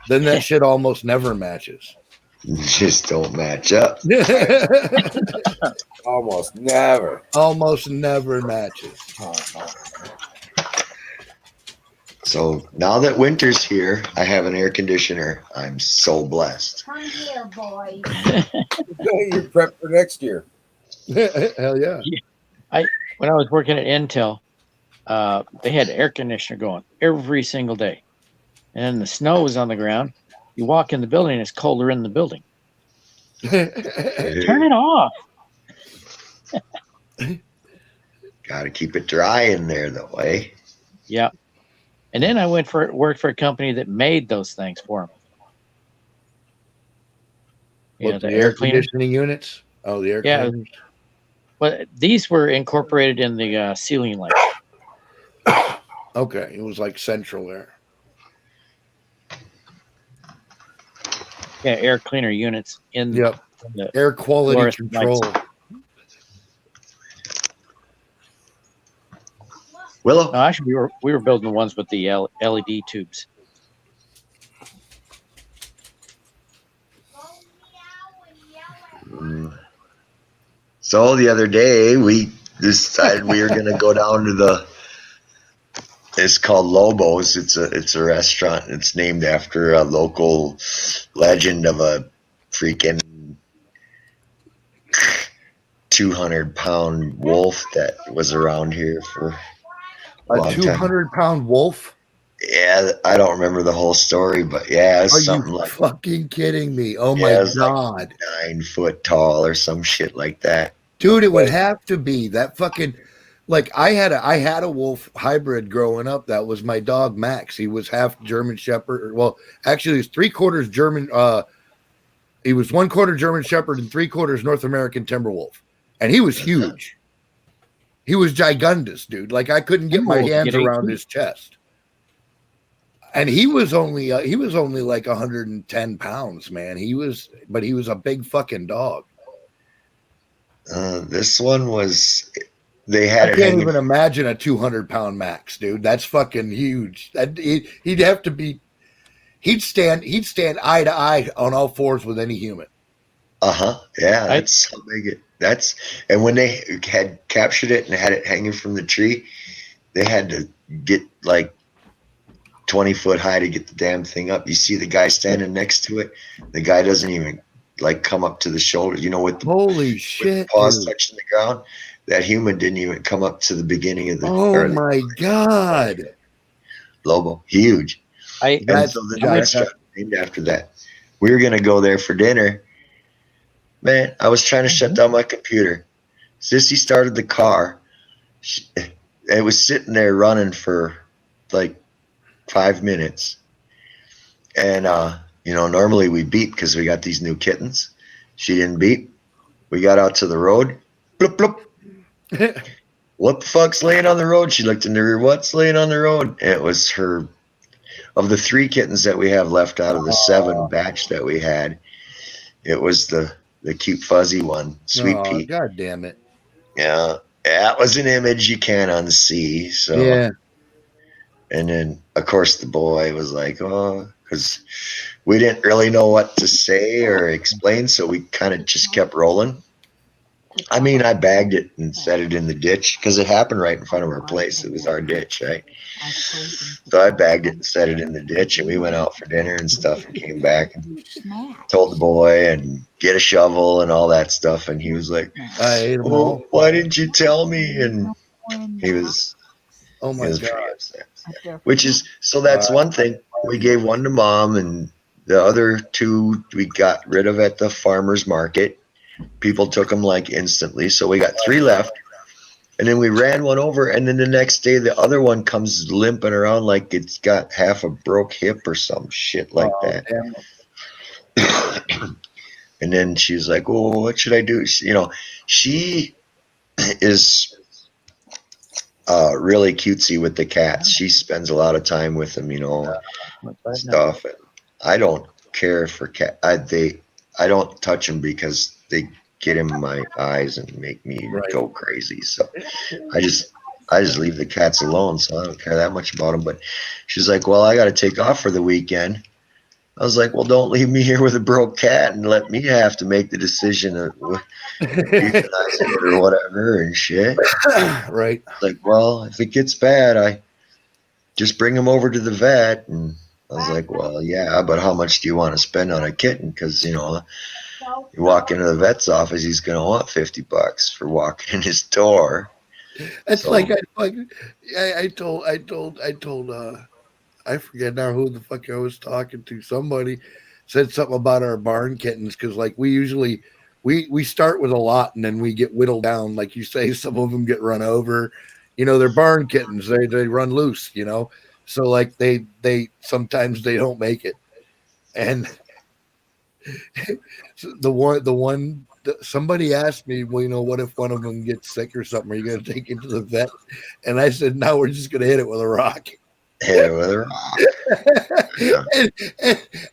Then that shit almost never matches. Just don't match up. Almost never. Almost never matches. So now that winter's here, I have an air conditioner. I'm so blessed. Come here, boy. You're prepped for next year. Hell yeah. when I was working at Intel, they had air conditioner going every single day. And then the snow was on the ground. You walk in the building, and it's colder in the building. Turn it off. Got to keep it dry in there, though, eh? Yeah. And then I worked for a company that made those things for them. You know, What, the the air air cleaner. conditioning units? Oh, the air Yeah. cleaners. Well, these were incorporated in the ceiling light. Okay, it was like central air. Yeah, air cleaner units in Yep. the Air quality fluorescent control. lights. Willow? No, actually, we were building the ones with the LED tubes. So the other day we decided we were gonna go down to the. It's called Lobos. It's a restaurant. It's named after a local legend of a freaking 200-pound wolf that was around here for a A long time. 200-pound wolf? Yeah, I don't remember the whole story, but yeah, it's Are something you like fucking kidding me? Oh yeah, my it was like god. 9 foot tall or some shit like that. Dude, it would have to be that fucking like I had a wolf hybrid growing up. That was my dog Max. He was half German Shepherd. Well, actually, he was 3/4 German. He was 1/4 German Shepherd and 3/4 North American Timberwolf, and he was huge. He was gigundous, dude. Like I couldn't get my Timberwolf hands get 8 around feet. his chest. And he was only like 110 pounds, man. He was a big fucking dog. This one was. They I had it can't hanging. even imagine a 200-pound Max, dude. That's fucking huge. He'd have to be. He'd stand eye to eye on all fours with any human. Yeah, that's how big it. That's and when they had captured it and had it hanging from the tree, they had to get like 20 foot high to get the damn thing up. You see the guy standing next to it. The guy doesn't even like come up to the shoulder. You know, with the Holy with shit, the paws dude. touching the ground. That human didn't even come up to the beginning of the. Oh my god, Lobo, huge. And That's so the giant. restaurant named after that. We were gonna go there for dinner. Man, I was trying to shut down my computer. Sissy started the car. It was sitting there running for like 5 minutes. And you know, normally we beep because we got these new kittens. She didn't beep. We got out to the road. Bloop bloop. What the fuck's laying on the road? She looked in the rear. What's laying on the road? And it was her. Of the 3 kittens that we have left out of the 7 batch that we had, it was the cute fuzzy one, Sweet Oh, Pea. god damn it. Yeah, that was an image you can't unsee. So Yeah. And then of course the boy was like, oh, because we didn't really know what to say or explain, so we kind of just kept rolling. I mean, I bagged it and set it in the ditch because it happened right in front of our place. It was our ditch, right? So I bagged it and set it in the ditch, and we went out for dinner and stuff and came back and told the boy and get a shovel and all that stuff. And he was like, I ate them oh, all. why didn't you tell me? And he was, Oh he my was god. pretty upset. Which is, so that's one thing. We gave one to mom, and the other 2 we got rid of at the farmer's market. People took them like instantly. So we got 3 left. And then we ran one over, and then the next day the other one comes limping around like it's got half a broke hip or some shit like that. Damn. And then she's like, "Oh, what should I do?" You know, she is really cutesy with the cats. She spends a lot of time with them, you know, stuff. And I don't care for cat. I don't touch them because they get in my eyes and make me go crazy. So I just leave the cats alone. So I don't care that much about them. But she's like, well, I got to take off for the weekend. I was like, well, don't leave me here with a broke cat and let me have to make the decision of euthanize it or whatever and shit. Right. Like, well, if it gets bad, I just bring him over to the vet. And I was like, well, yeah, but how much do you want to spend on a kitten? Because, you know, you walk into the vet's office, he's going to want $50 for walking in his door. It's So- like I told I forget now who the fuck I was talking to. Somebody said something about our barn kittens because like we usually we start with a lot and then we get whittled down. Like you say, some of them get run over. You know, they're barn kittens. They run loose. You know, so like they sometimes they don't make it. And somebody asked me, well, you know, what if one of them gets sick or something? Are you going to take it to the vet? And I said, no, we're just going to hit it with a rock. Hit it with a rock. Yeah.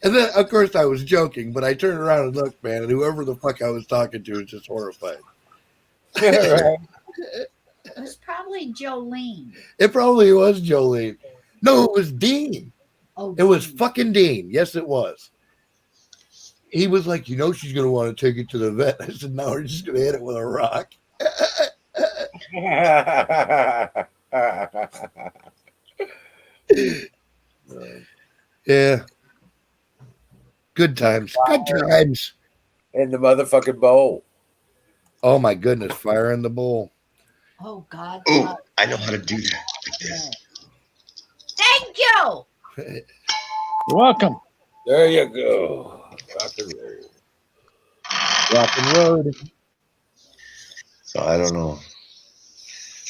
And then, of course, I was joking, but I turned around and looked, man, and whoever the fuck I was talking to was just horrified. It was probably Jolene. It probably was Jolene. No, it was Dean. Oh, It was fucking Dean. Yes, it was. He was like, you know, she's going to want to take it to the vet. I said, no, we're just going to hit it with a rock. Yeah. Good times. Good times. In the motherfucking bowl. Oh, my goodness. Fire in the bowl. Oh God. Ooh, I know how to do that. Like this. Thank you. You're welcome. There you go. Rock and roll. Rock and road. So I don't know.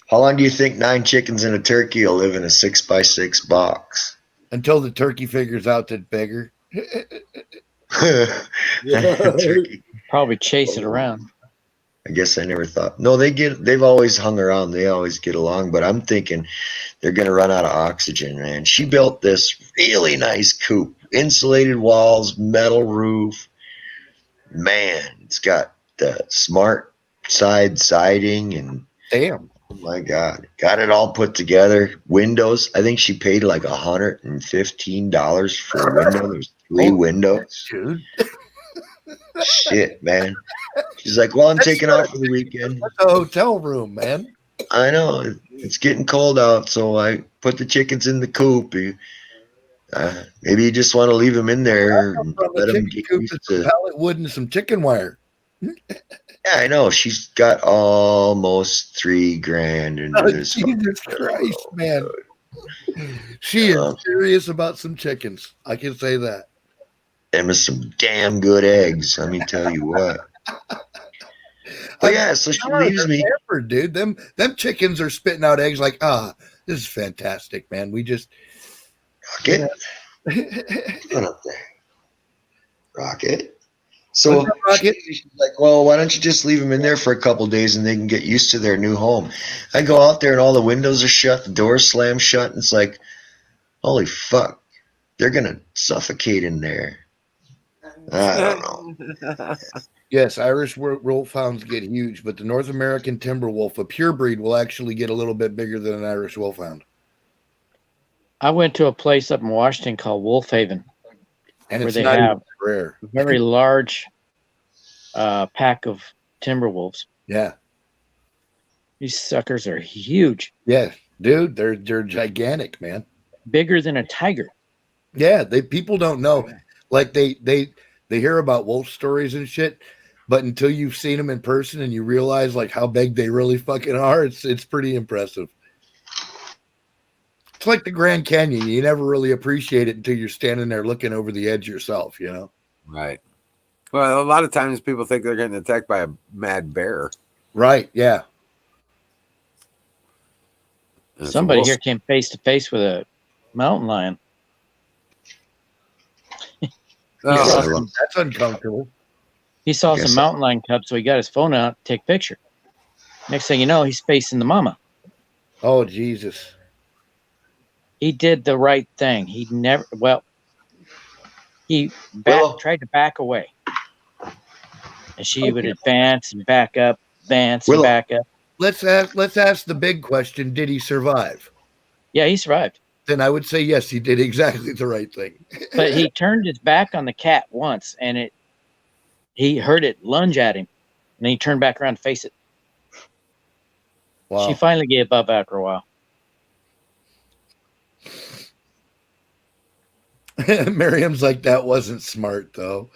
How long do you think 9 chickens and a turkey will live in a 6x6 box? Until the turkey figures out that bigger. Turkey. Probably chase it around. I guess I never thought. No, they've always hung around. They always get along, but I'm thinking they're going to run out of oxygen, man. She built this really nice coop, insulated walls, metal roof. Man, it's got the smart side siding and Damn. oh my God, got it all put together. Windows, I think she paid like $115 for a window. There's 3 windows. Dude. Shit, man. She's like, well, I'm taking off for the weekend. That's a hotel room, man. I know it's getting cold out, so I put the chickens in the coop. Maybe you just want to leave them in there and let them get used Some to. pallet wood and some chicken wire. Yeah, I know. She's got almost $3,000 into Oh, this. Jesus Christ, man. She is serious about some chickens. I can say that. Them is some damn good eggs. Let me tell you what. But yeah, so she leaves me. Pampered, dude. Them chickens are spitting out eggs like, this is fantastic, man. We just Rocket. Put up there. Rocket. So What's up, Rocket? she's like, well, why don't you just leave them in there for a couple days and they can get used to their new home? I go out there and all the windows are shut, the doors slam shut, and it's like, holy fuck, they're gonna suffocate in there. I don't know. Yes, Irish wolfhounds get huge, but the North American timber wolf, a pure breed, will actually get a little bit bigger than an Irish wolfhound. I went to a place up in Washington called Wolf Haven, And where it's they not have rare. a very large pack of timber wolves. Yeah. These suckers are huge, Yeah, dude, they're gigantic, man. bigger than a tiger. Yeah, people don't know. Like they hear about wolf stories and shit, but until you've seen them in person and you realize like how big they really fucking are, it's pretty impressive. It's like the Grand Canyon. You never really appreciate it until you're standing there looking over the edge yourself, you know? Right. Well, a lot of times people think they're getting attacked by a mad bear. Right, yeah. And it's a Somebody wolf. here came face to face with a mountain lion. Oh, That's uncomfortable. He saw Guess some so. mountain lion cubs, so he got his phone out to take a picture. Next thing you know, he's facing the mama. Oh, Jesus. He did the right thing. He tried to back away. And she would advance and back up, advance and Willow. back up. Let's ask the big question. Did he survive? Yeah, he survived. Then I would say yes, he did exactly the right thing. But he turned his back on the cat once, and he heard it lunge at him. And then he turned back around to face it. Wow. She finally gave up after a while. Miriam's like, that wasn't smart, though.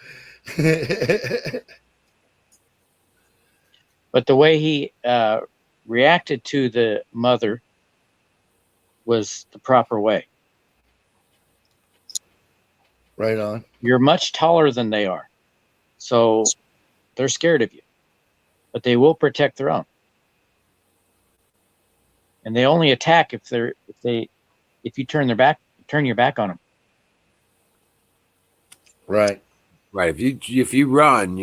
But the way he reacted to the mother was the proper way. Right on. You're much taller than they are, so they're scared of you, but they will protect their own. And they only attack if you turn your back on them. Right. Right. If you run,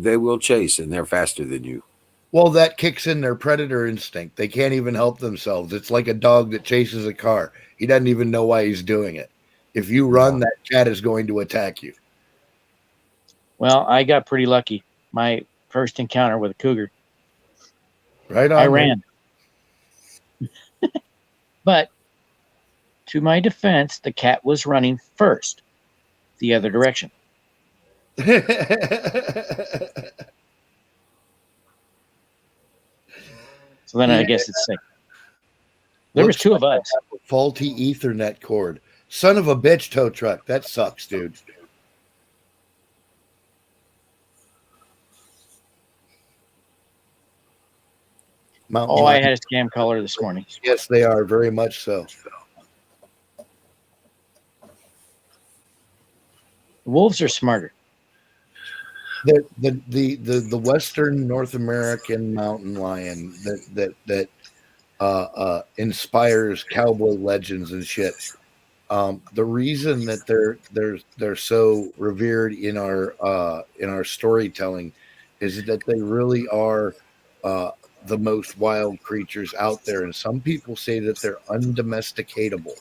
they will chase, and they're faster than you. Well, that kicks in their predator instinct. They can't even help themselves. It's like a dog that chases a car. He doesn't even know why he's doing it. If you run, that cat is going to attack you. Well, I got pretty lucky. My first encounter with a cougar. Right on. I ran. But to my defense, the cat was running first, the other direction. So then I guess it's safe. There was two of us. Faulty Ethernet cord. Son of a bitch, tow truck. That sucks, dude. Mountain I lion. had a scam caller this morning. Yes, they are very much so. Wolves are smarter. The Western North American mountain lion that inspires cowboy legends and shit. The reason that they're so revered in our storytelling is that they really are the most wild creatures out there, and some people say that they're undomesticatable.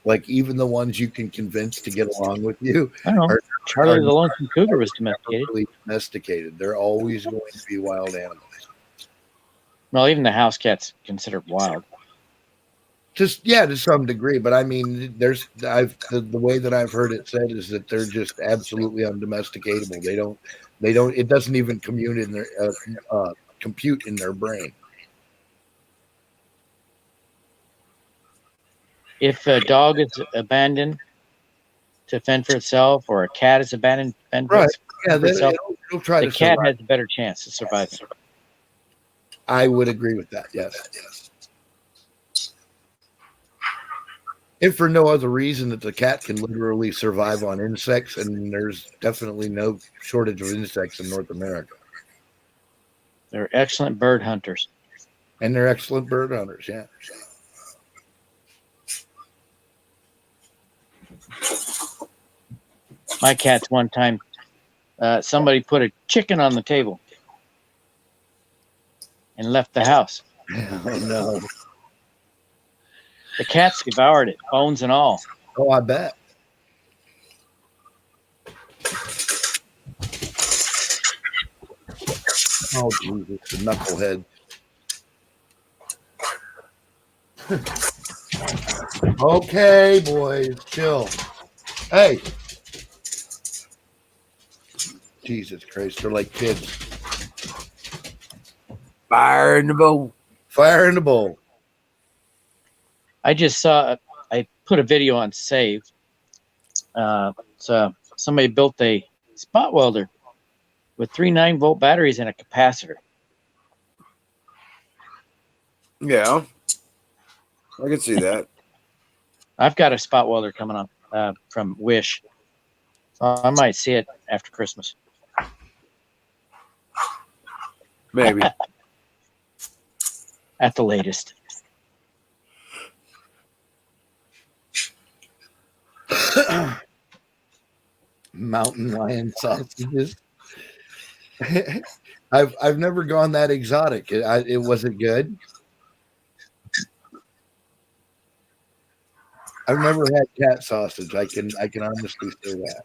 Like even the ones you can convince to get along with you. I don't know. Charlie the Lonesome Cougar was domesticated. Really domesticated. They're always going to be wild animals. Well, even the house cat's considered wild. Just to some degree, but I mean, the way that I've heard it said is that they're just absolutely undomesticatable. They don't. It doesn't even compute in their brain. If a dog is abandoned to fend for itself, or a cat is abandoned to fend for itself, it'll try the to cat survive. has a better chance to survive. I would agree with that. Yes. If for no other reason that the cat can literally survive on insects, and there's definitely no shortage of insects in North America. They're excellent bird hunters. And they're excellent bird hunters, yeah. My cats one time, somebody put a chicken on the table and left the house. Oh, no. The cats devoured it, bones and all. Oh, I bet. Oh, Jesus, the knucklehead. Okay, boys, chill. Hey. Jesus Christ, they're like kids. Fire in the bowl. Fire in the bowl. I just saw, I put a video on Save. So somebody built a spot welder with 3 9-volt batteries and a capacitor. Yeah, I can see that. I've got a spot welder coming up from Wish. I might see it after Christmas. Maybe. At the latest. Mountain lion sausages. I've never gone that exotic. It wasn't good. I've never had cat sausage. I can honestly say that.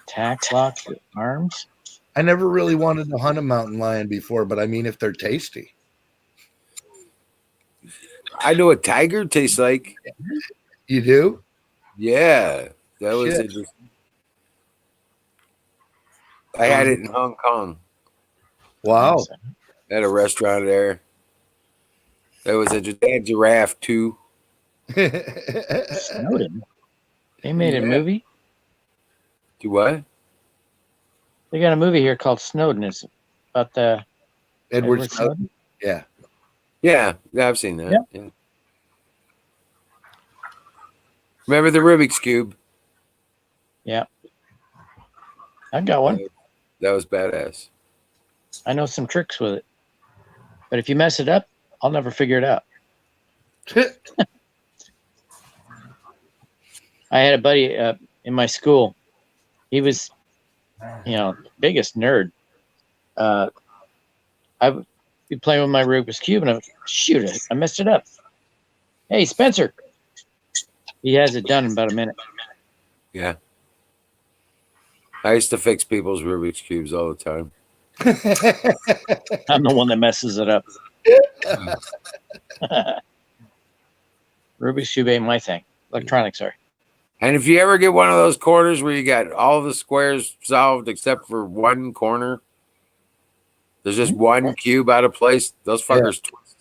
Tax lock your arms. I never really wanted to hunt a mountain lion before, but I mean, if they're tasty. I know what tiger tastes like. You do? Yeah, that was Shit. interesting. I had it in Hong Kong Wow. at a restaurant there. That was they had giraffe too. Snowden. They made a movie. Do what? They got a movie here called Snowden. It's about the Edward Snowden. Yeah. Yeah, I've seen that. Yep. Yeah. Remember the Rubik's Cube? Yeah. I got one. That was badass. I know some tricks with it. But if you mess it up, I'll never figure it out. I had a buddy in my school. He was, biggest nerd. I would be playing with my Rubik's Cube, and I messed it up. Hey, Spencer. He has it done in about a minute. Yeah. I used to fix people's Rubik's Cubes all the time. I'm the one that messes it up. Rubik's Cube ain't my thing. Electronics are. And if you ever get one of those corners where you got all the squares solved except for one corner, there's just one cube out of place, those fuckers twist.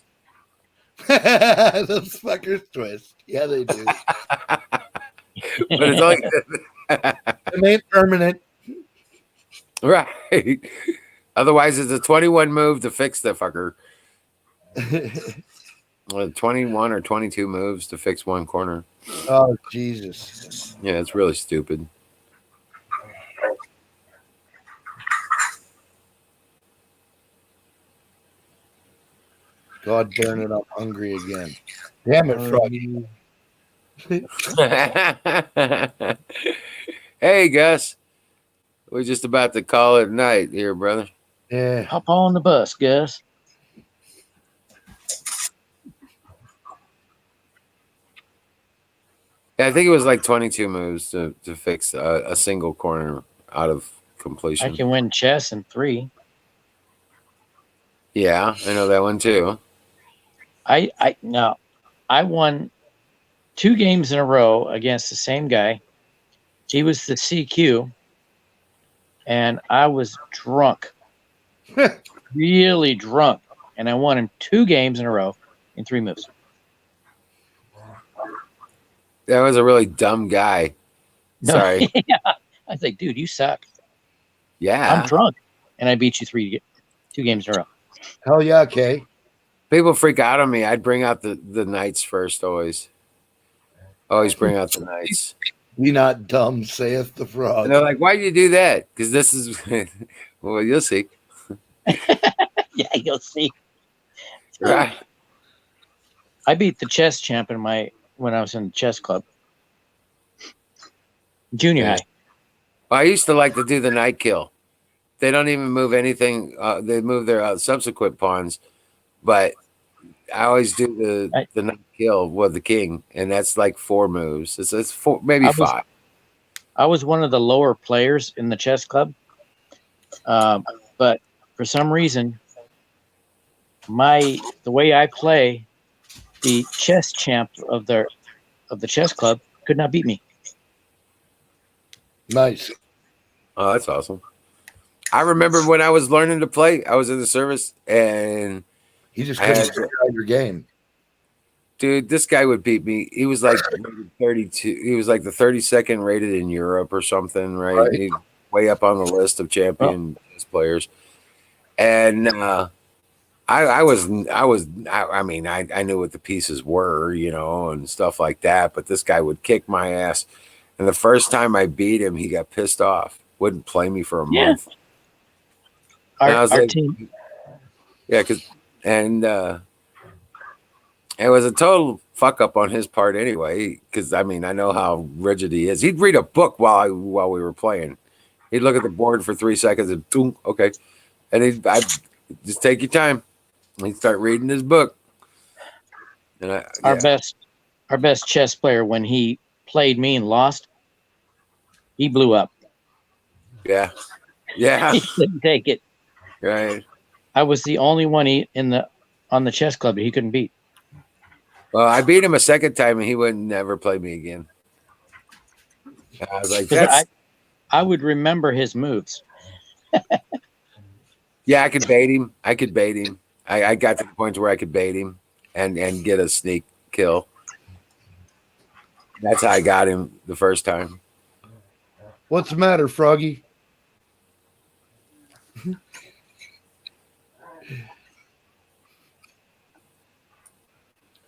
Those fuckers twist. Yeah, they do. But it's like It ain't permanent. Right. Otherwise, it's a 21 move to fix the fucker. 21 or 22 moves to fix one corner. Oh, Jesus. Yeah, it's really stupid. God darn it, I'm hungry again. Damn it, Froggy. Hey, Gus. We're just about to call it night here, brother. Yeah. Hop on the bus, Gus. Yeah, I think it was like 22 moves to fix a single corner out of completion. I can win chess in 3. Yeah, I know that one too. I won 2 games in a row against the same guy. He was the CQ, and I was drunk, really drunk, and I won him 2 games in a row in 3 moves. That was a really dumb guy. No, Sorry. yeah. I was like, dude, you suck. Yeah. I'm drunk, and I beat you 2 games in a row. Hell yeah, Kay. People freak out on me. I'd bring out the knights first always. Always bring out the knights. Be not dumb, saith the frog. And they're like, why do you do that? Because this is, well, you'll see. Yeah, you'll see. Right. I beat the chess champ when I was in the chess club. Junior high. Well, I used to like to do the knight kill. They don't even move anything. They move their subsequent pawns, but I always do the knight kill with the king, and that's like 4 moves. It's 4, maybe 5. I was one of the lower players in the chess club, but for some reason, the way I play, the chess champ of the chess club could not beat me. Nice. Oh, that's awesome. I remember when I was learning to play, I was in the service, and he just couldn't figure out your game. Dude, this guy would beat me. He was like 32. He was like the 32nd rated in Europe or something, right? He's way up on the list of champion players. And I mean, I knew what the pieces were, and stuff like that. But this guy would kick my ass. And the first time I beat him, he got pissed off. Wouldn't play me for a month. Our team. Yeah, it was a total fuck up on his part anyway, because I mean, I know how rigid he is. He'd read a book while we were playing. He'd look at the board for 3 seconds and boom, okay. And I'd just take your time. He'd start reading his book. And our best chess player, when he played me and lost, he blew up. Yeah. Yeah. He couldn't take it. Right. I was the only one on the chess club that he couldn't beat. Well, I beat him a second time, and he would never play me again. I was like, I would remember his moves. Yeah, I could bait him. I got to the point where I could bait him and get a sneak kill. That's how I got him the first time. What's the matter, Froggy?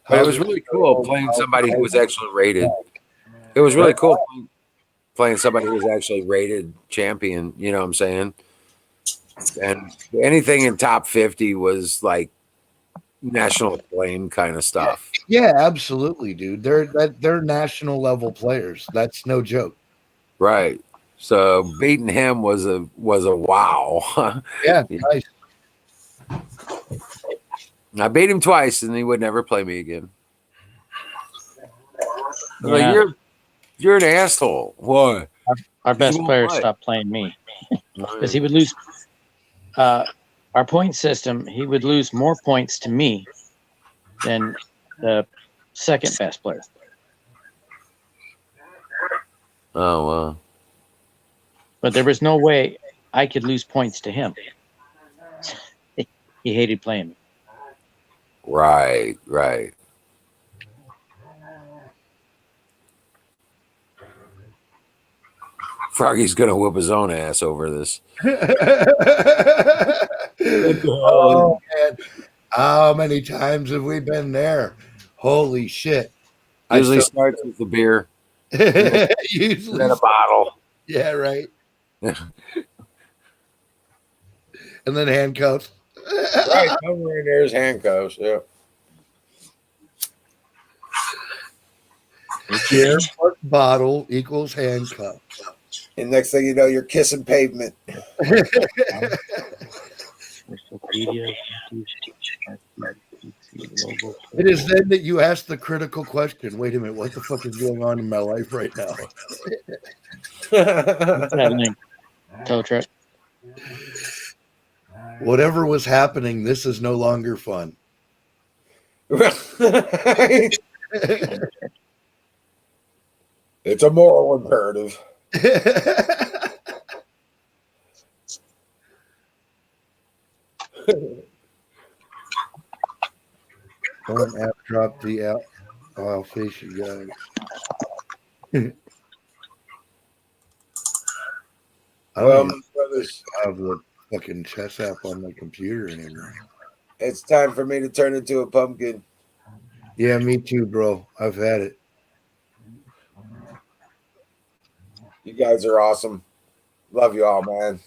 But it was really cool playing somebody who was actually rated. It was really cool playing somebody who was actually rated champion. You know what I'm saying? And anything in top 50 was like national acclaim kind of stuff. Yeah, absolutely, dude. They're national level players. That's no joke. Right. So beating him was a wow. Yeah, nice. I beat him twice, and he would never play me again. Yeah. Like, you're an asshole. Why? Our best You won't player play. stopped playing me because he would lose. Our point system, he would lose more points to me than the second best player. Oh well. But there was no way I could lose points to him. He hated playing me. Right. Froggy's gonna whoop his own ass over this. Oh man, how many times have we been there? Holy shit! Usually starts with the beer, Usually, then a bottle. yeah, right. And then handcuffs. Right, somewhere in there's handcuffs. Yeah. Beer plus bottle equals handcuff. And next thing you know, you're kissing pavement. It is then that you ask the critical question. Wait a minute, what the fuck is going on in my life right now? That link, tow truck. Whatever was happening, this is no longer fun. It's a moral imperative. Don't app drop the app. I'll face you guys. I don't even brothers, have the fucking chess app on my computer anymore. it's time for me to turn into a pumpkin. Yeah, me too, bro. I've had it. You guys are awesome. Love you all, man.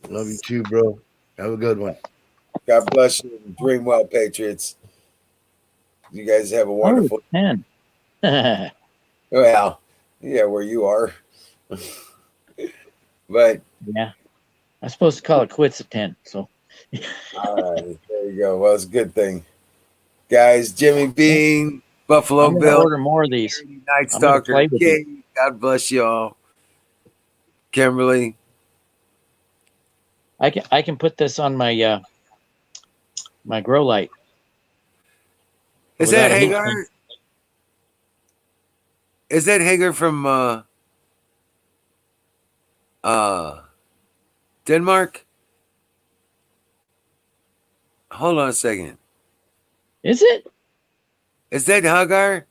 Love you too, bro. Have a good one. God bless you and dream well, Patriots. You guys have a wonderful. 10. Well, yeah, where you are. But Yeah. I'm supposed to call it quits at 10. So all right, there you go. Well, it's a good thing. Guys, Jimmy Bean, Buffalo I'm gonna Bill, order more of these. Night I'm gonna Stalker, play with King. God bless y'all. Kimberly. I can put this on my my grow light. Is Without that a heat Hagar? sink. Is that Hagar from Denmark? Hold on a second. Is it? Is that Hagar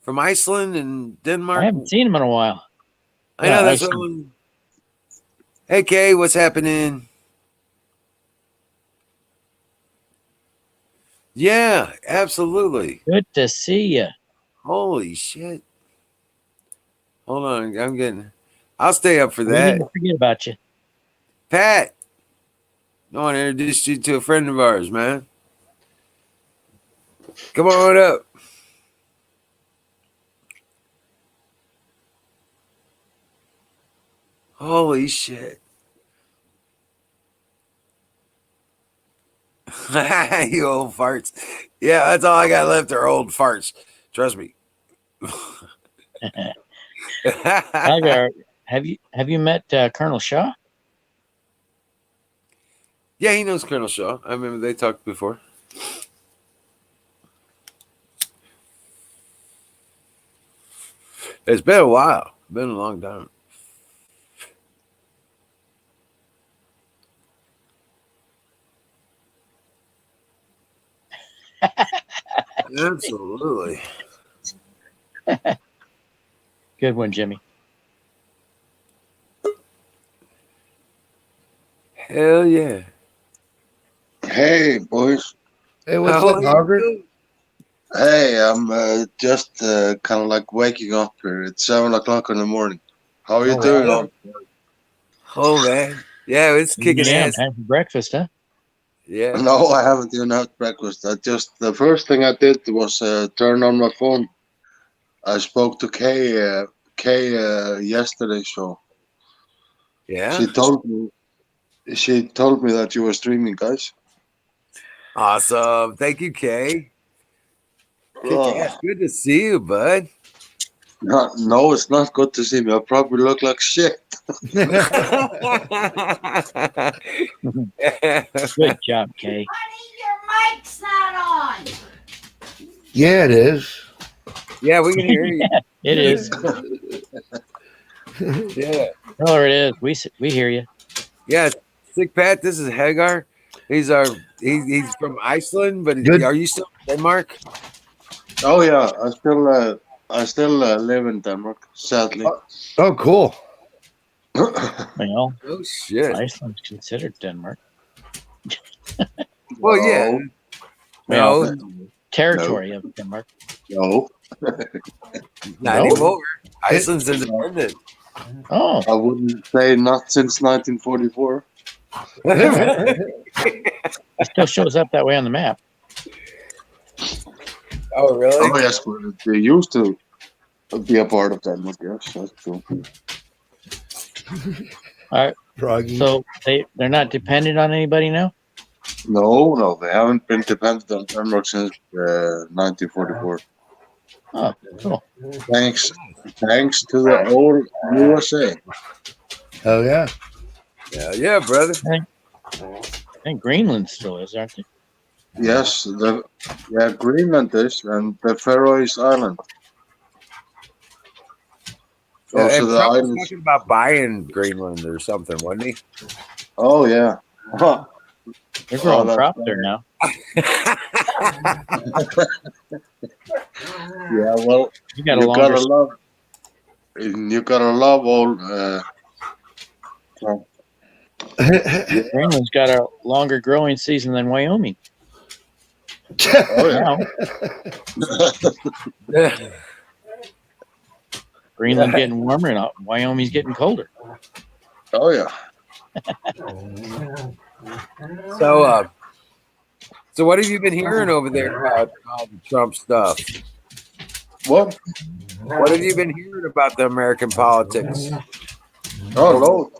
from Iceland and Denmark? I haven't seen him in a while. I know that's one. Hey Kay, what's happening? Yeah, absolutely. Good to see you. Holy shit. Hold on, I'll stay up for We that. didn't forget about you. Pat, I want to introduce you to a friend of ours, man. Come on up. Holy shit. You old farts. Yeah, that's all I got left are old farts. Trust me. Hagar, have you met Colonel Shaw? Yeah, he knows Colonel Shaw. I remember they talked before. It's been a while. Been a long time. Absolutely. Good one, Jimmy. Hell yeah. Hey, boys. Hey, what's How up, are you Hogger? doing? Hey, I'm just kind of like waking up here. It's 7 o'clock in the morning. How are you Oh, doing? wow. Oh man. Yeah, it's kicking Yeah, ass. time for breakfast, huh? Yeah. No, I haven't even had breakfast. The first thing I did was turn on my phone. I spoke to Kay yesterday, so Yeah. she told me that you were streaming, guys. Awesome. Thank you, Kay. Kick ass. Oh, Good to see you, bud. no, it's not good to see me. I probably look like shit. Good job, Kay. Honey, your mic's not on. Yeah, it is. Yeah, we can hear you. It is. Yeah. Oh, it is. We hear you. Yeah. Sick Pat, this is Hagar. He's from Iceland, but Good. are you still in Denmark? Oh yeah, I still live in Denmark, sadly. Oh, cool. Well, Oh shit. Iceland's considered Denmark. Well, yeah. Well, No, territory of Denmark. No, not No? anymore. Iceland's independent. Oh, I wouldn't say not since 1944. it still shows up that way on the map. Oh, really? Oh yes, but they used to be a part of Denmark. Yes, that's true. All right. Froggy. So they're not dependent on anybody now? No, they haven't been dependent on Denmark since 1944. Oh, cool. Thanks to the old USA. Oh, yeah. Yeah, brother. I think Greenland still is, aren't they? Yes, Greenland is, and the Faroe Island. Also And the Trump was islands. talking about buying Greenland or something, wasn't he? Oh yeah. Huh. They're growing that's crops right. there now. Yeah, well, You got a longer. you gotta love old. Trump. Greenland's got a longer growing season than Wyoming. Oh yeah. Now, Greenland's getting warmer and Wyoming's getting colder. Oh yeah. So what have you been hearing over there about all the Trump stuff? What? What have you been hearing about the American politics? Oh,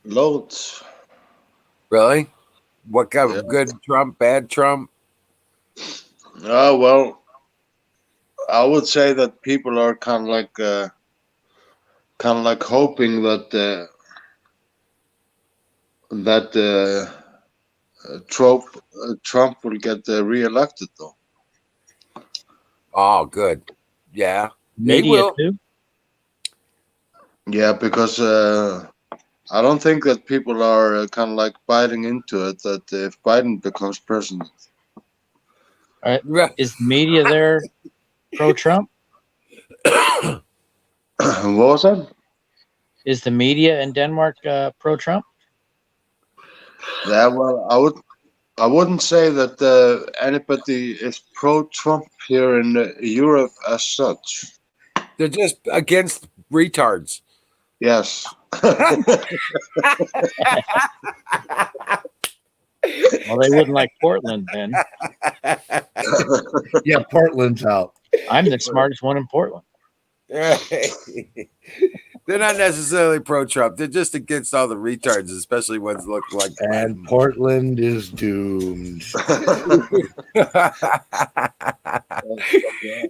loads. Really? What kind of good Trump, bad Trump? Well, I would say that people are kind of like hoping that Trump will get reelected, though. Oh, good. Yeah. They Media will. too. Yeah, because I don't think that people are kind of like biting into it that if Biden becomes president. All right. Is the media there pro-Trump? What was that? Is the media in Denmark pro-Trump? Yeah, well, I wouldn't say that anybody is pro-Trump here in Europe as such. They're just against retards. Yes. Well, they wouldn't like Portland then. Yeah, Portland's out. I'm the smartest one in Portland. They're not necessarily pro-Trump. They're just against all the retards, especially ones that look like. And Portland is doomed.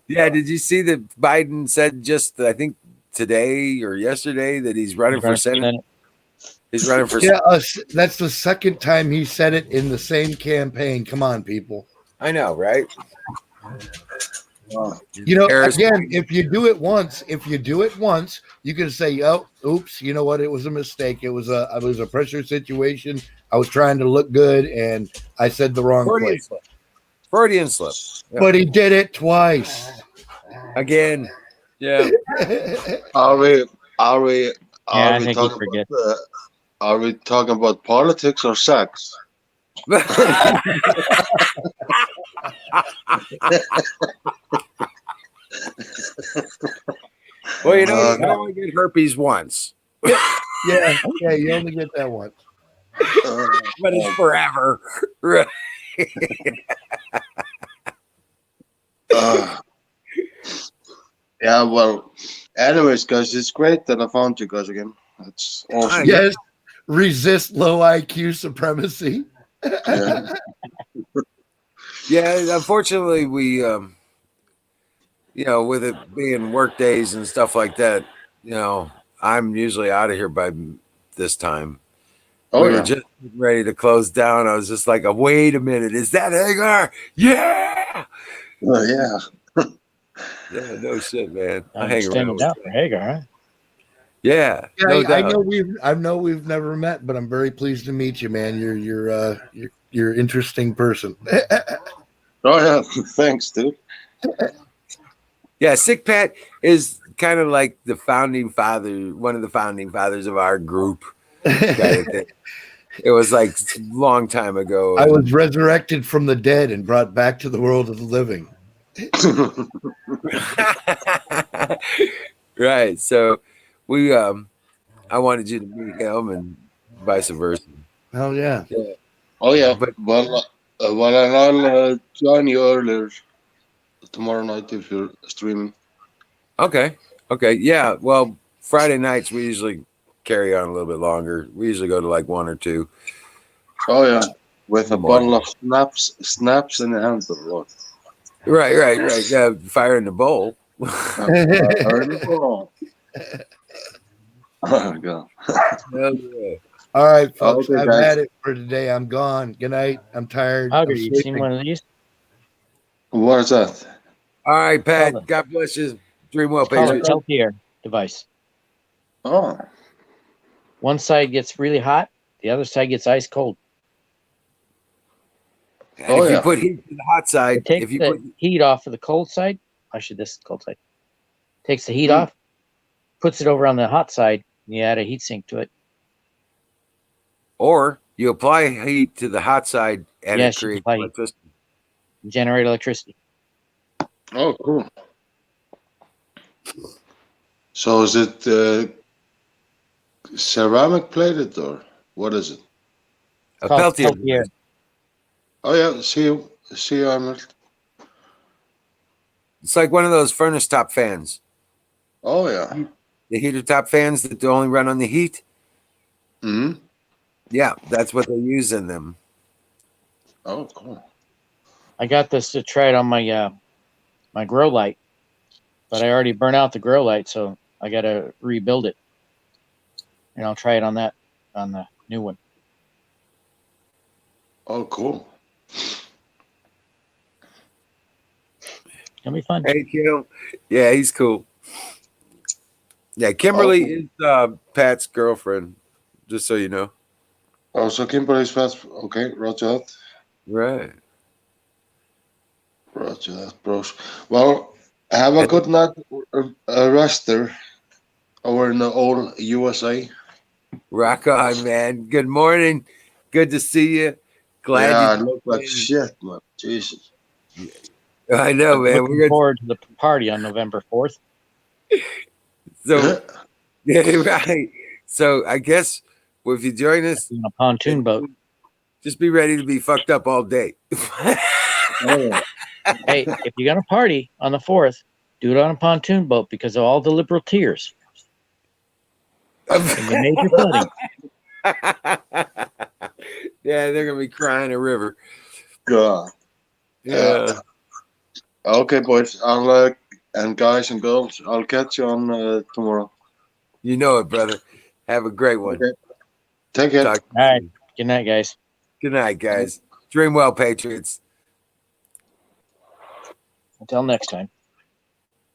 Yeah, did you see that Biden said just, I think, today or yesterday that he's running for Senate? He's running for Yeah, that's the second time he said it in the same campaign. Come on, people. I know, right? You know, again, if you do it once, you can say, "Oh, oops, you know what? It was a mistake. It was a pressure situation. I was trying to look good, and I said the wrong place." Freudian slip. Yeah. But he did it twice. Again. Yeah. Are we Yeah, I we think he talking forget. about are we talking about politics or sex? Well, you know, Uh, you can only get herpes once, Yeah, you only get that once. but it's forever. Right. uh, yeah, well, anyways, guys, it's great that I found you guys again. That's awesome. Yes, resist low IQ supremacy. Yeah. Yeah, unfortunately, we, you know, with it being work days and stuff like that, you know, I'm usually out of here by this time. Oh, We were yeah. just ready to close down. I was just like, wait a minute, is that Hagar? Yeah. Oh, yeah. Yeah, no shit, man. I I'm hang around standing with out for Hagar, huh? Yeah, Yeah, no I doubt. know we've never met, but I'm very pleased to meet you, man. You're an interesting person. Oh, yeah. Thanks, dude. Yeah, Sick Pat is kind of like the founding father, one of the founding fathers of our group. Kind of thing. It was like a long time ago. I was resurrected from the dead and brought back to the world of the living. Right. So we I wanted you to meet him and vice versa. Hell yeah. Oh, yeah. But Well, and I'll join you earlier tomorrow night if you're streaming. okay. Okay. Yeah. Well, Friday nights we usually carry on a little bit longer. We usually go to like 1 or 2. Oh, yeah. With a Morning. bottle of snaps in the hand of the Lord. Right. Yeah, fire in the bowl. Oh, God. All right, folks. Okay, I've guys. had it for today. I'm gone. Good night. I'm tired. Hugger, I'm you seen sleeping. one of these? What is that? All right, Pat. Call it- God bless you. Dream well, Call it Patriot. Peltier device. Oh, One side gets really hot, the other side gets ice cold. And Oh, if you yeah. put heat to the hot side, It takes if you the put heat off of the cold side. Actually, this is the cold side. Takes the heat Hmm. off, puts it over on the hot side, and you add a heat sink to it. or you apply heat to the hot side and Yes, it you creates apply heat. electricity. Generate electricity. oh, cool. So is it ceramic plated or what is it? A Called Peltier Peltier. device. Oh, yeah. See you, Arnold. It's like one of those furnace top fans. Oh, yeah. The heater top fans that only run on the heat. Hmm. Yeah, that's what they use in them. Oh, cool. I got this to try it on my my grow light, but I already burnt out the grow light, so I got to rebuild it. And I'll try it on that on the new one. Oh, cool. It'll be fun. Hey, Kim. Yeah, he's cool. Yeah, Kimberly is Pat's girlfriend, just so you know. Oh, so Kimberly's fast. Okay, roger that. Right. Roger that, bros. Well, have a good night, Rester, over in the old USA. Rock on, man. Good morning. Good to see you. Glad Yeah, I you look like shit, man. Jesus. I know, man. Looking We're forward to the party on November 4th. so yeah, right. So I guess if you join us on a pontoon boat, just be ready to be fucked up all day. Hey, if you're gonna party on the 4th, do it on a pontoon boat because of all the liberal tears. And the major flooding. Yeah, they're gonna be crying a river. God. Yeah. Okay, boys. I'll and guys and girls, I'll catch you on tomorrow. You know it, brother. Have a great one. Okay. Take care. Talk to you All right. soon. Good night, guys. Good night, guys. Dream well, Patriots. Until next time.